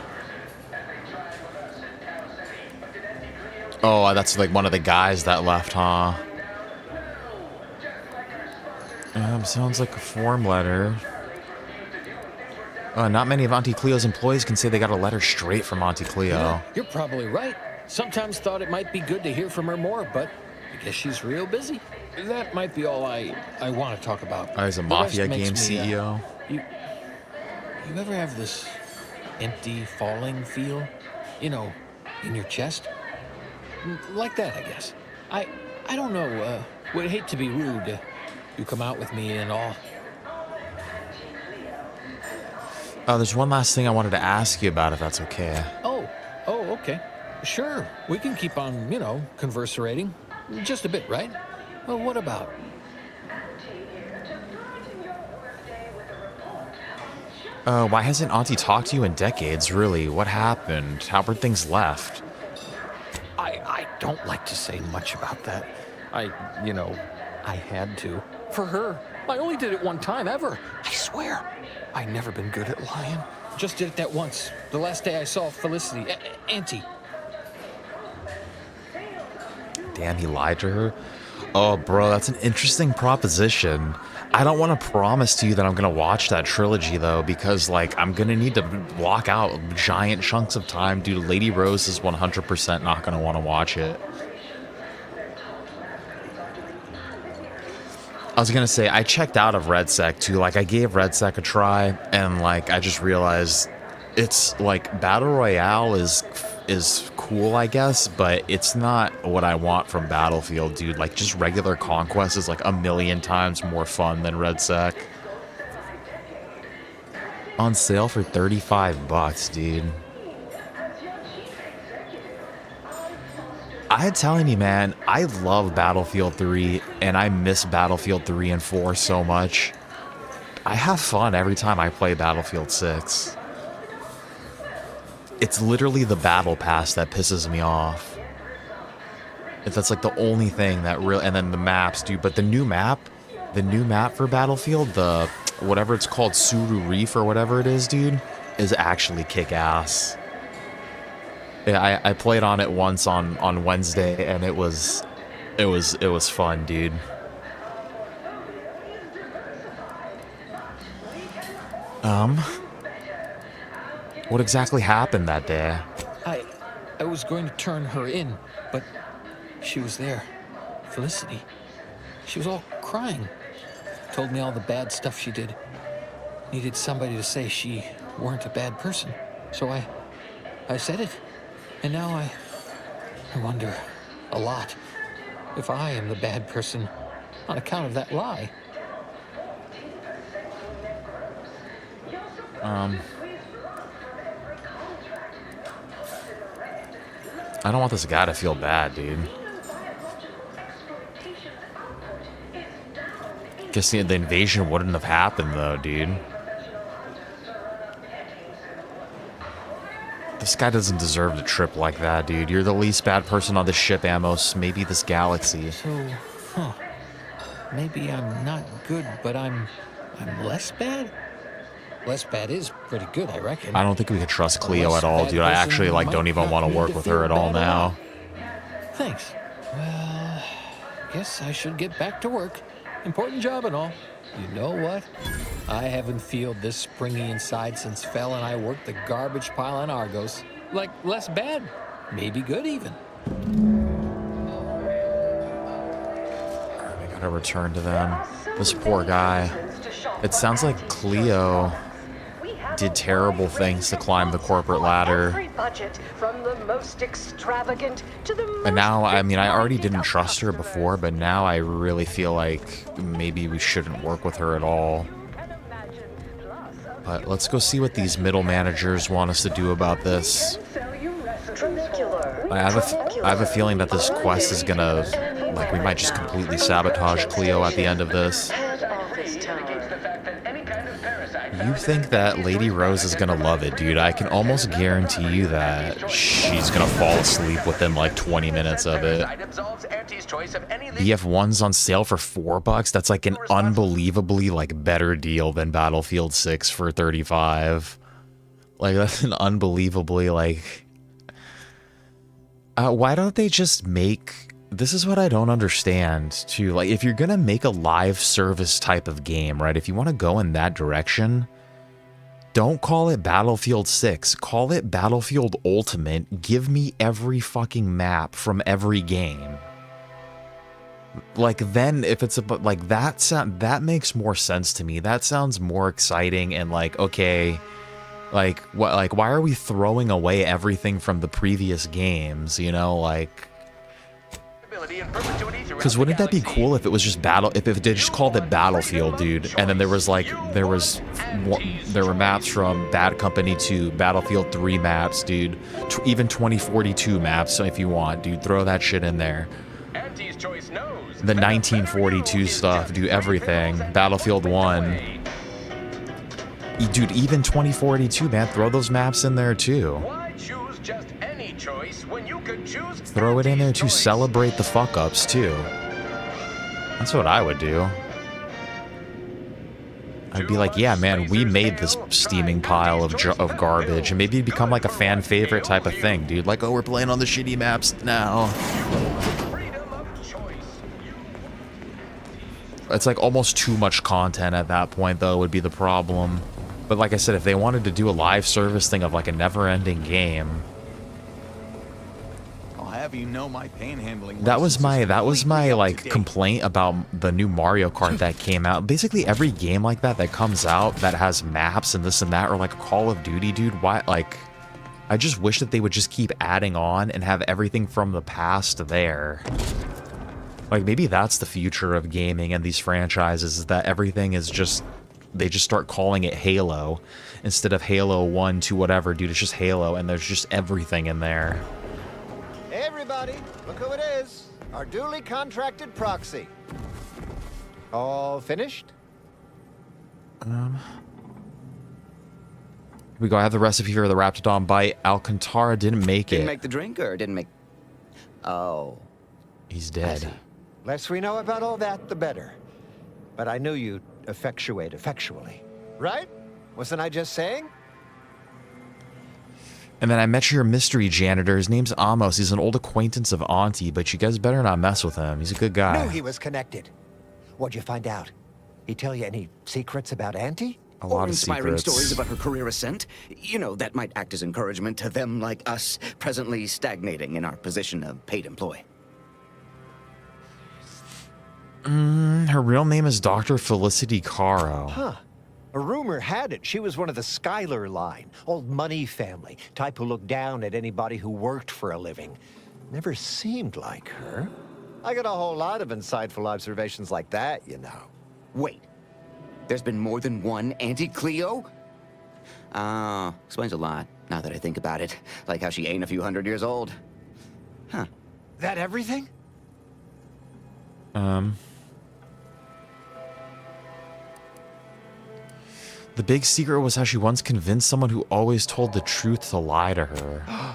Oh, that's like one of the guys that left, huh? Sounds like a form letter. Not many of Auntie Cleo's employees can say they got a letter straight from Auntie Cleo. Yeah, you're probably right. Sometimes thought it might be good to hear from her more, but I guess she's real busy. That might be all I want to talk about. Oh, he's a Mafia game CEO. You ever have this empty, falling feel? You know, in your chest? Like that, I guess. I don't know. Would hate to be rude. You come out with me and all. There's one last thing I wanted to ask you about, if that's okay. Oh, okay. Sure, we can keep on, you know, converserating. Just a bit, right? Well, what about? Why hasn't Auntie talked to you in decades, really? What happened? How were things left? I don't like to say much about that. I had to. For her. I only did it one time ever. I swear. I've never been good at lying. Just did it that once. The last day I saw Felicity. Auntie. Damn, he lied to her? Oh, bro, that's an interesting proposition. I don't want to promise to you that I'm going to watch that trilogy, though, because, like, I'm going to need to block out giant chunks of time. Dude, Lady Rose is 100% not going to want to watch it. I was going to say, I checked out of RedSec, too. Like, I gave RedSec a try, and, like, I just realized it's, like, Battle Royale is cool, I guess, but it's not what I want from Battlefield, dude. Like, just regular Conquest is like a million times more fun than RedSec. On sale for $35, dude. I'm telling you, man, I love Battlefield 3, and I miss Battlefield 3 and 4 so much. I have fun every time I play Battlefield 6. It's literally the battle pass that pisses me off. That's like the only thing that really, and then the maps, dude. But the new map for Battlefield, the whatever it's called, Suru Reef or whatever it is, dude, is actually kick ass. Yeah, I played on it once on Wednesday, and it was fun, dude. What exactly happened that day? I was going to turn her in, but she was there. Felicity. She was all crying. Told me all the bad stuff she did. Needed somebody to say she weren't a bad person. So I said it. And now I wonder a lot if I am the bad person on account of that lie. I don't want this guy to feel bad, dude. Guess the invasion wouldn't have happened, though, dude. This guy doesn't deserve to trip like that, dude. You're the least bad person on the ship, Amos. Maybe this galaxy. So, maybe I'm not good, but I'm less bad? Less bad is pretty good, I reckon. I don't think we could trust Cleo at all, dude. I actually, like, don't even want to work with her at all now. Thanks. Well, guess I should get back to work. Important job and all. You know what? I haven't felt this springy inside since Fel and I worked the garbage pile on Argos. Like, less bad. Maybe good even. We gotta return to them. This poor guy. It sounds like Cleo did terrible things to climb the corporate ladder. Every budget, from the most extravagant to the most... And now, I mean, I already didn't trust her before, but now I really feel like maybe we shouldn't work with her at all. But let's go see what these middle managers want us to do about this. I have a feeling that this quest is gonna, like, we might just completely sabotage Cleo at the end of this. You think that Lady Rose is gonna love it, dude. I can almost guarantee you that she's gonna fall asleep within like 20 minutes of it. BF1's on sale for $4. That's like an unbelievably like better deal than Battlefield 6 for $35. Like, that's an unbelievably like... why don't they just make... This is what I don't understand, too. Like, if you're gonna make a live service type of game, right? If you want to go in that direction, don't call it Battlefield 6. Call it Battlefield Ultimate. Give me every fucking map from every game. Like, then, if it's about, like, that makes more sense to me. That sounds more exciting and, like, okay... Like, what? Like, why are we throwing away everything from the previous games, you know? Like... Because wouldn't that be cool if it was just if they just called it Battlefield, dude, and then there were maps from Bad Company to Battlefield 3 maps, dude, even 2042 maps if you want, dude, throw that shit in there. The 1942 stuff, do everything. Battlefield 1, dude, even 2042, man, throw those maps in there too. Throw it in there to celebrate the fuck-ups, too. That's what I would do. I'd be like, yeah, man, we made this steaming pile of garbage, and maybe it'd become like a fan favorite type of thing, dude. Like, oh, we're playing on the shitty maps now. It's like almost too much content at that point, though, would be the problem. But like I said, if they wanted to do a live service thing of like a never-ending game... You know, my panhandling that was my like complaint about the new Mario Kart that came out. Basically every game like that comes out that has maps and this and that, or like a Call of Duty, dude, why, like, I just wish that they would just keep adding on and have everything from the past there. Like, maybe that's the future of gaming and these franchises, is that everything is just, they just start calling it Halo instead of Halo 1 to whatever, dude. It's just Halo and there's just everything in there. Hey everybody, look who it is. Our duly contracted proxy. All finished? We go. I have the recipe for the Raptidon bite. Alcantara didn't make it. Didn't make the drink, or didn't make... Oh. He's dead. Less we know about all that, the better. But I knew you'd effectuate effectually. Right? Wasn't I just saying? And then I met your mystery janitor. His name's Amos. He's an old acquaintance of Auntie, but you guys better not mess with him. He's a good guy. Knew he was connected. What'd you find out? He tell you any secrets about Auntie? A lot of inspiring secrets. Stories about her career ascent. You know, that might act as encouragement to them like us, presently stagnating in our position of paid employee. Her real name is Dr. Felicity Caro. Huh. A rumor had it she was one of the Schuyler line, old money family, type who looked down at anybody who worked for a living. Never seemed like her. I got a whole lot of insightful observations like that, you know. Wait, there's been more than one Auntie Cleo? Explains a lot, now that I think about it. Like how she ain't a few hundred years old. Huh. That everything? The big secret was how she once convinced someone who always told the truth to lie to her.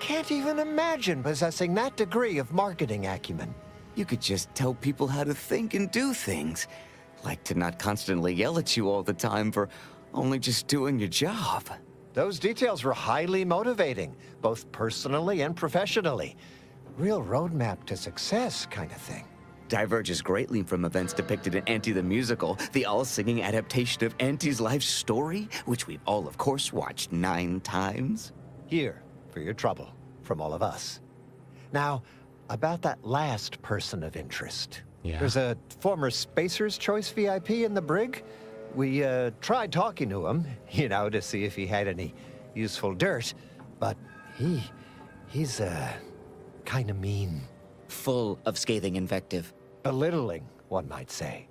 Can't even imagine possessing that degree of marketing acumen. You could just tell people how to think and do things. Like to not constantly yell at you all the time for only just doing your job. Those details were highly motivating, both personally and professionally. Real roadmap to success kind of thing. diverges greatly from events depicted in Auntie the Musical, the all-singing adaptation of Auntie's life story, which we've all, of course, watched 9 times. Here, for your trouble, from all of us. Now, about that last person of interest. Yeah. There's a former Spacer's Choice VIP in the brig. We tried talking to him, you know, to see if he had any useful dirt, but he's kind of mean. Full of scathing invective. Belittling, one might say.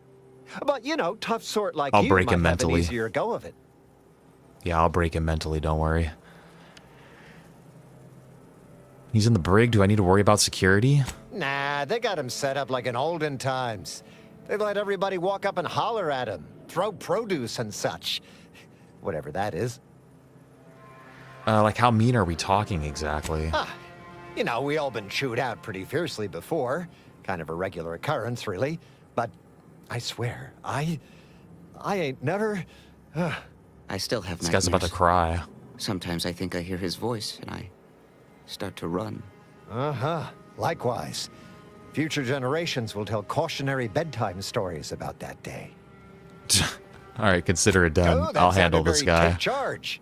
But, you know, tough sort like I'll you break might him have an mentally. easier go of it. Yeah, I'll break him mentally, don't worry. He's in the brig. Do I need to worry about security? Nah, they got him set up like in olden times. They let everybody walk up and holler at him, throw produce and such. Whatever that is. Like, how mean are we talking exactly? You know, we all been chewed out pretty fiercely before. Kind of a regular occurrence, really. But I swear, I ain't never... I still have This guy's about to cry. Sometimes I think I hear his voice, and I start to run. Uh-huh. Likewise. Future generations will tell cautionary bedtime stories about that day. All right, consider it done. Oh, that I'll handle sounded this very guy. Take charge.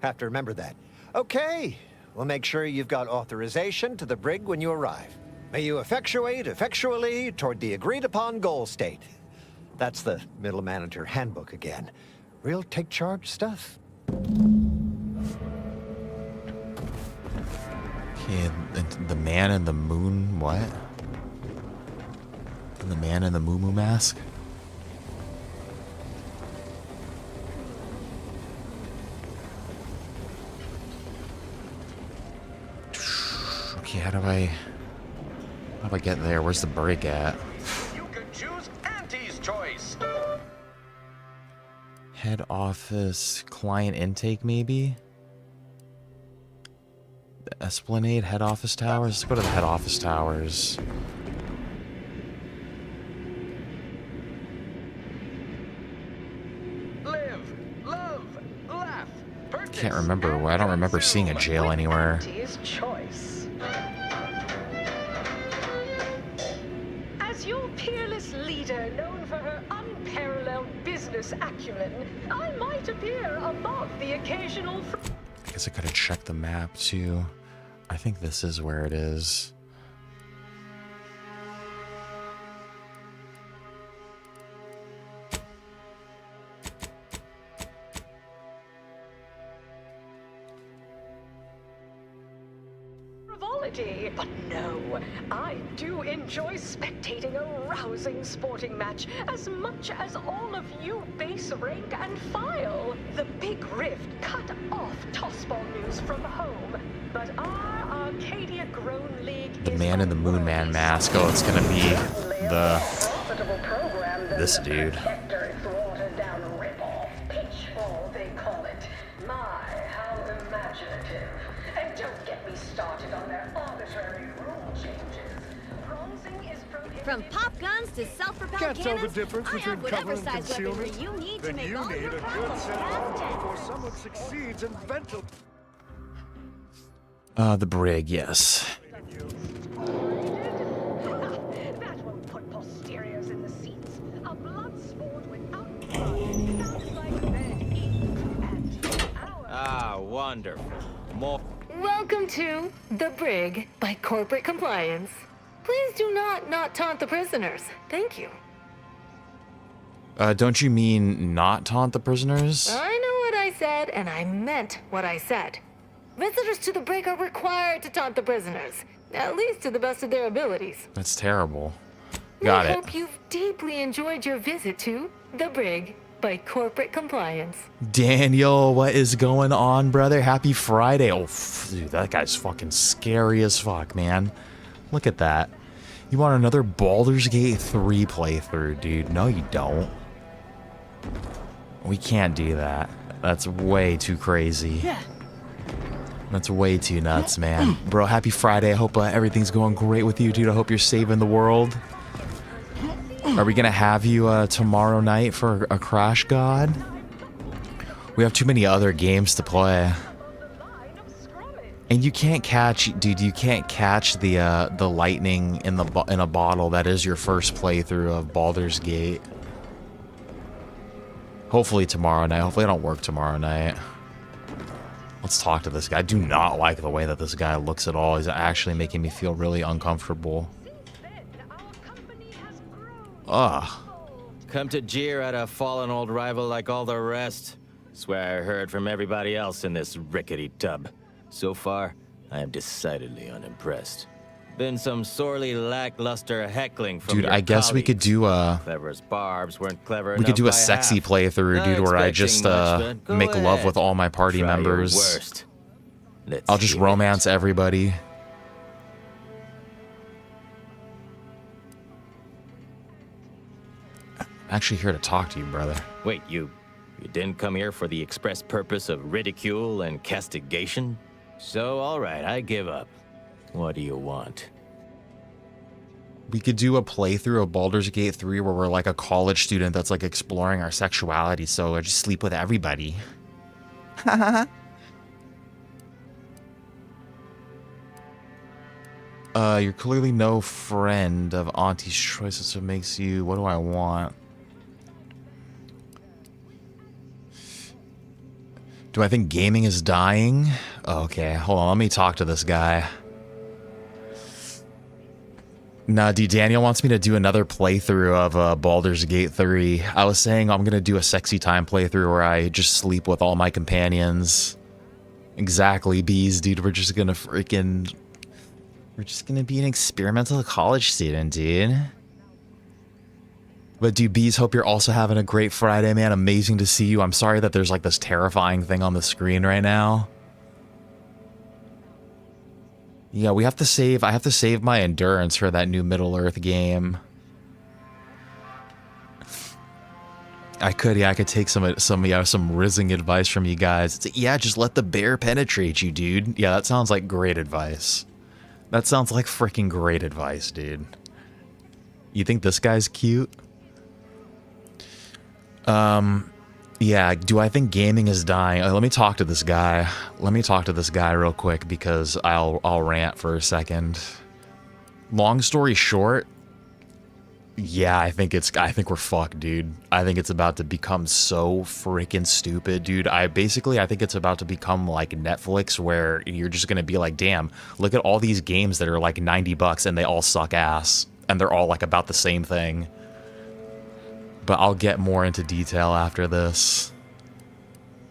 Have to remember that. Okay. We'll make sure you've got authorization to the brig when you arrive. May you effectuate effectually toward the agreed-upon goal state. That's the middle manager handbook again. Real take-charge stuff. Okay, the man in the moon, what? The man in the moo-moo mask? Okay, how do I get there? Where's the break at? You can choose Auntie's choice. Head office, client intake, maybe? The Esplanade, head office towers? Let's go to the head office towers. Live, love, laugh, purchase. Can't remember. I don't remember seeing a jail anywhere. Auntie's choice. As your peerless leader, known for her unparalleled business acumen, I might appear above the occasional... I guess I could have checked the map too. I think this is where it is. frivolity. But no, I do enjoy spectating a rousing sporting match as much as all of you base rank and file. The Big Rift cut off tossball news from home, but our Arcadia-grown league The man in the Moon Man mask. Oh, it's gonna be the this dude. Protectorate's watered-down ripoff. Pitchfall, they call it. My, how imaginative. And don't get me started on their arbitrary rule changes. Bronzing is prohibited. From pop guns to self-propelled Can't tell cannons, the difference I between have whatever cover and size weaponry concealment? you need to Then make you all need your a good problems set past tense. before someone succeeds in ventil. The brig, yes. That won't put posteriors in the seats. A blood sport without blood sounds like red ink. And Ah, wonderful. More. Welcome to The Brig by Corporate Compliance. Please do not taunt the prisoners. Thank you. Don't you mean not taunt the prisoners? I know what I said, and I meant what I said. Visitors to the brig are required to taunt the prisoners, at least to the best of their abilities. That's terrible. Got I it. hope you've deeply enjoyed your visit to The Brig by Corporate Compliance. Daniel, what is going on, brother? Happy Friday. Oh, dude, that guy's fucking scary as fuck, man. Look at that. You want another Baldur's Gate 3 playthrough, dude? No, you don't. We can't do that. That's way too crazy. Yeah. That's way too nuts, man. Bro, happy Friday. I hope everything's going great with you, dude. I hope you're saving the world. Are we gonna have you tomorrow night for a Crash God? We have too many other games to play. And you can't catch, dude. You can't catch the lightning in a bottle. That is your first playthrough of Baldur's Gate. Hopefully tomorrow night. Hopefully I don't work tomorrow night. Let's talk to this guy. I do not like the way that this guy looks at all. He's actually making me feel really uncomfortable. Ugh. Come to jeer at a fallen old rival like all the rest. Swear I heard from everybody else in this rickety tub. So far, I am decidedly unimpressed. Been some sorely lackluster heckling from Dude, I guess we could do a... Clever as barbs weren't clever We could do a enough by sexy half. playthrough, dude, where I just make love with all my party Try your members. worst. I'll just romance everybody. I'm actually here to talk to you, brother. Wait, you didn't come here for the express purpose of ridicule and castigation? So, all right, I give up. What do you want? We could do a playthrough of Baldur's Gate 3 where we're like a college student that's like exploring our sexuality, so I just sleep with everybody. You're clearly no friend of Auntie's choice, so it makes you... What do I want? Do I think gaming is dying? Okay, hold on, let me talk to this guy. Nah, dude, Daniel wants me to do another playthrough of Baldur's Gate 3. I was saying I'm gonna do a sexy time playthrough where I just sleep with all my companions. Exactly, bees, dude. We're just gonna freaking... We're just gonna be an experimental college student, dude. But dude, bees, hope you're also having a great Friday, man. Amazing to see you. I'm sorry that there's like this terrifying thing on the screen right now. Yeah, we have to save... I have to save my endurance for that new Middle-earth game. I could take some rizzing advice from you guys. Yeah, just let the bear penetrate you, dude. Yeah, that sounds like great advice. That sounds like freaking great advice, dude. You think this guy's cute? Yeah, do I think gaming is dying? Let me talk to this guy. Let me talk to this guy real quick because I'll rant for a second. Long story short, yeah, I think we're fucked, dude. I think it's about to become so freaking stupid, dude. I think it's about to become like Netflix where you're just going to be like, damn, look at all these games that are like $90 and they all suck ass and they're all like about the same thing. But I'll get more into detail after this.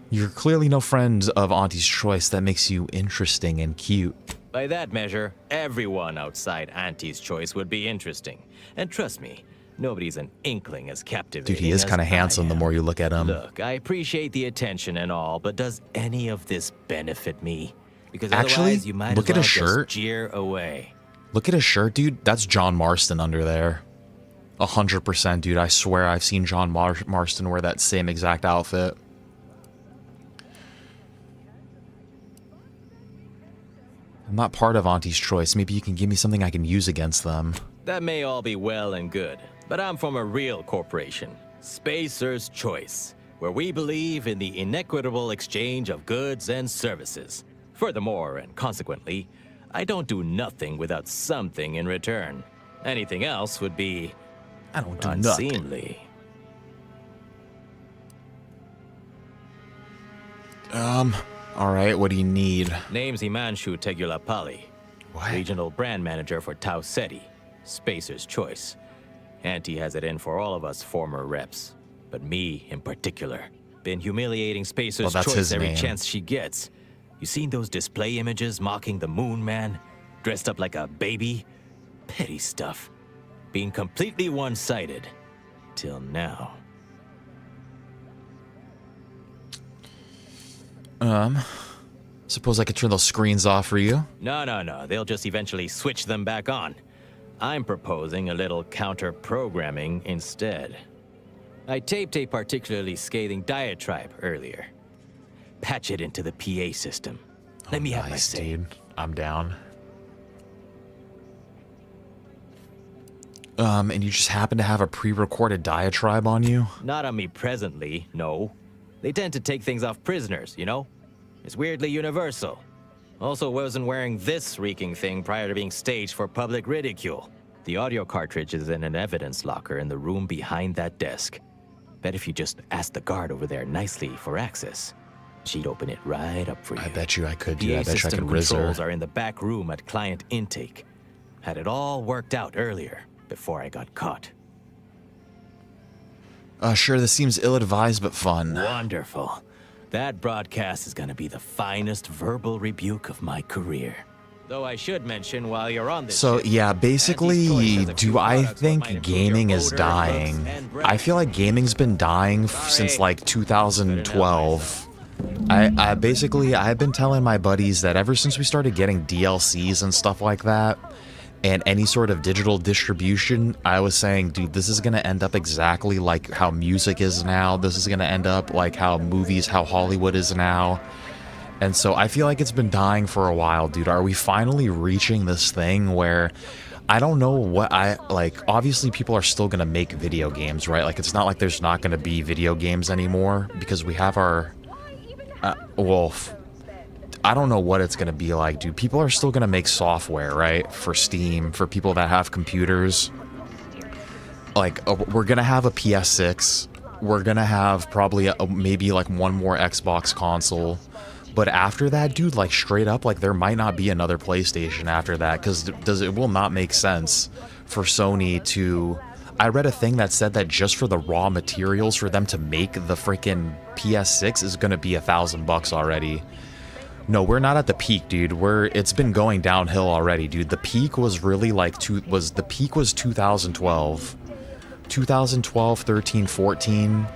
You're clearly no friend of Auntie's choice. That makes you interesting and cute. By that measure, everyone outside Auntie's choice would be interesting. And trust me, nobody's an inkling as captivating. Dude, he is kind of handsome the more you look at him. Look, I appreciate the attention and all, but does any of this benefit me? Because actually, otherwise you might look as at well his shirt. Just jeer away. Look at his shirt, dude. That's John Marston under there. 100%, dude. I swear I've seen John Marston wear that same exact outfit. I'm not part of Auntie's choice. Maybe you can give me something I can use against them. That may all be well and good, but I'm from a real corporation, Spacer's Choice, where we believe in the inequitable exchange of goods and services. Furthermore, and consequently, I don't do nothing without something in return. Anything else would be I don't do unseemly. All right, what do you need? Name's Himanshu Tegulapalli. What? Regional brand manager for Tau Ceti, Spacer's Choice. Auntie has it in for all of us former reps, but me in particular. Been humiliating Spacer's Choice every chance she gets. You seen those display images mocking the Moon Man? Dressed up like a baby? Petty stuff. Being completely one-sided. Till now. Suppose I could turn those screens off for you? No. They'll just eventually switch them back on. I'm proposing a little counter-programming instead. I taped a particularly scathing diatribe earlier. Patch it into the PA system. Let me have my say. Dude. I'm down. And you just happen to have a pre-recorded diatribe on you? Not on me presently, no. They tend to take things off prisoners, you know? It's weirdly universal. Also wasn't wearing this reeking thing prior to being staged for public ridicule. The audio cartridge is in an evidence locker in the room behind that desk. Bet if you just asked the guard over there nicely for access, she'd open it right up for you. I bet you I could do that. I bet you I system could rizz her. controls are in the back room at client intake. Had it all worked out earlier, before I got caught. Sure, this seems ill-advised but fun. Wonderful. That broadcast is gonna be the finest verbal rebuke of my career. Though I should mention while you're on this So ship, yeah, basically, do I think gaming is dying? I feel like gaming's been dying since like 2012. I've been telling my buddies that ever since we started getting DLCs and stuff like that, and any sort of digital distribution, I was saying, dude, this is gonna end up exactly like how music is now. This is gonna end up like how movies, how Hollywood is now. And so I feel like it's been dying for a while, dude. Are we finally reaching this thing where I don't know what obviously people are still going to make video games, right? Like, it's not like there's not going to be video games anymore because we have our, I don't know what it's going to be like, dude. People are still going to make software, right? For Steam, for people that have computers. Like, we're going to have a PS6. We're going to have probably maybe like one more Xbox console. But after that, dude, like straight up, like there might not be another PlayStation after that because it will not make sense for Sony to... I read a thing that said that just for the raw materials for them to make the freaking PS6 is going to be $1,000 already. No, we're not at the peak, dude. It's been going downhill already, dude. The peak was really like the peak was 2012. 2012, 13, 14.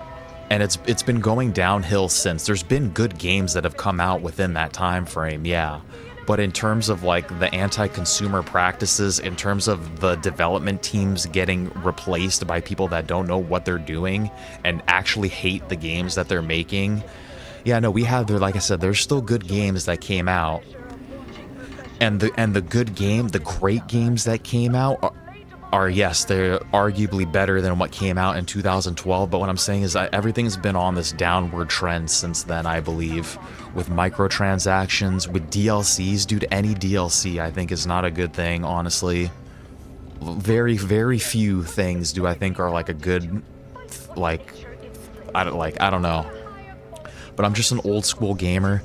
And it's been going downhill since. There's been good games that have come out within that time frame, yeah. But in terms of like the anti-consumer practices, in terms of the development teams getting replaced by people that don't know what they're doing and actually hate the games that they're making, yeah, no, like I said, there's still good games that came out. And the great games that came out yes, they're arguably better than what came out in 2012, but what I'm saying is that everything's been on this downward trend since then, I believe, with microtransactions, with DLCs. Dude, any DLC I think is not a good thing, honestly. Very, very few things do I think are like a good, I don't know. But I'm just an old school gamer.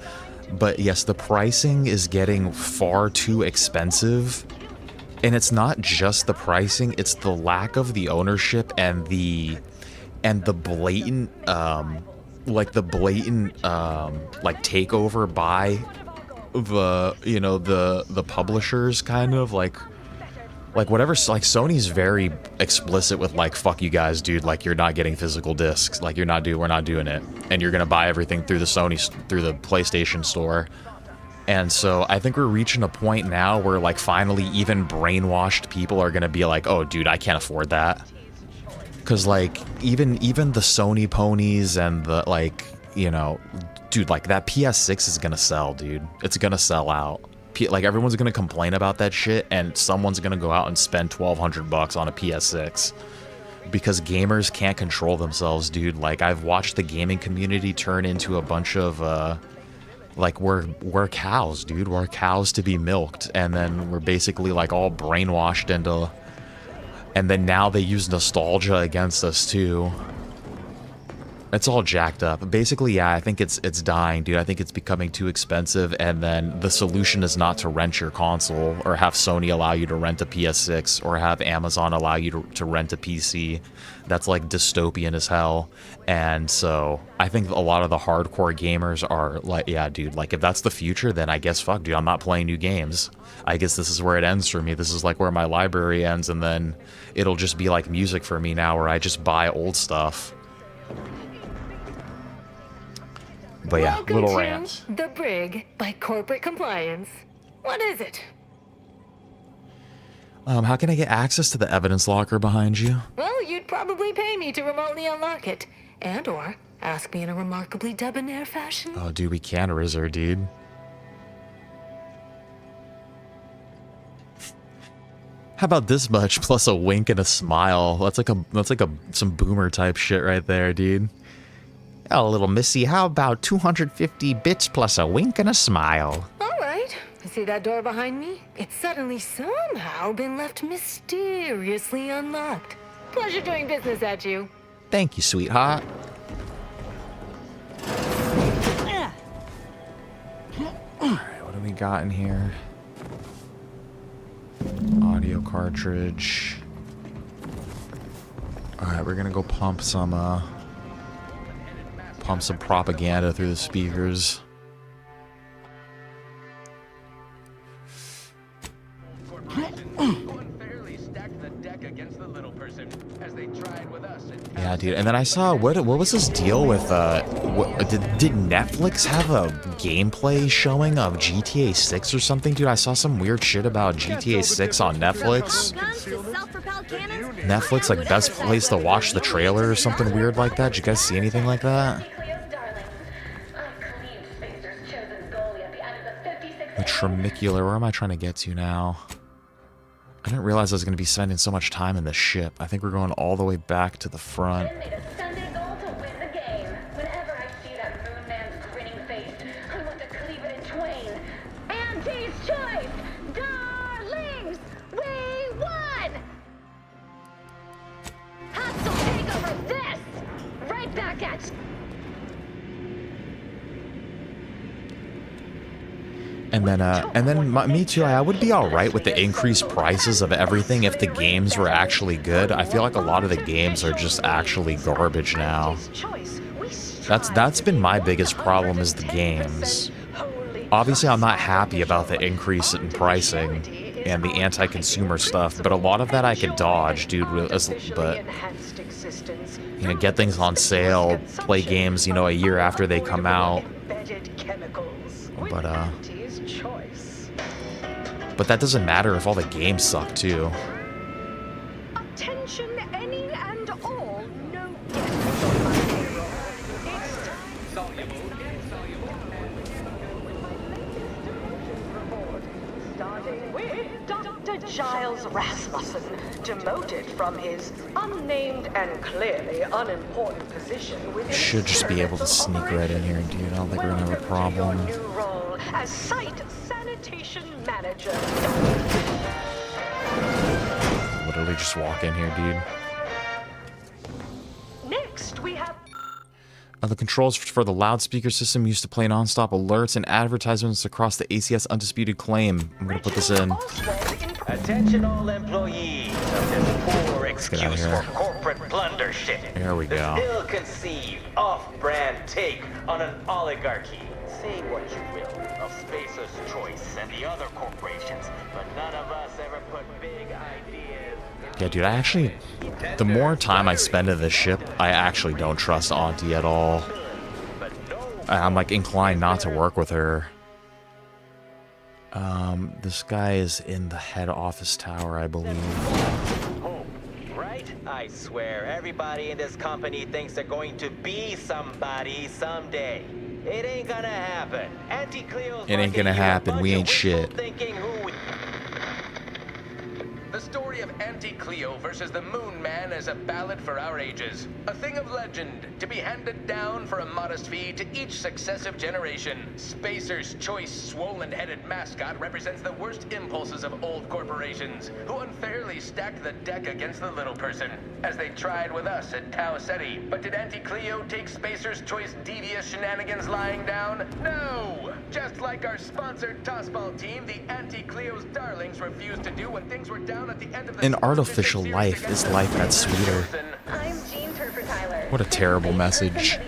But yes, the pricing is getting far too expensive. And it's not just the pricing, it's the lack of the ownership and the blatant takeover by the publishers, kind of like whatever. Like Sony's very explicit with like, fuck you guys, dude, like you're not getting physical discs, like we're not doing it, and you're gonna buy everything through the PlayStation store. And so I think we're reaching a point now where like finally even brainwashed people are gonna be like, oh dude, I can't afford that. Cause like even the Sony ponies and the dude, like that PS6 is gonna sell, dude. It's gonna sell out. Like everyone's gonna complain about that shit and someone's gonna go out and spend $1,200 on a PS6. Because gamers can't control themselves, dude. Like I've watched the gaming community turn into a bunch of like we're cows, dude. We're cows to be milked, and then we're basically like all brainwashed into. And then now they use nostalgia against us too. It's all jacked up. Basically, yeah, I think it's dying, dude. I think it's becoming too expensive, and then the solution is not to rent your console or have Sony allow you to rent a PS6 or have Amazon allow you to rent a PC. That's like dystopian as hell. And so I think a lot of the hardcore gamers are like, yeah, dude, like if that's the future, then I guess fuck, dude, I'm not playing new games. I guess this is where it ends for me. This is like where my library ends, and then it'll just be like music for me now, where I just buy old stuff. But yeah, Welcome little to rant. The Brig by Corporate Compliance. What is it? How can I get access to the evidence locker behind you? Well, you'd probably pay me to remotely unlock it. And or ask me in a remarkably debonair fashion. Oh, dude, we can rizz her, dude. How about this much plus a wink and a smile? That's like some boomer type shit right there, dude. Oh, little missy, how about 250 bits plus a wink and a smile? All right. see that door behind me? It's suddenly somehow been left mysteriously unlocked. Pleasure doing business at you. Thank you, sweetheart. Alright, what do we got in here? Audio cartridge. Alright, we're gonna go pump some propaganda through the speakers. Yeah, dude. And then I saw what was this deal with did Netflix have a gameplay showing of GTA 6 or something, dude? I saw some weird shit about GTA 6 on Netflix. Netflix, like, best place to watch the trailer or something weird like that. Did you guys see anything like that? The Tramicular, where am I trying to get to now? I didn't realize I was going to be spending so much time in the ship. I think we're going all the way back to the front. And then me too, I would be alright with the increased prices of everything if the games were actually good. I feel like a lot of the games are just actually garbage now. That's been my biggest problem, is the games. Obviously, I'm not happy about the increase in pricing and the anti-consumer stuff, but a lot of that I could dodge, dude, but, you know, get things on sale, play games, you know, a year after they come out. But that doesn't matter if all the games suck, too. Attention, any and all. No. Starting with Dr. Giles Rasmussen, demoted from his unnamed and clearly unimportant position within. Should just be able to sneak right in here, dude. I don't think we're gonna have a problem. As site sanitation manager. Literally just walk in here, dude. Next, we have The controls for the loudspeaker system used to play non-stop alerts and advertisements across the ACS Undisputed Claim. I'm gonna put this in. Attention all employees of this poor excuse for corporate blundership. There we go. The ill-conceived, off-brand take on an oligarchy. Say what you will of Spacer's Choice and the other corporations, but none of us ever put big ideas. Yeah, dude, I actually, the more time I spend in this ship, I actually don't trust Auntie at all. I'm like inclined not to work with her. This guy is in the head office tower, I believe. Right? I swear, everybody in this company thinks they're going to be somebody someday. It ain't gonna happen. It ain't gonna happen. We ain't shit. The story of Anti-Cleo versus the Moon Man is a ballad for our ages. A thing of legend, to be handed down for a modest fee to each successive generation. Spacer's Choice swollen-headed mascot represents the worst impulses of old corporations, who unfairly stacked the deck against the little person, as they tried with us at Tau Ceti. But did Anti-Cleo take Spacer's Choice devious shenanigans lying down? No! Just like our sponsored tossball team, the Anti-Cleo's darlings refused to do when things were down at the end of the An artificial life is life that's sweeter. What a terrible message.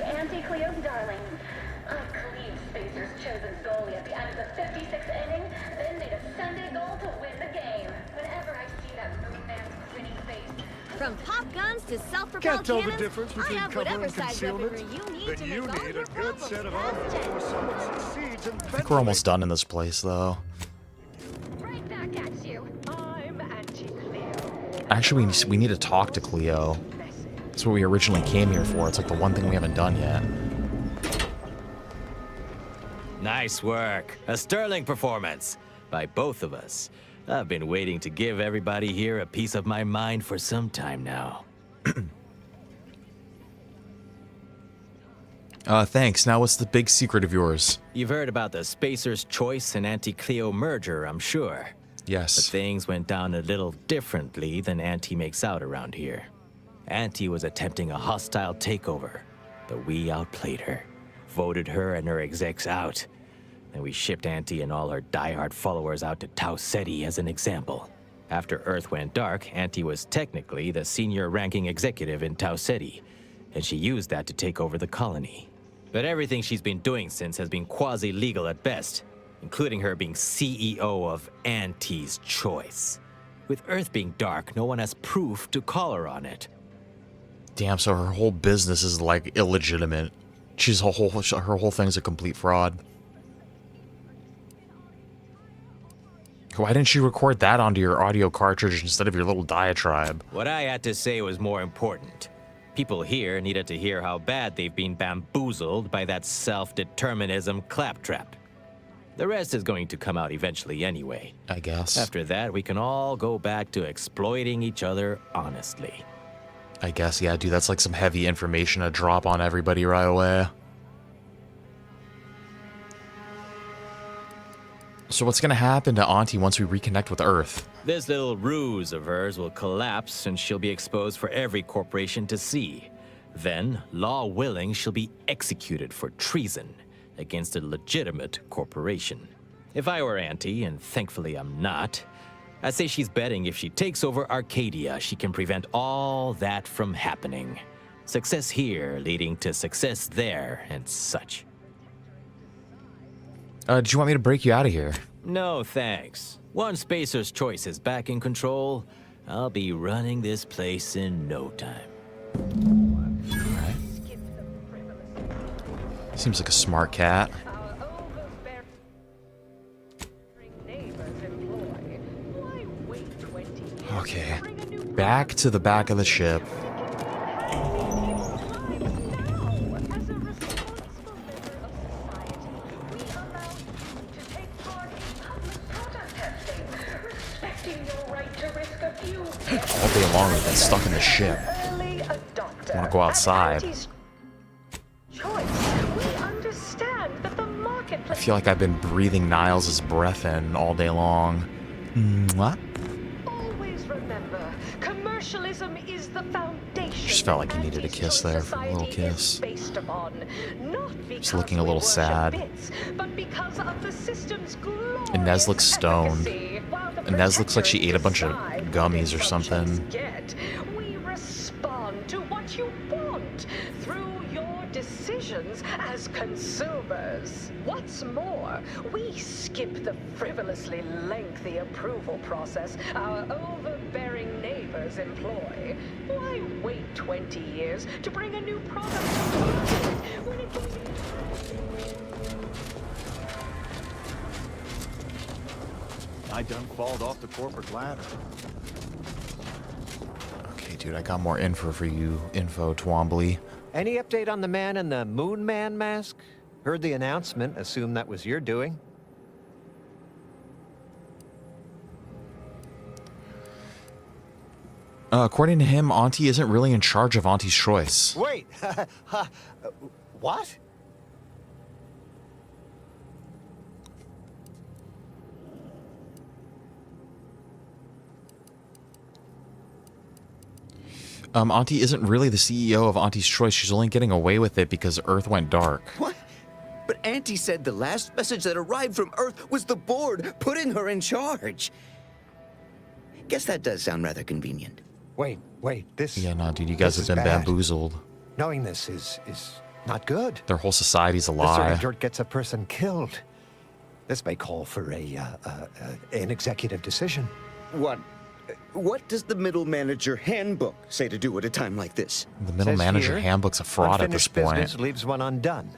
From pop guns to self-propelled Can't tell the cannons, difference I between have cover whatever and size concealment? weaponry you need Then to you make all need your a good problems set of fast. arms before someone succeeds in I think we're almost done in this place, though. Right back at you. I'm Anti-Cleo. Actually, we need to talk to Cleo. That's what we originally came here for. It's like the one thing we haven't done yet. Nice work. A sterling performance by both of us. I've been waiting to give everybody here a piece of my mind for some time now. Thanks. Now what's the big secret of yours? You've heard about the Spacer's Choice and Auntie Cleo merger, I'm sure. Yes. But things went down a little differently than Auntie makes out around here. Auntie was attempting a hostile takeover, but we outplayed her, voted her and her execs out. And we shipped Auntie and all her diehard followers out to Tau Ceti as an example. After Earth went dark, Auntie was technically the senior ranking executive in Tau Ceti, and she used that to take over the colony. But everything she's been doing since has been quasi-legal at best, including her being CEO of Auntie's Choice. With Earth being dark, no one has proof to call her on it. Damn, so her whole business is like illegitimate. Her whole thing's a complete fraud. Why didn't you record that onto your audio cartridge instead of your little diatribe? What I had to say was more important. People here needed to hear how bad they've been bamboozled by that self-determinism claptrap. The rest is going to come out eventually anyway. I guess. After that, we can all go back to exploiting each other honestly. I guess, yeah, dude, that's like some heavy information to drop on everybody right away. So what's gonna happen to Auntie once we reconnect with Earth? This little ruse of hers will collapse and she'll be exposed for every corporation to see. Then, law willing, she'll be executed for treason against a legitimate corporation. If I were Auntie, and thankfully I'm not, I'd say she's betting if she takes over Arcadia, she can prevent all that from happening. Success here leading to success there and such. Did you want me to break you out of here? No, thanks. Once Spacer's Choice is back in control, I'll be running this place in no time. Alright. Seems like a smart cat. Okay. Back to the back of the ship. All day long we've been stuck in the ship. I want to go outside. I feel like I've been breathing Niles' breath in all day long. What? Always remember, commercialism is the foundation. Just felt like he needed a kiss there, for a little kiss. Just looking a little sad. Inez looks stoned. Inez looks like she ate a bunch of gummies or something. We respond to what you want through your decisions as consumers. What's more, we skip the frivolously lengthy approval process our overbearing neighbors employ. Why wait 20 years to bring a new product to market when it can be... I done falled off the corporate ladder. Okay, dude, I got more info for you. Twombly. Any update on the man in the Moon Man mask? Heard the announcement. Assume that was your doing. According to him, Auntie isn't really in charge of Auntie's Choice. Wait! What? Auntie isn't really the CEO of Auntie's Choice. She's only getting away with it because Earth went dark. What? But Auntie said the last message that arrived from Earth was the board putting her in charge. Guess that does sound rather convenient. Wait, this... Yeah, no, dude, you guys have been bamboozled. Knowing this is not good. Their whole society's a This lie. sort of dirt gets a person killed. This may call for an executive decision. What does the middle manager handbook say to do at a time like this? The middle manager handbook's a fraud at this point. Business leaves one undone.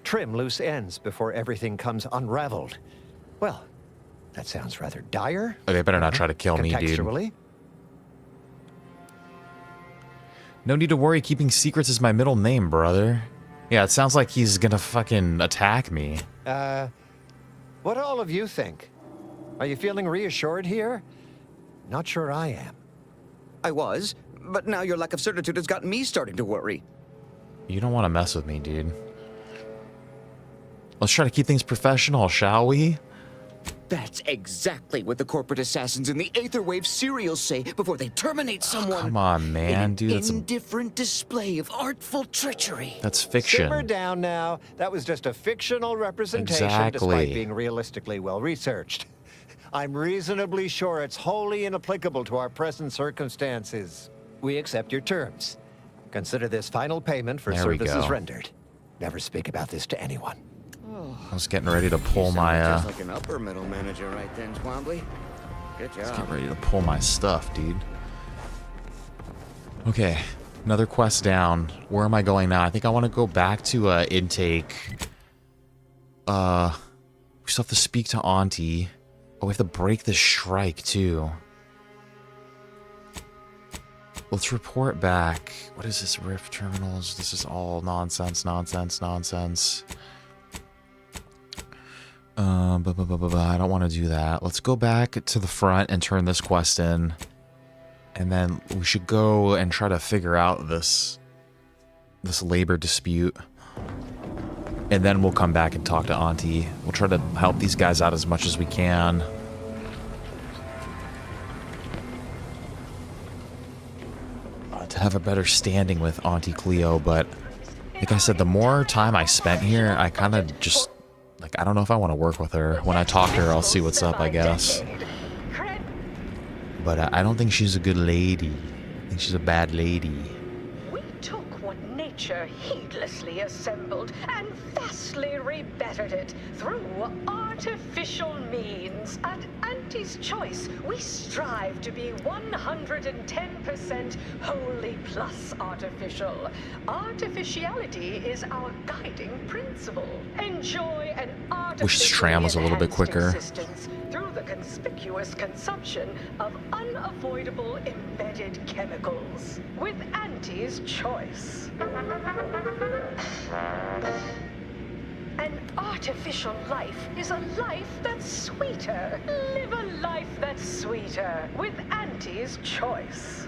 Trim loose ends before everything comes unraveled. Well, that sounds rather dire. Oh, they better not try to kill me, dude. Contextually. No need to worry, keeping secrets is my middle name, brother. Yeah, it sounds like he's gonna fucking attack me. What do all of you think? Are you feeling reassured here? Not sure I am. I was, but now your lack of certitude has gotten me starting to worry. You don't want to mess with me, dude. Let's try to keep things professional, shall we? That's exactly what the corporate assassins in the Aetherwave serials say before they terminate someone. Come on, man, dude. That's an indifferent display of artful treachery. That's fiction. Simmer down now. That was just a fictional representation Exactly. despite being realistically well researched. I'm reasonably sure it's wholly inapplicable to our present circumstances. We accept your terms. Consider this final payment for There we services go. rendered. Never speak about this to anyone. I was getting ready to pull You my sound just like an upper middle manager right then, Twombly. Good job. Let's get ready to pull my stuff, dude. Okay, another quest down. Where am I going now? I think I want to go back to intake. We still have to speak to Auntie. Oh, we have to break the strike too. Let's report back. What is this? Rift terminals. This is all nonsense, nonsense, nonsense. I don't want to do that. Let's go back to the front and turn this quest in. And then we should go and try to figure out this labor dispute. And then we'll come back and talk to Auntie. We'll try to help these guys out as much as we can. To have a better standing with Auntie Cleo, but like I said, the more time I spent here, I kind of just, like, I don't know if I want to work with her. When I talk to her, I'll see what's up, I guess. But I don't think she's a good lady. I think she's a bad lady. We took what nature heedlessly assembled and vastly rebettered it through artificial means. At Auntie's Choice, we strive to be 110% wholly plus artificial. Artificiality is our guiding principle. Enjoy an Wish this tram was a little bit quicker. existence through the conspicuous consumption of unavoidable embedded chemicals. With Auntie's Choice. An artificial life is a life that's sweeter. Live a life that's sweeter with Auntie's Choice.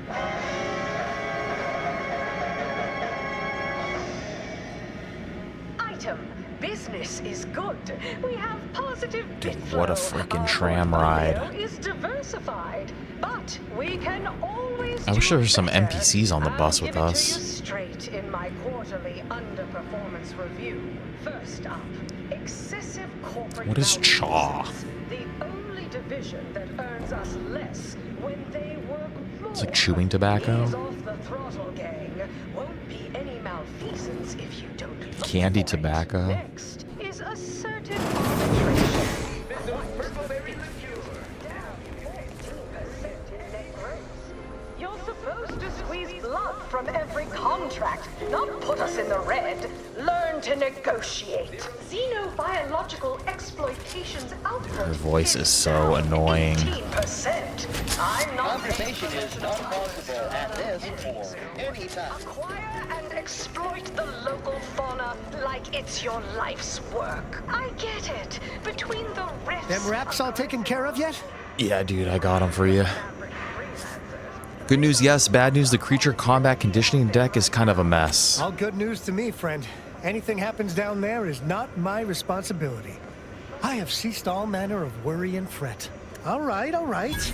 Item. Business is good. We have positive bit flow. What a freaking tram Our ride. portfolio is diversified, but we can always I wish there were some NPCs on the bus with give it to us. you straight in my quarterly underperformance review. First up, excessive corporate What is valuations. Chaw? The only division that earns us less when they work more. It's like chewing tobacco. Ease off the throttle, gang. Won't be any malfeasance if you don't look Candy for it. tobacco. Next is assertive arbitration. You're supposed to squeeze blood from every contract, not put us in the red. Learn to negotiate. Xenobiological exploitation's output. Her voice is so annoying. 18%. I'm not Conversation is not possible at this or any time. Acquire and exploit the local fauna like it's your life's work. I get it. Between the rifts. Them wraps all taken care of yet? Yeah, dude, I got them for you. Good news, yes. Bad news, the creature combat conditioning deck is kind of a mess. All good news to me, friend. Anything happens down there is not my responsibility. I have ceased all manner of worry and fret. All right, all right.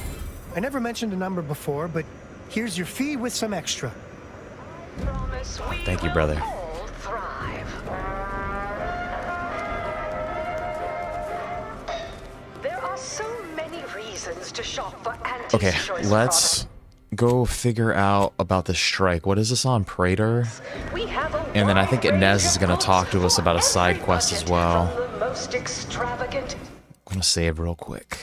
I never mentioned a number before, but here's your fee with some extra. Thank you, brother. All thrive. There are so many reasons to shop for Auntie's Okay, Choice let's go figure out about the strike. What is this on Praetor? We have a And then I think Inez is going to talk to us about a side quest as well. the most extravagant. I'm going to save real quick.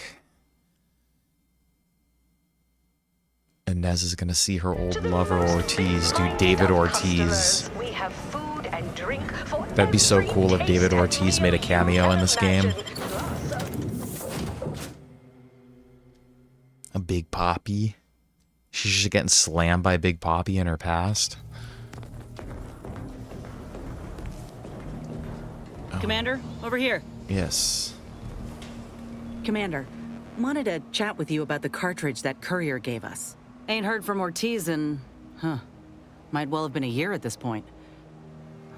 Inez is going to see her old lover Ortiz do David Ortiz. We have food and drink for That'd be so cool if David Ortiz made a cameo in this game. A Big Poppy. She's just getting slammed by Big Poppy in her past. Commander, over here. Yes. Commander, wanted to chat with you about the cartridge that courier gave us. Ain't heard from Ortiz in, might well have been a year at this point.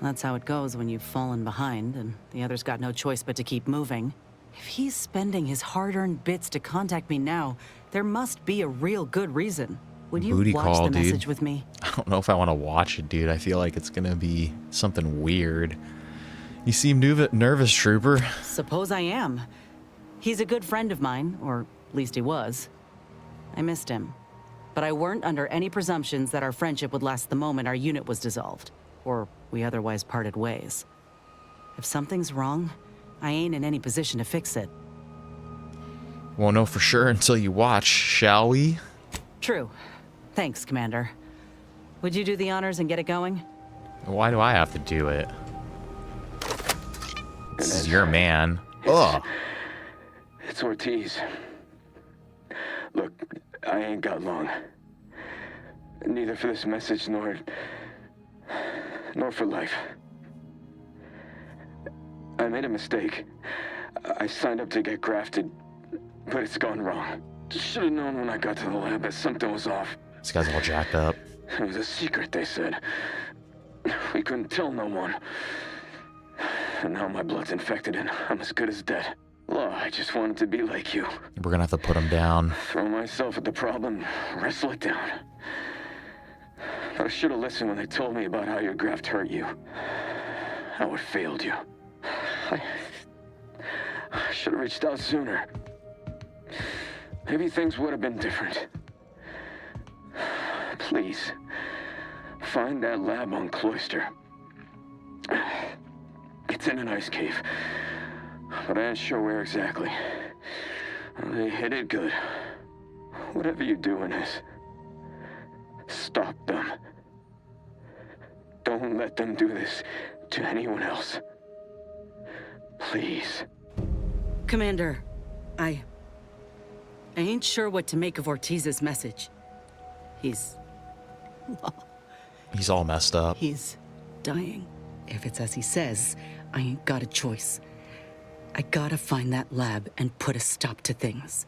That's how it goes when you've fallen behind and the other's got no choice but to keep moving. If he's spending his hard-earned bits to contact me now, there must be a real good reason. Would you Booty watch call, the dude. message with me? I don't know if I want to watch it, dude. I feel like it's gonna be something weird. You seem nervous, Trooper. Suppose I am. He's a good friend of mine, or at least he was. I missed him. But I weren't under any presumptions that our friendship would last the moment our unit was dissolved, or we otherwise parted ways. If something's wrong, I ain't in any position to fix it. Won't know for sure until you watch, shall we? True. Thanks, Commander. Would you do the honors and get it going? Why do I have to do it? This is your man. Ugh. It's Ortiz. Look, I ain't got long. Neither for this message nor for life. I made a mistake. I signed up to get grafted, but it's gone wrong. Should have known when I got to the lab that something was off. This guy's all jacked up. It was a secret, they said. We couldn't tell no one. And now my blood's infected and I'm as good as dead. Law, I just wanted to be like you. We're gonna have to put him down. Throw myself at the problem, wrestle it down. But I should have listened when they told me about how your graft hurt you. How it failed you. I should have reached out sooner. Maybe things would have been different. Please, find that lab on Cloister. It's in an ice cave, but I ain't sure where exactly. They hit it good. Whatever you're doing is, stop them. Don't let them do this to anyone else. Please. Commander, I ain't sure what to make of Ortiz's message. He's all messed up. He's dying. If it's as he says, I ain't got a choice. I gotta find that lab and put a stop to things.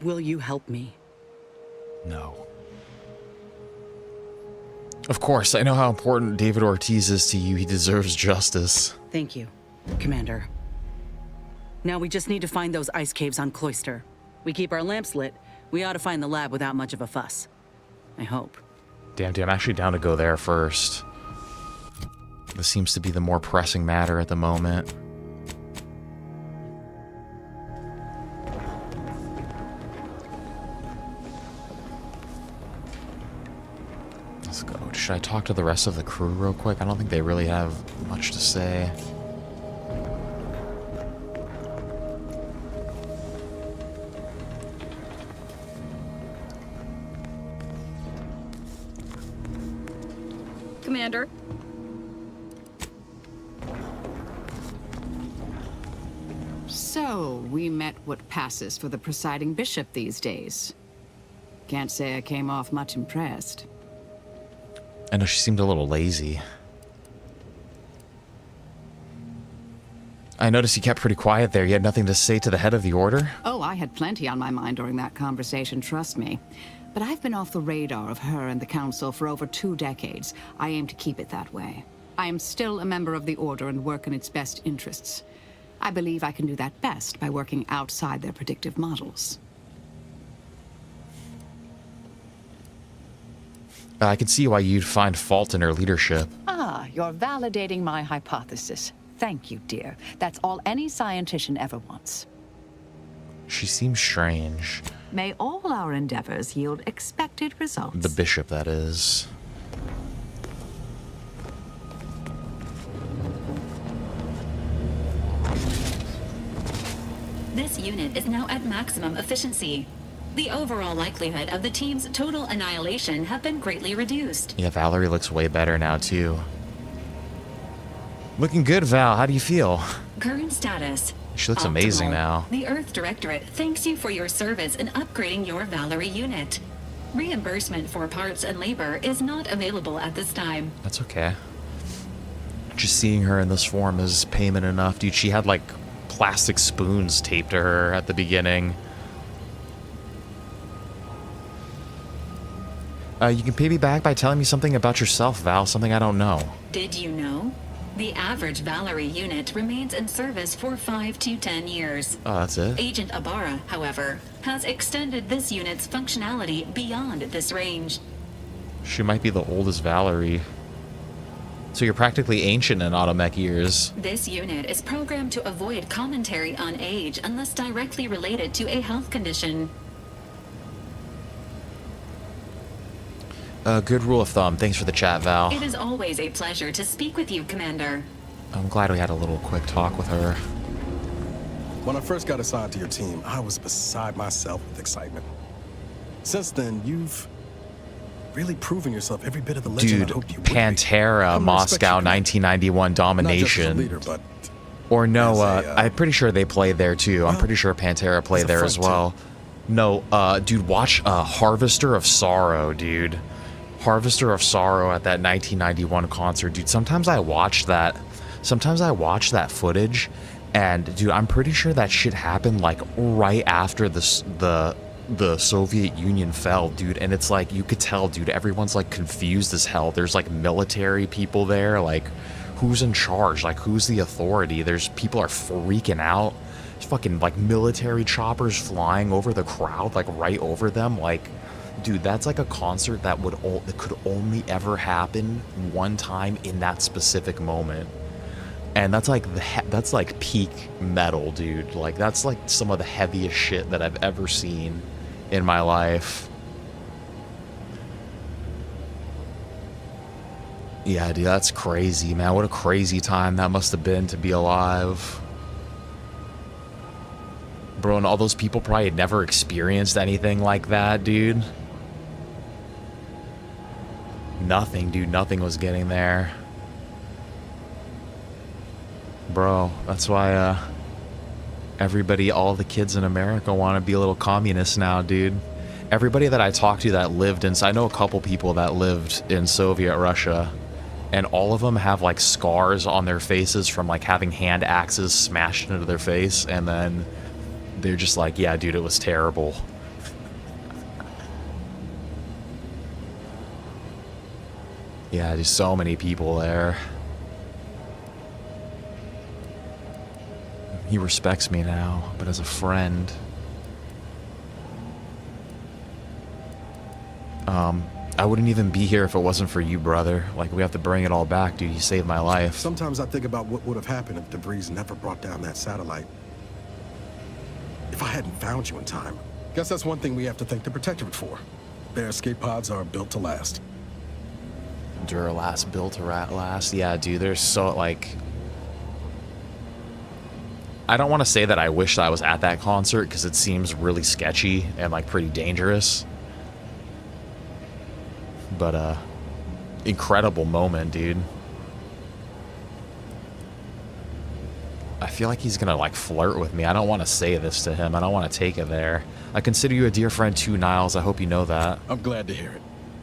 Will you help me? No. Of course, I know how important David Ortiz is to you. He deserves justice. Thank you, Commander. Now we just need to find those ice caves on Cloister. We keep our lamps lit, we ought to find the lab without much of a fuss. I hope. Damn, dude, I'm actually down to go there first. This seems to be the more pressing matter at the moment. Let's go. Should I talk to the rest of the crew real quick? I don't think they really have much to say. Commander. So, we met what passes for the presiding bishop these days. Can't say I came off much impressed. I know she seemed a little lazy. I noticed you kept pretty quiet there. You had nothing to say to the head of the order? Oh, I had plenty on my mind during that conversation, trust me. But I've been off the radar of her and the Council for over 2 decades. I aim to keep it that way. I am still a member of the Order and work in its best interests. I believe I can do that best by working outside their predictive models. I can see why you'd find fault in her leadership. Ah, you're validating my hypothesis. Thank you, dear. That's all any scientician ever wants. She seems strange. May all our endeavors yield expected results. The bishop, that is. This unit is now at maximum efficiency. The overall likelihood of the team's total annihilation have been greatly reduced. Yeah, Valerie looks way better now, too. Looking good, Val. How do you feel? Current status. She looks amazing Optimal. now. The Earth Directorate thanks you for your service in upgrading your Valerie unit. Reimbursement for parts and labor is not available at this time. That's okay. Just seeing her in this form is payment enough. Dude, she had, like, plastic spoons taped to her at the beginning. You can pay me back by telling me something about yourself, Val. Something I don't know. Did you know? The average Valerie unit remains in service for 5 to 10 years. Oh, that's it? Agent Ibarra, however, has extended this unit's functionality beyond this range. She might be the oldest Valerie. So you're practically ancient in automech years. This unit is programmed to avoid commentary on age unless directly related to a health condition. Good rule of thumb. Thanks for the chat, Val. It is always a pleasure to speak with you, Commander. I'm glad we had a little quick talk with her. When I first got assigned to your team, I was beside myself with excitement. Since then, you've really proven yourself every bit of the legend I hoped you would be. Pantera, Moscow, 1991 domination. Leader, but or no, I'm pretty sure they played there too. I'm pretty sure Pantera played there as well. No, dude, watch Harvester of Sorrow, dude. Harvester of Sorrow at that 1991 concert, dude. Sometimes I watch that footage, and dude, I'm pretty sure that shit happened like right after the Soviet Union fell, dude. And it's like, you could tell, dude, everyone's like confused as hell. There's like military people there, like who's in charge, like who's the authority. There's people are freaking out. There's fucking like military choppers flying over the crowd, like right over them, like. Dude, that's like a concert that could only ever happen one time in that specific moment, and that's like peak metal, dude. Like that's like some of the heaviest shit that I've ever seen in my life. Yeah, dude, that's crazy, man. What a crazy time that must have been to be alive. Bro, and all those people probably had never experienced anything like that, dude. Nothing, dude. Nothing was getting there. Bro, that's why everybody, all the kids in America want to be a little communist now, dude. Everybody that I talked to that lived in, I know a couple people that lived in Soviet Russia, and all of them have like scars on their faces from like having hand axes smashed into their face, and then they're just like, yeah, dude, it was terrible. Yeah, there's so many people there. He respects me now, but as a friend, I wouldn't even be here if it wasn't for you, brother. Like, we have to bring it all back, dude. You saved my life. Sometimes I think about what would have happened if DeVries never brought down that satellite. If I hadn't found you in time. Guess that's one thing we have to thank the Protectorate for. Their escape pods are built to last. Duralast, built to last. Yeah, dude, there's so, like... I don't want to say that I wish that I was at that concert, because it seems really sketchy and, like, pretty dangerous. But, incredible moment, dude. I feel like he's gonna, like, flirt with me. I don't want to say this to him. I don't want to take it there. I consider you a dear friend too, Niles. I hope you know that. I'm glad to hear it.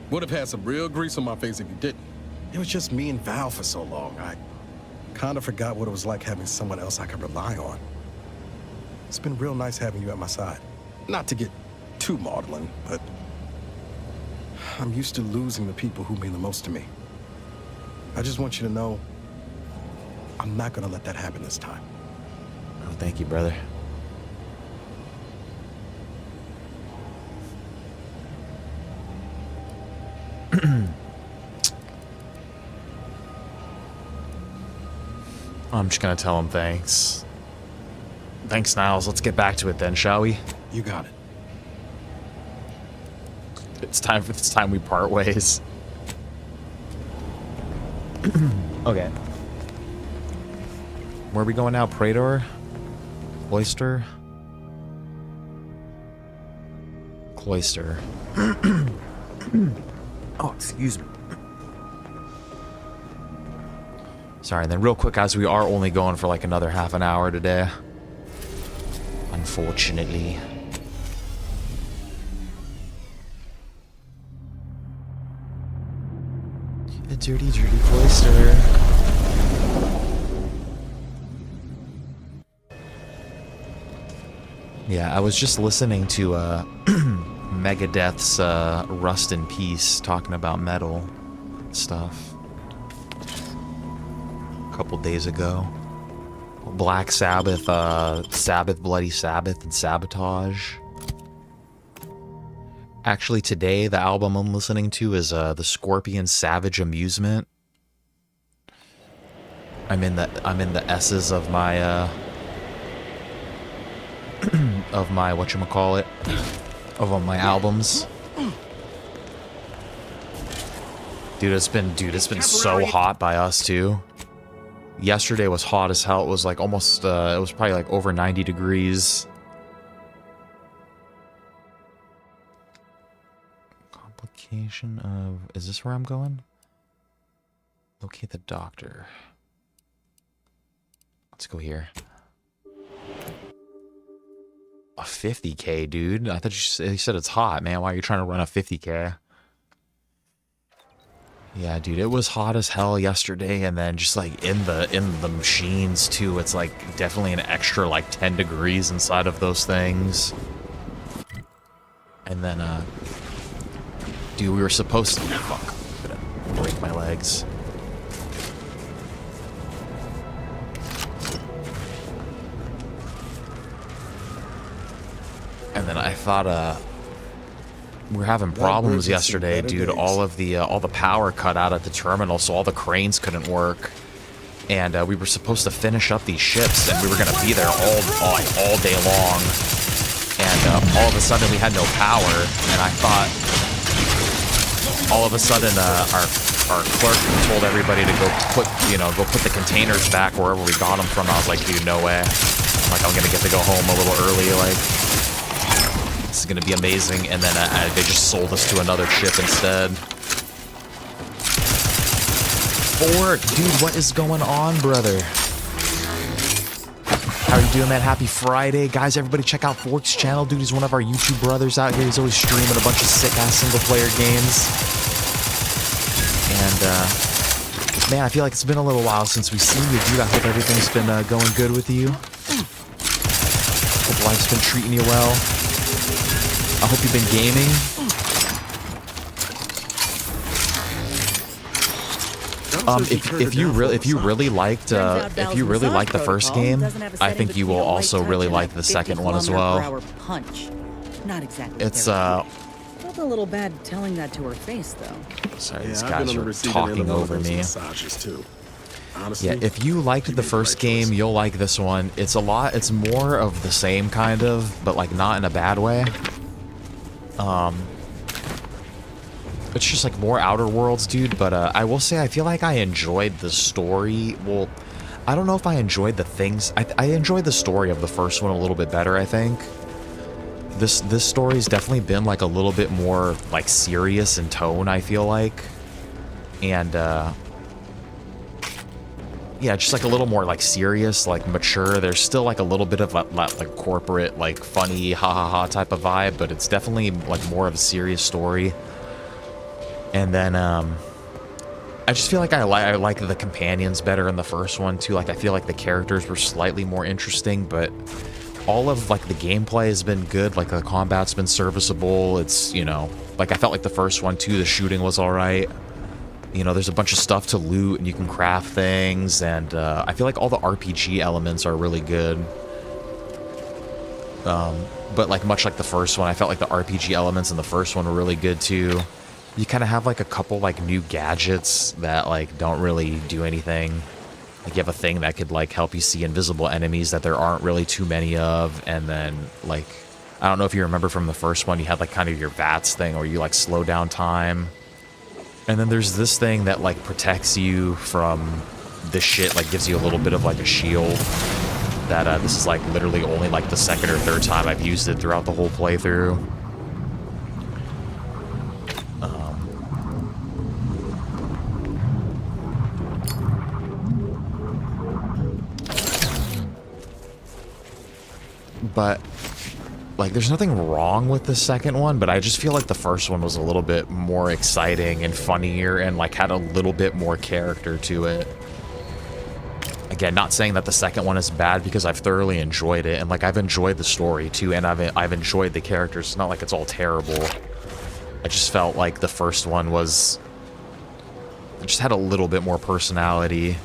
Would have had some real grease on my face if you didn't. It was just me and Val for so long. I kind of forgot what it was like having someone else I could rely on. It's been real nice having you at my side. Not to get too maudlin, but I'm used to losing the people who mean the most to me. I just want you to know I'm not gonna let that happen this time. Oh, thank you, brother. I'm just gonna tell him thanks. Thanks, Niles. Let's get back to it then, shall we? You got it. It's time we part ways. Okay. Where are we going now? Praetor? Cloister? Cloister. Oh, excuse me. Sorry, and then real quick, guys, we are only going for like another half an hour today. Unfortunately. A dirty, dirty cloister. Yeah, I was just listening to Megadeth's Rust in Peace talking about metal stuff. a couple days ago. Black Sabbath, Sabbath, Bloody Sabbath, and Sabotage. Actually, today the album I'm listening to is the Scorpion Savage Amusement. I'm in the S's of my whatchamacallit, of my albums. Dude, it's been so hot by us too. Yesterday was hot as hell. It was like almost, it was probably like over 90 degrees. Complication of, is this where I'm going? Locate the doctor. Let's go here. A 50K, dude. I thought you said it's hot, man. Why are you trying to run a 50K? Yeah, dude, it was hot as hell yesterday, and then just like in the machines too, it's like definitely an extra like 10 degrees inside of those things. And then dude, we were supposed to, fuck, I'm gonna break my legs. And then I thought we were having problems yesterday, dude. All the power cut out at the terminal, so all the cranes couldn't work. And we were supposed to finish up these ships, and we were gonna be there all day long. And all of a sudden we had no power, and I thought all of a sudden our clerk told everybody to go put the containers back wherever we got them from. I was like, dude, no way. I'm gonna get to go home a little early, like. This is gonna be amazing, and then they just sold us to another ship instead. Dude, what is going on, brother? How are you doing, man? Happy Friday, guys! Everybody, check out Fork's channel, dude. He's one of our YouTube brothers out here. He's always streaming a bunch of sick-ass single-player games. And man, I feel like it's been a little while since we've seen you, dude. I hope everything's been going good with you. Hope life's been treating you well. I hope you've been gaming. If you really liked the first game, I think you will also really like the second one as well. Not exactly. It's felt a little bad telling that to her face, though. Sorry, these guys are talking over me. Honestly, yeah, if you liked the first game, you'll like this one. It's more of the same kind of, but like not in a bad way. It's just like more Outer Worlds, dude, but I will say I feel like I enjoyed the story. Well, I don't know if I enjoyed the things. I enjoyed the story of the first one a little bit better, I think. This story's definitely been like a little bit more like serious in tone, I feel like. And yeah, just like a little more like serious, like mature. There's still like a little bit of like corporate, like funny, ha ha ha type of vibe, but it's definitely like more of a serious story. And then I just feel like I like the companions better in the first one too. Like I feel like the characters were slightly more interesting, but all of like the gameplay has been good. Like the combat's been serviceable. It's, you know, like I felt like the first one too. The shooting was all right. You know, there's a bunch of stuff to loot and you can craft things, and I feel like all the RPG elements are really good. But like much like the first one, I felt like the RPG elements in the first one were really good too. You kind of have like a couple like new gadgets that like don't really do anything. Like you have a thing that could like help you see invisible enemies that there aren't really too many of, and then like I don't know if you remember from the first one, you had like kind of your VATS thing where you like slow down time. And then there's this thing that like protects you from this shit, like gives you a little bit of like a shield. That this is like literally only like the second or third time I've used it throughout the whole playthrough. But like there's nothing wrong with the second one, but I just feel like the first one was a little bit more exciting and funnier and like had a little bit more character to it. Again, not saying that the second one is bad, because I've thoroughly enjoyed it, and like I've enjoyed the story too, and I've enjoyed the characters. It's not like it's all terrible. I just felt like the first one was, it just had a little bit more personality.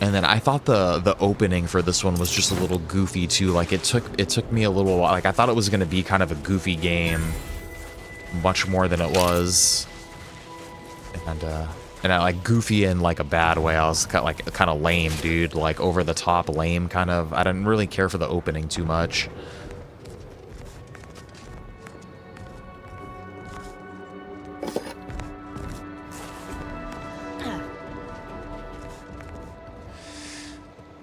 And then I thought the opening for this one was just a little goofy too. Like it took me a little while. Like I thought it was going to be kind of a goofy game, much more than it was. And I like goofy in like a bad way. I was kind of lame, dude. Like over the top lame kind of. I didn't really care for the opening too much.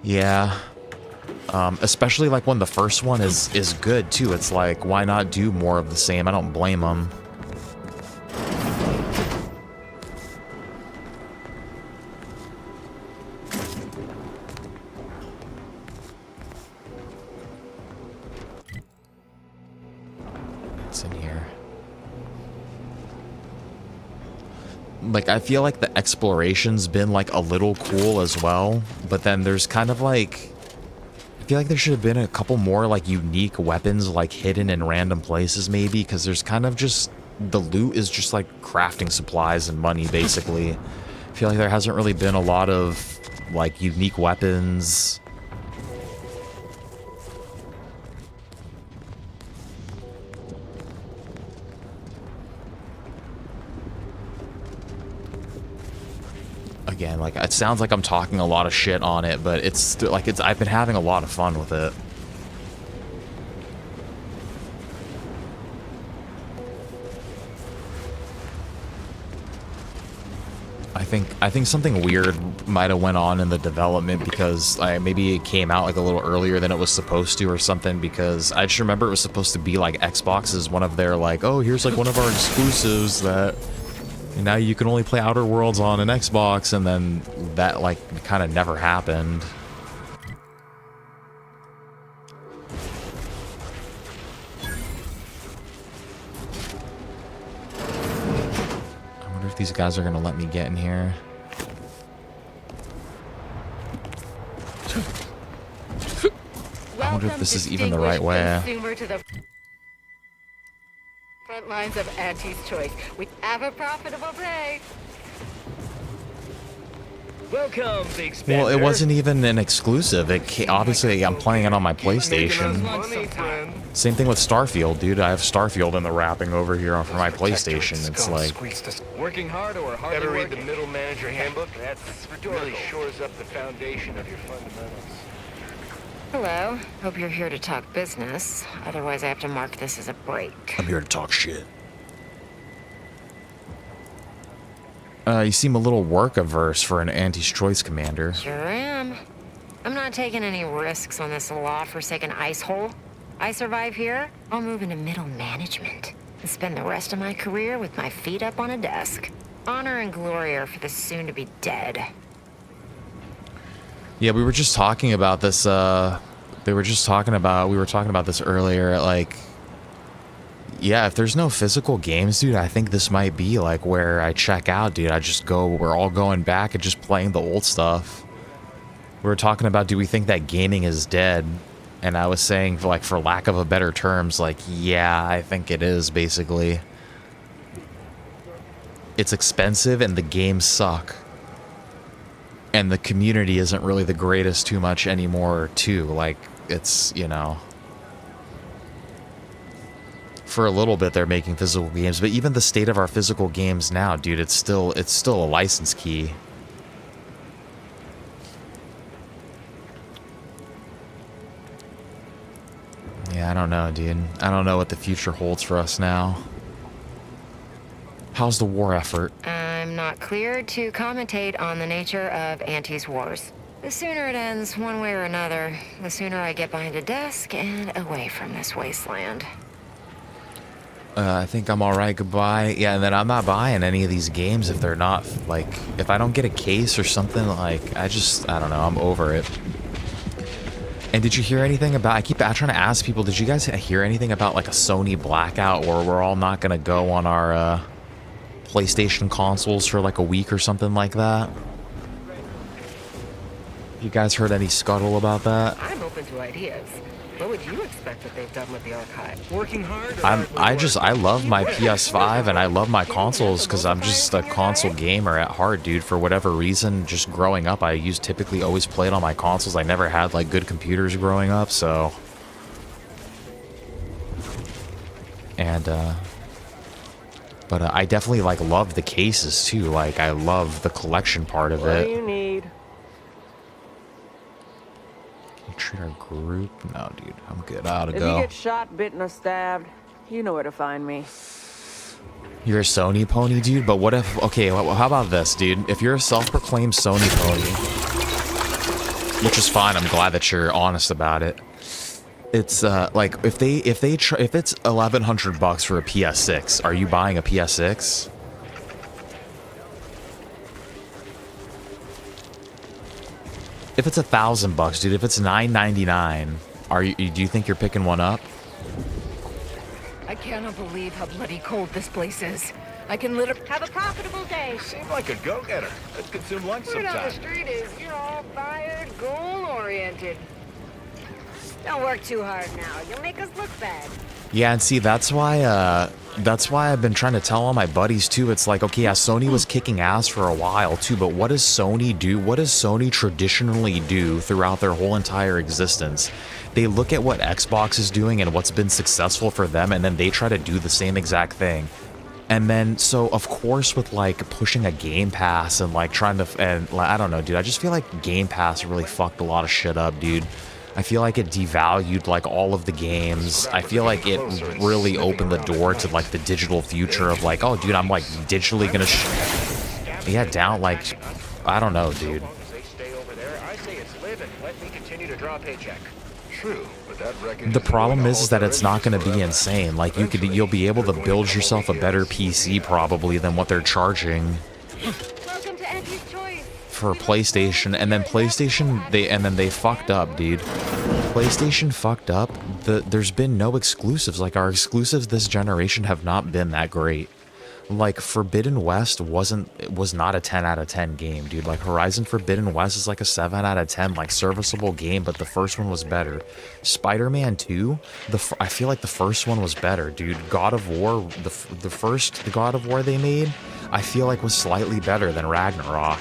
Yeah. Especially like when the first one is good too. It's like, why not do more of the same? I don't blame them. What's in here? Like, I feel like the exploration's been like a little cool as well, but then there's kind of like, I feel like there should have been a couple more like unique weapons like hidden in random places maybe, because there's kind of just, the loot is just like crafting supplies and money basically. I feel like there hasn't really been a lot of like unique weapons. Again, like it sounds like I'm talking a lot of shit on it, but it's still like I've been having a lot of fun with it. I think something weird might have went on in the development because maybe it came out like a little earlier than it was supposed to or something, because I just remember it was supposed to be like Xbox is one of their like, oh, here's like one of our exclusives that now you can only play Outer Worlds on an Xbox, and then that like kind of never happened. I wonder if these guys are gonna let me get in here. I wonder if this is even the right way. Front lines of Auntie's Choice. We have a profitable day. Welcome, big spender. Well, it wasn't even an exclusive. Obviously, I'm playing it on my PlayStation. Same thing with Starfield, dude. I have Starfield in the wrapping over here for my PlayStation. It's like Working hard or hardly Ever read working? the Middle Manager Handbook? That's Really shores up the foundation of your fundamentals. Hello. Hope you're here to talk business. Otherwise, I have to mark this as a break. I'm here to talk shit. You seem a little work-averse for an Auntie's Choice commander. Sure am. I'm not taking any risks on this law-forsaken ice hole. I survive here, I'll move into middle management and spend the rest of my career with my feet up on a desk. Honor and glory are for the soon-to-be dead. Yeah, we were just talking about this, we were talking about this earlier, like, yeah, if there's no physical games, dude, I think this might be, like, where I check out, dude. We're all going back and just playing the old stuff. We were talking about, do we think that gaming is dead? And I was saying, for lack of a better terms, like, yeah, I think it is, basically. It's expensive and the games suck. And the community isn't really the greatest too much anymore, too. Like, it's, you know... For a little bit, they're making physical games, but even the state of our physical games now, dude, it's still a license key. Yeah, I don't know, dude. I don't know what the future holds for us now. How's the war effort? I'm not cleared to commentate on the nature of Auntie's wars. The sooner it ends, one way or another, the sooner I get behind a desk and away from this wasteland. I think I'm alright, goodbye. Yeah, and then I'm not buying any of these games if they're not, like, if I don't get a case or something, like, I don't know, I'm over it. And did you hear anything about, I'm trying to ask people, did you guys hear anything about, like, a Sony blackout where we're all not gonna go on our, PlayStation consoles for, like, a week or something like that? You guys heard any scuttle about that? I'm open to ideas. What would you expect that they've done with the archive? Working hard? I love my PS5 and I love my consoles because I'm just a console gamer at heart, dude. For whatever reason, just growing up, I typically always played on my consoles. I never had like good computers growing up, so. And but I definitely like love the cases too. Like I love the collection part of it. What do you need? Treat our group? No, dude, I'm good. I ought to If go. you get shot, bitten, or stabbed, you know where to find me. You're a Sony pony, dude? But what if... Okay, well, how about this, dude? If you're a self-proclaimed Sony pony, which is fine, I'm glad that you're honest about it. It's, like, if it's $1,100 for a PS6, are you buying a PS6? If it's $1,000, dude, if it's $999, do you think you're picking one up? I cannot believe how bloody cold this place is. I can literally have a profitable day. Seem like a go-getter. Let's consume lunch Word on the sometime. street is you're all fired, goal-oriented. Don't work too hard now. You'll make us look bad. Yeah, and see, that's why I've been trying to tell all my buddies too. It's like, okay, yeah, Sony was kicking ass for a while too, but what does Sony do? What does Sony traditionally do throughout their whole entire existence? They look at what Xbox is doing and what's been successful for them, and then they try to do the same exact thing. And then, so of course, with like pushing a Game Pass and like trying to, and I don't know, dude, I just feel like Game Pass really fucked a lot of shit up, dude. I feel like it devalued like all of the games. I feel like it really opened the door to like the digital future of like, oh dude, I'm like digitally gonna yeah, down like, I don't know, dude. I say it's live and let me continue to draw a paycheck. True, but that reckons The problem is that it's not gonna be insane. Like you'll be able to build yourself a better PC probably than what they're charging Welcome to Auntie's Choice. for PlayStation, and then they fucked up, dude. PlayStation fucked up. There's been no exclusives. Like our exclusives this generation have not been that great. Like Forbidden West was not a 10 out of 10 game, dude. Like Horizon Forbidden West is like a 7 out of 10, like serviceable game, but the first one was better. Spider-Man 2, I feel like the first one was better, dude. God of War, the first God of War they made, I feel like was slightly better than Ragnarok.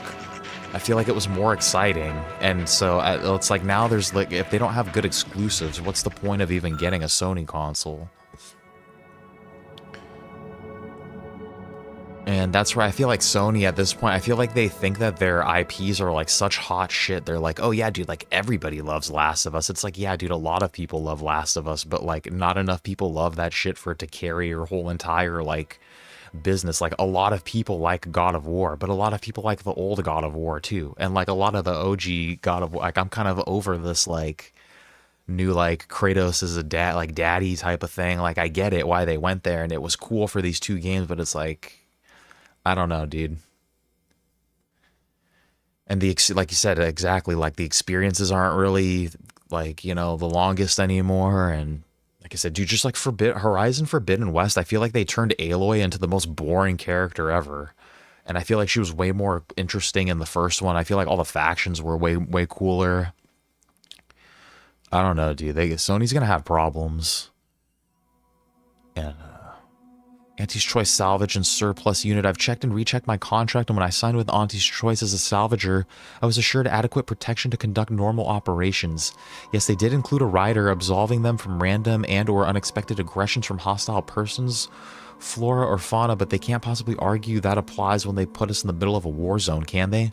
I feel like it was more exciting, and so it's like now there's like, if they don't have good exclusives, what's the point of even getting a Sony console? And that's where I feel like Sony at this point, I feel like they think that their IPs are like such hot shit. They're like, oh yeah, dude, like everybody loves Last of Us. It's like, yeah, dude, a lot of people love Last of Us, but like not enough people love that shit for it to carry your whole entire like business. Like a lot of people like God of War, but a lot of people like the old God of War too. And like a lot of the OG God of War, like I'm kind of over this like new like Kratos is a dad, like daddy type of thing. Like I get it why they went there and it was cool for these two games, but it's like, I don't know, dude. And like you said, exactly, like the experiences aren't really like, you know, the longest anymore. And like I said, dude, just like Horizon Forbidden West, I feel like they turned Aloy into the most boring character ever. And I feel like she was way more interesting in the first one. I feel like all the factions were way cooler. I don't know, dude. Sony's gonna have problems. And Auntie's Choice salvage and surplus unit. I've checked and rechecked my contract, and when I signed with Auntie's Choice as a salvager, I was assured adequate protection to conduct normal operations. Yes, they did include a rider absolving them from random and or unexpected aggressions from hostile persons, flora or fauna, but they can't possibly argue that applies when they put us in the middle of a war zone, can they?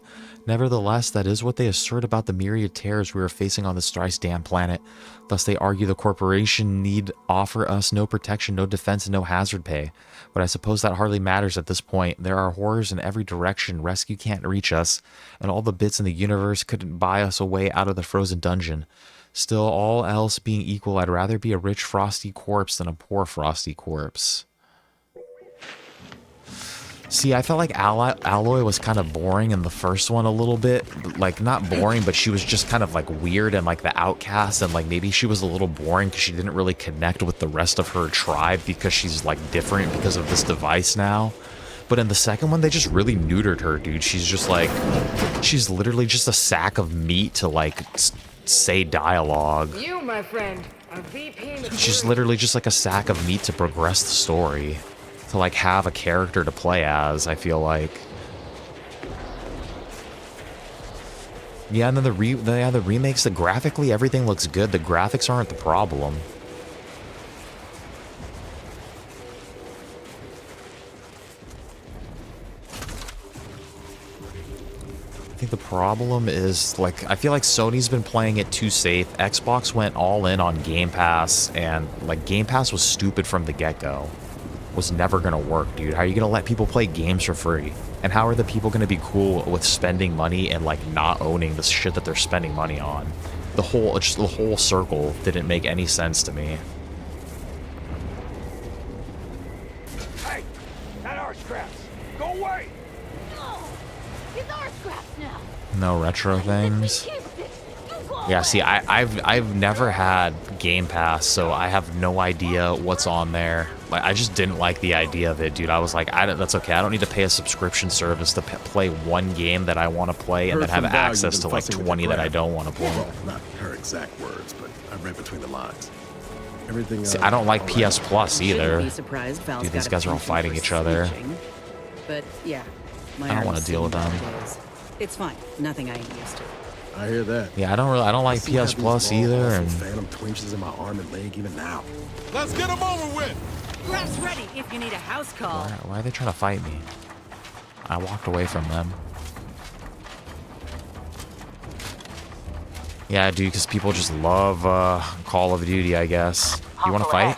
Nevertheless, that is what they assert about the myriad terrors we are facing on this thrice-damned planet. Thus, they argue the corporation need offer us no protection, no defense, and no hazard pay. But I suppose that hardly matters at this point. There are horrors in every direction. Rescue can't reach us, and all the bits in the universe couldn't buy us a way out of the frozen dungeon. Still, all else being equal, I'd rather be a rich, frosty corpse than a poor, frosty corpse. See, I felt like Aloy was kind of boring in the first one a little bit. Like, not boring, but she was just kind of like weird and like the outcast, and like maybe she was a little boring because she didn't really connect with the rest of her tribe because she's like different because of this device now. But in the second one, they just really neutered her, dude. She's just like, she's literally just a sack of meat to like say dialogue. You, my friend, are VP. She's literally just like a sack of meat to progress the story, to like have a character to play as, I feel like. Yeah, and then the remakes, graphically, everything looks good. The graphics aren't the problem. I think the problem is, like, I feel like Sony's been playing it too safe. Xbox went all in on Game Pass, and, like, Game Pass was stupid from the get-go. Was never gonna work, dude. How are you gonna let people play games for free? And how are the people gonna be cool with spending money and, like, not owning the shit that they're spending money on? The whole circle didn't make any sense to me. Hey, not our scraps. Go away. No, it's our scraps now. No retro things. Yeah, see, I've never had Game Pass, so I have no idea what's on there. Like, I just didn't like the idea of it, dude. I was like, that's okay. I don't need to pay a subscription service to play one game that I want to play and then have access to like 20 that I don't want to play. Well, not her exact words, but I read between the lines. Everything. See, I don't like PS Plus either. Be surprised Val's Dude, these got guys a are all fighting each other. switching. But yeah, my I don't want to deal with them. It's fine. Nothing I ain't used to. I hear that. Yeah, I don't like PS Plus either. And phantom twinges in my arm and leg even now. Let's get them over with. Grass ready if you need a house call. why are they trying to fight me? I walked away from them. Yeah, dude, because people just love Call of Duty, I guess. You want to fight?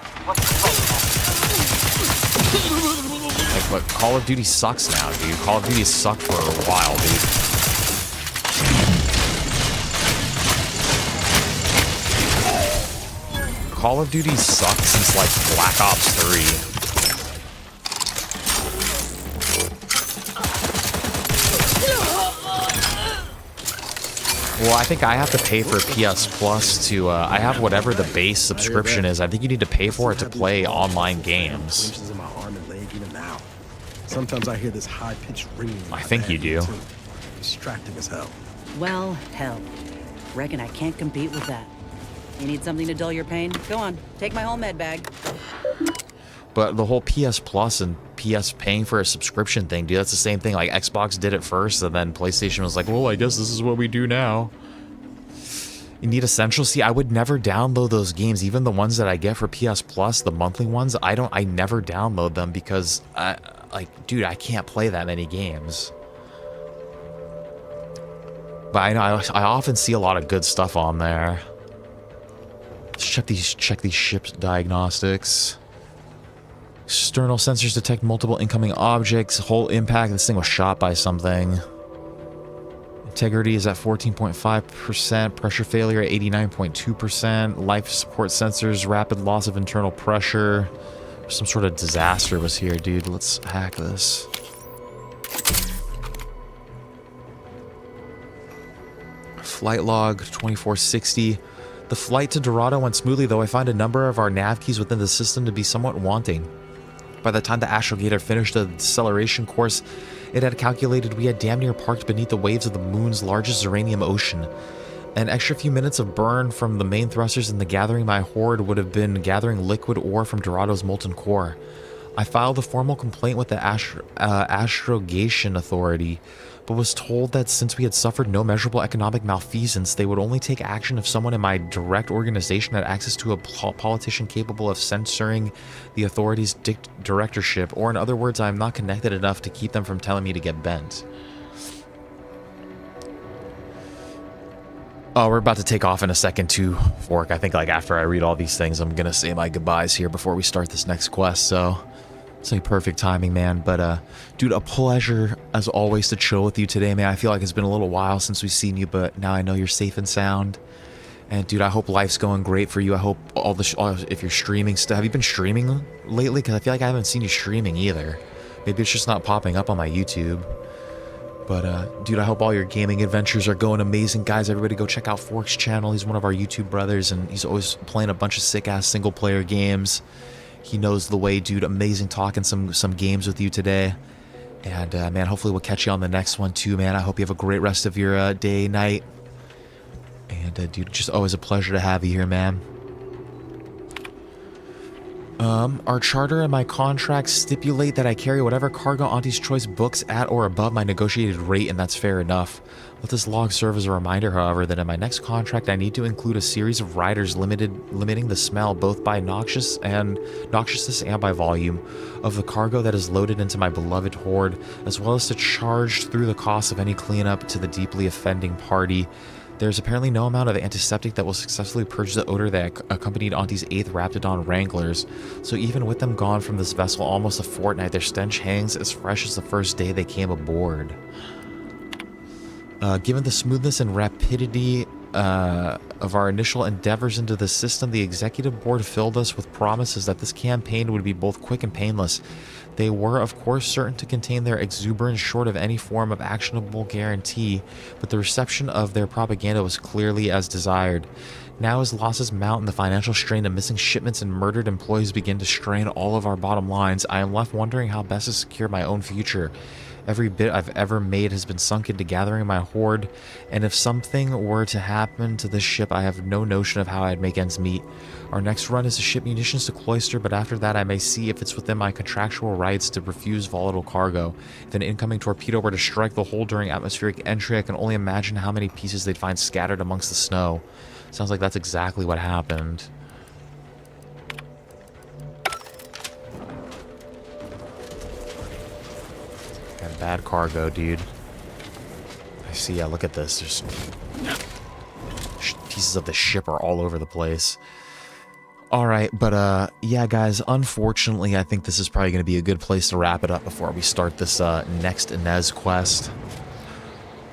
Like, but Call of Duty sucks now, dude. Call of Duty sucked for a while, dude. Call of Duty sucked since, like, Black Ops 3. Well, I think I have to pay for PS Plus to, I have whatever the base subscription is. I think you need to pay for it to play online games. Sometimes I hear this high-pitched ringing. I think you do. Distracting as hell. Well, hell. Reckon I can't compete with that. You need something to dull your pain? Go on, take my whole med bag. But the whole PS Plus and PS paying for a subscription thing, dude, that's the same thing. Like, Xbox did it first, and then PlayStation was like, well, I guess this is what we do now. You need Essentials? See, I would never download those games. Even the ones that I get for PS Plus, the monthly ones, I never download them because, dude, I can't play that many games. But I know, I often see a lot of good stuff on there. Let's check these ship's diagnostics. External sensors detect multiple incoming objects. Whole impact. This thing was shot by something. Integrity is at 14.5%. Pressure failure at 89.2%. Life support sensors. Rapid loss of internal pressure. Some sort of disaster was here, dude. Let's hack this. Flight log 2460. The flight to Dorado went smoothly, though I find a number of our nav keys within the system to be somewhat wanting. By the time the astrogator finished the deceleration course, it had calculated we had damn near parked beneath the waves of the moon's largest uranium ocean. An extra few minutes of burn from the main thrusters in the gathering my horde would have been gathering liquid ore from Dorado's molten core. I filed a formal complaint with the Astrogation Authority, but was told that since we had suffered no measurable economic malfeasance, they would only take action if someone in my direct organization had access to a politician capable of censoring the authority's directorship, or in other words, I am not connected enough to keep them from telling me to get bent. Oh, we're about to take off in a second too, Fork. I think like after I read all these things, I'm gonna say my goodbyes here before we start this next quest, so it's like perfect timing, man. But dude, a pleasure as always to chill with you today, man. I feel like it's been a little while since we've seen you, but now I know you're safe and sound. And dude, I hope life's going great for you. I hope all the if you're streaming stuff. Have you been streaming lately? Because I feel like I haven't seen you streaming either. Maybe it's just not popping up on my YouTube. But dude, I hope all your gaming adventures are going amazing. Guys, everybody go check out Fork's channel. He's one of our YouTube brothers, and he's always playing a bunch of sick-ass single-player games. He knows the way, dude. Amazing talking some games with you today. And, man, hopefully we'll catch you on the next one, too, man. I hope you have a great rest of your day, night. And, dude, just always a pleasure to have you here, man. Our charter and my contract stipulate that I carry whatever cargo Auntie's Choice books at or above my negotiated rate, and that's fair enough. Let this log serve as a reminder, however, that in my next contract I need to include a series of riders limiting the smell both by noxiousness and by volume of the cargo that is loaded into my beloved hoard, as well as to charge through the cost of any cleanup to the deeply offending party. There's apparently no amount of antiseptic that will successfully purge the odor that accompanied Auntie's 8th Raptidon Wranglers, so even with them gone from this vessel almost a fortnight, their stench hangs as fresh as the first day they came aboard. Given the smoothness and rapidity of our initial endeavors into the system, the executive board filled us with promises that this campaign would be both quick and painless. They were, of course, certain to contain their exuberance short of any form of actionable guarantee, but the reception of their propaganda was clearly as desired. Now as losses mount and the financial strain of missing shipments and murdered employees begin to strain all of our bottom lines, I am left wondering how best to secure my own future. Every bit I've ever made has been sunk into gathering my hoard, and if something were to happen to this ship, I have no notion of how I'd make ends meet. Our next run is to ship munitions to Cloister, but after that I may see if it's within my contractual rights to refuse volatile cargo. If an incoming torpedo were to strike the hull during atmospheric entry, I can only imagine how many pieces they'd find scattered amongst the snow. Sounds like that's exactly what happened. Got bad cargo, dude. I see, yeah, look at this. There's pieces of the ship are all over the place. Alright, but yeah, guys, unfortunately, I think this is probably going to be a good place to wrap it up before we start this next Inez quest.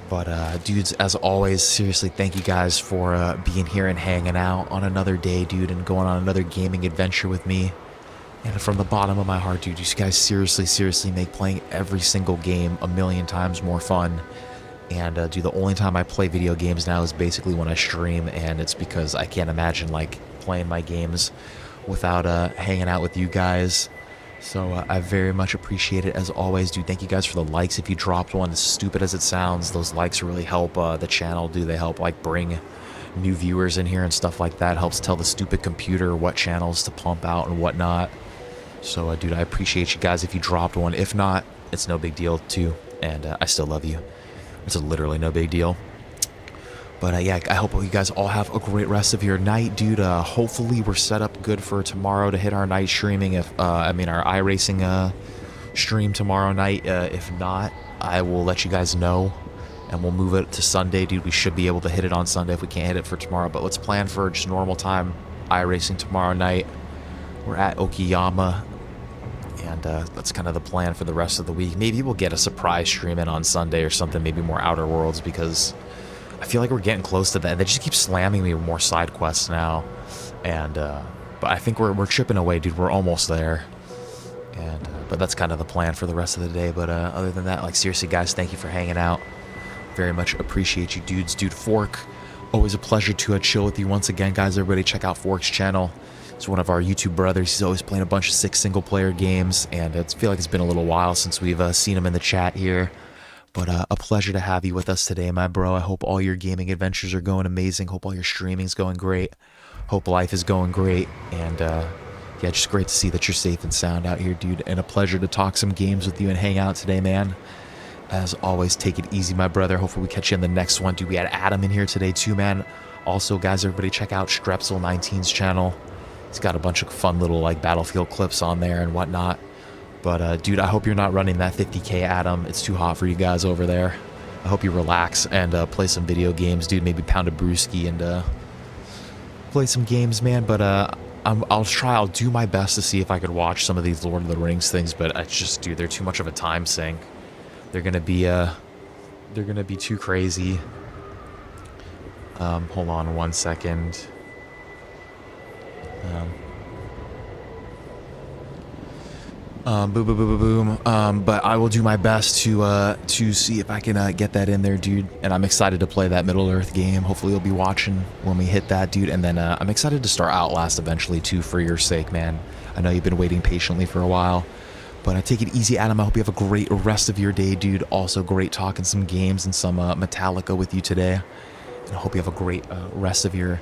But, dudes, as always, seriously, thank you guys for being here and hanging out on another day, dude, and going on another gaming adventure with me. And from the bottom of my heart, dude, you guys seriously make playing every single game a million times more fun. And, dude, the only time I play video games now is basically when I stream, and it's because I can't imagine, like, playing my games without hanging out with you guys. So I very much appreciate it, as always, dude. Thank you guys for the likes. If you dropped one, as stupid as it sounds, those likes really help the channel, dude. They help, like, bring new viewers in here and stuff like that. Helps tell the stupid computer what channels to pump out and whatnot. So, dude, I appreciate you guys if you dropped one. If not, it's no big deal, too. And I still love you. It's literally no big deal. But, yeah, I hope you guys all have a great rest of your night, dude. Hopefully we're set up good for tomorrow to hit our night streaming. Our iRacing stream tomorrow night. If not, I will let you guys know. And we'll move it to Sunday, dude. We should be able to hit it on Sunday if we can't hit it for tomorrow. But let's plan for just normal time iRacing tomorrow night. We're at Okayama. And that's kind of the plan for the rest of the week. Maybe we'll get a surprise stream in on Sunday or something. Maybe more Outer Worlds, because I feel like we're getting close to that. They just keep slamming me with more side quests now. And, but I think we're chipping away, dude. We're almost there. And, but that's kind of the plan for the rest of the day. But other than that, like, seriously, guys, thank you for hanging out. Very much appreciate you, dudes. Dude, Fork, always a pleasure to chill with you once again, guys. Everybody check out Fork's channel. He's one of our YouTube brothers. He's always playing a bunch of 6 single-player games. And I feel like it's been a little while since we've seen him in the chat here. But a pleasure to have you with us today, my bro. I hope all your gaming adventures are going amazing. Hope all your streaming's going great. Hope life is going great. And, yeah, just great to see that you're safe and sound out here, dude. And a pleasure to talk some games with you and hang out today, man. As always, take it easy, my brother. Hopefully we catch you in the next one, dude. We had Adam in here today, too, man. Also, guys, everybody check out Strepsil19's channel. He's got a bunch of fun little, like, Battlefield clips on there and whatnot. But, dude, I hope you're not running that 50K, Adam. It's too hot for you guys over there. I hope you relax and play some video games, dude. Maybe pound a brewski and play some games, man. But I'll do my best to see if I could watch some of these Lord of the Rings things. But it's just, dude, they're too much of a time sink. They're gonna be too crazy. Hold on 1 second. Boom, boom, boom, boom, boom. But I will do my best to see if I can get that in there, dude. And I'm excited to play that Middle Earth game. Hopefully you'll be watching when we hit that, dude. And then I'm excited to start Outlast eventually, too, for your sake, man. I know you've been waiting patiently for a while. But take it easy, Adam. I hope you have a great rest of your day, dude. Also, great talking some games and some Metallica with you today. And I hope you have a great rest of your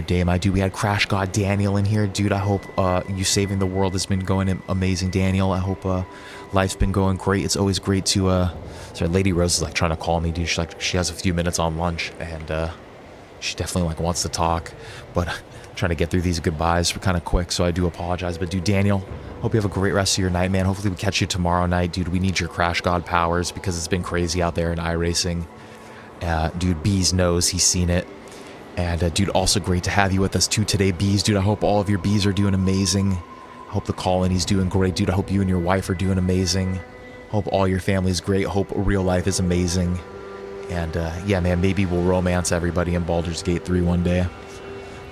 day, my dude. We had Crash God Daniel in here. Dude, I hope you saving the world has been going amazing, Daniel. I hope life's been going great. It's always great to... Sorry, Lady Rose is like trying to call me, dude. She has a few minutes on lunch, and she definitely like wants to talk. But trying to get through these goodbyes kind of quick, so I do apologize. But dude, Daniel, hope you have a great rest of your night, man. Hopefully we catch you tomorrow night, dude. We need your Crash God powers because it's been crazy out there in iRacing. Dude, Bees knows. He's seen it. And dude, also great to have you with us too today, Bees. Dude, I hope all of your bees are doing amazing. I hope the colony's doing great, dude. I hope you and your wife are doing amazing. Hope all your family's great. Hope real life is amazing. And yeah, man, maybe we'll romance everybody in Baldur's Gate 3 one day.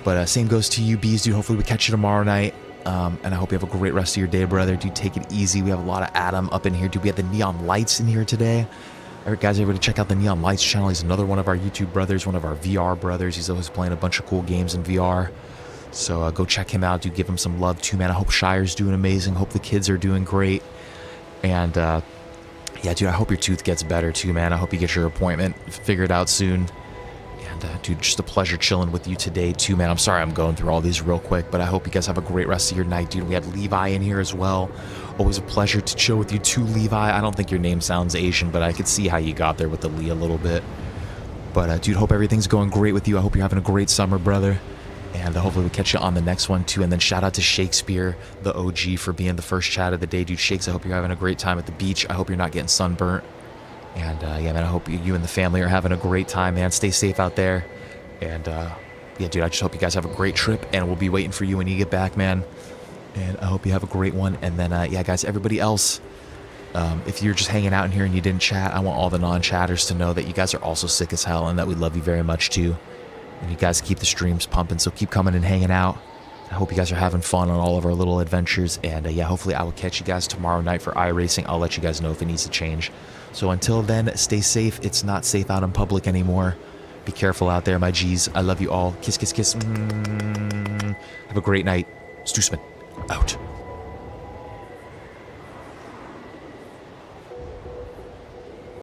But same goes to you, Bees, dude. Hopefully we catch you tomorrow night. And I hope you have a great rest of your day, brother. Dude, take it easy. We have a lot of Adam up in here. Dude, we have the Neon Lights in here today. All right, guys, everybody check out the Neon Lights channel. He's another one of our YouTube brothers, one of our VR brothers. He's always playing a bunch of cool games in VR. So go check him out. Dude, give him some love too, man. I hope Shire's doing amazing. Hope the kids are doing great. And yeah, dude, I hope your tooth gets better too, man. I hope you get your appointment figured out soon. And dude, just a pleasure chilling with you today too, man. I'm sorry I'm going through all these real quick, but I hope you guys have a great rest of your night, dude. We had Levi in here as well. Always a pleasure to chill with you too, Levi. I don't think your name sounds Asian, but I could see how you got there with the Lee a little bit. But dude, hope everything's going great with you. I hope you're having a great summer, brother. And hopefully we'll catch you on the next one too. And then shout out to Shakespeare, the OG, for being the first chat of the day. Dude, Shakes, I hope you're having a great time at the beach. I hope you're not getting sunburnt. And yeah, man, I hope you and the family are having a great time, man. Stay safe out there. And yeah, dude, I just hope you guys have a great trip. And we'll be waiting for you when you get back, man. And I hope you have a great one. And then, yeah, guys, everybody else, if you're just hanging out in here and you didn't chat, I want all the non-chatters to know that you guys are also sick as hell and that we love you very much too. And you guys keep the streams pumping, so keep coming and hanging out. I hope you guys are having fun on all of our little adventures. And yeah, hopefully I will catch you guys tomorrow night for iRacing. I'll let you guys know if it needs to change. So until then, stay safe. It's not safe out in public anymore. Be careful out there, my G's. I love you all. Kiss, kiss, kiss. Have a great night. Stoosman, out.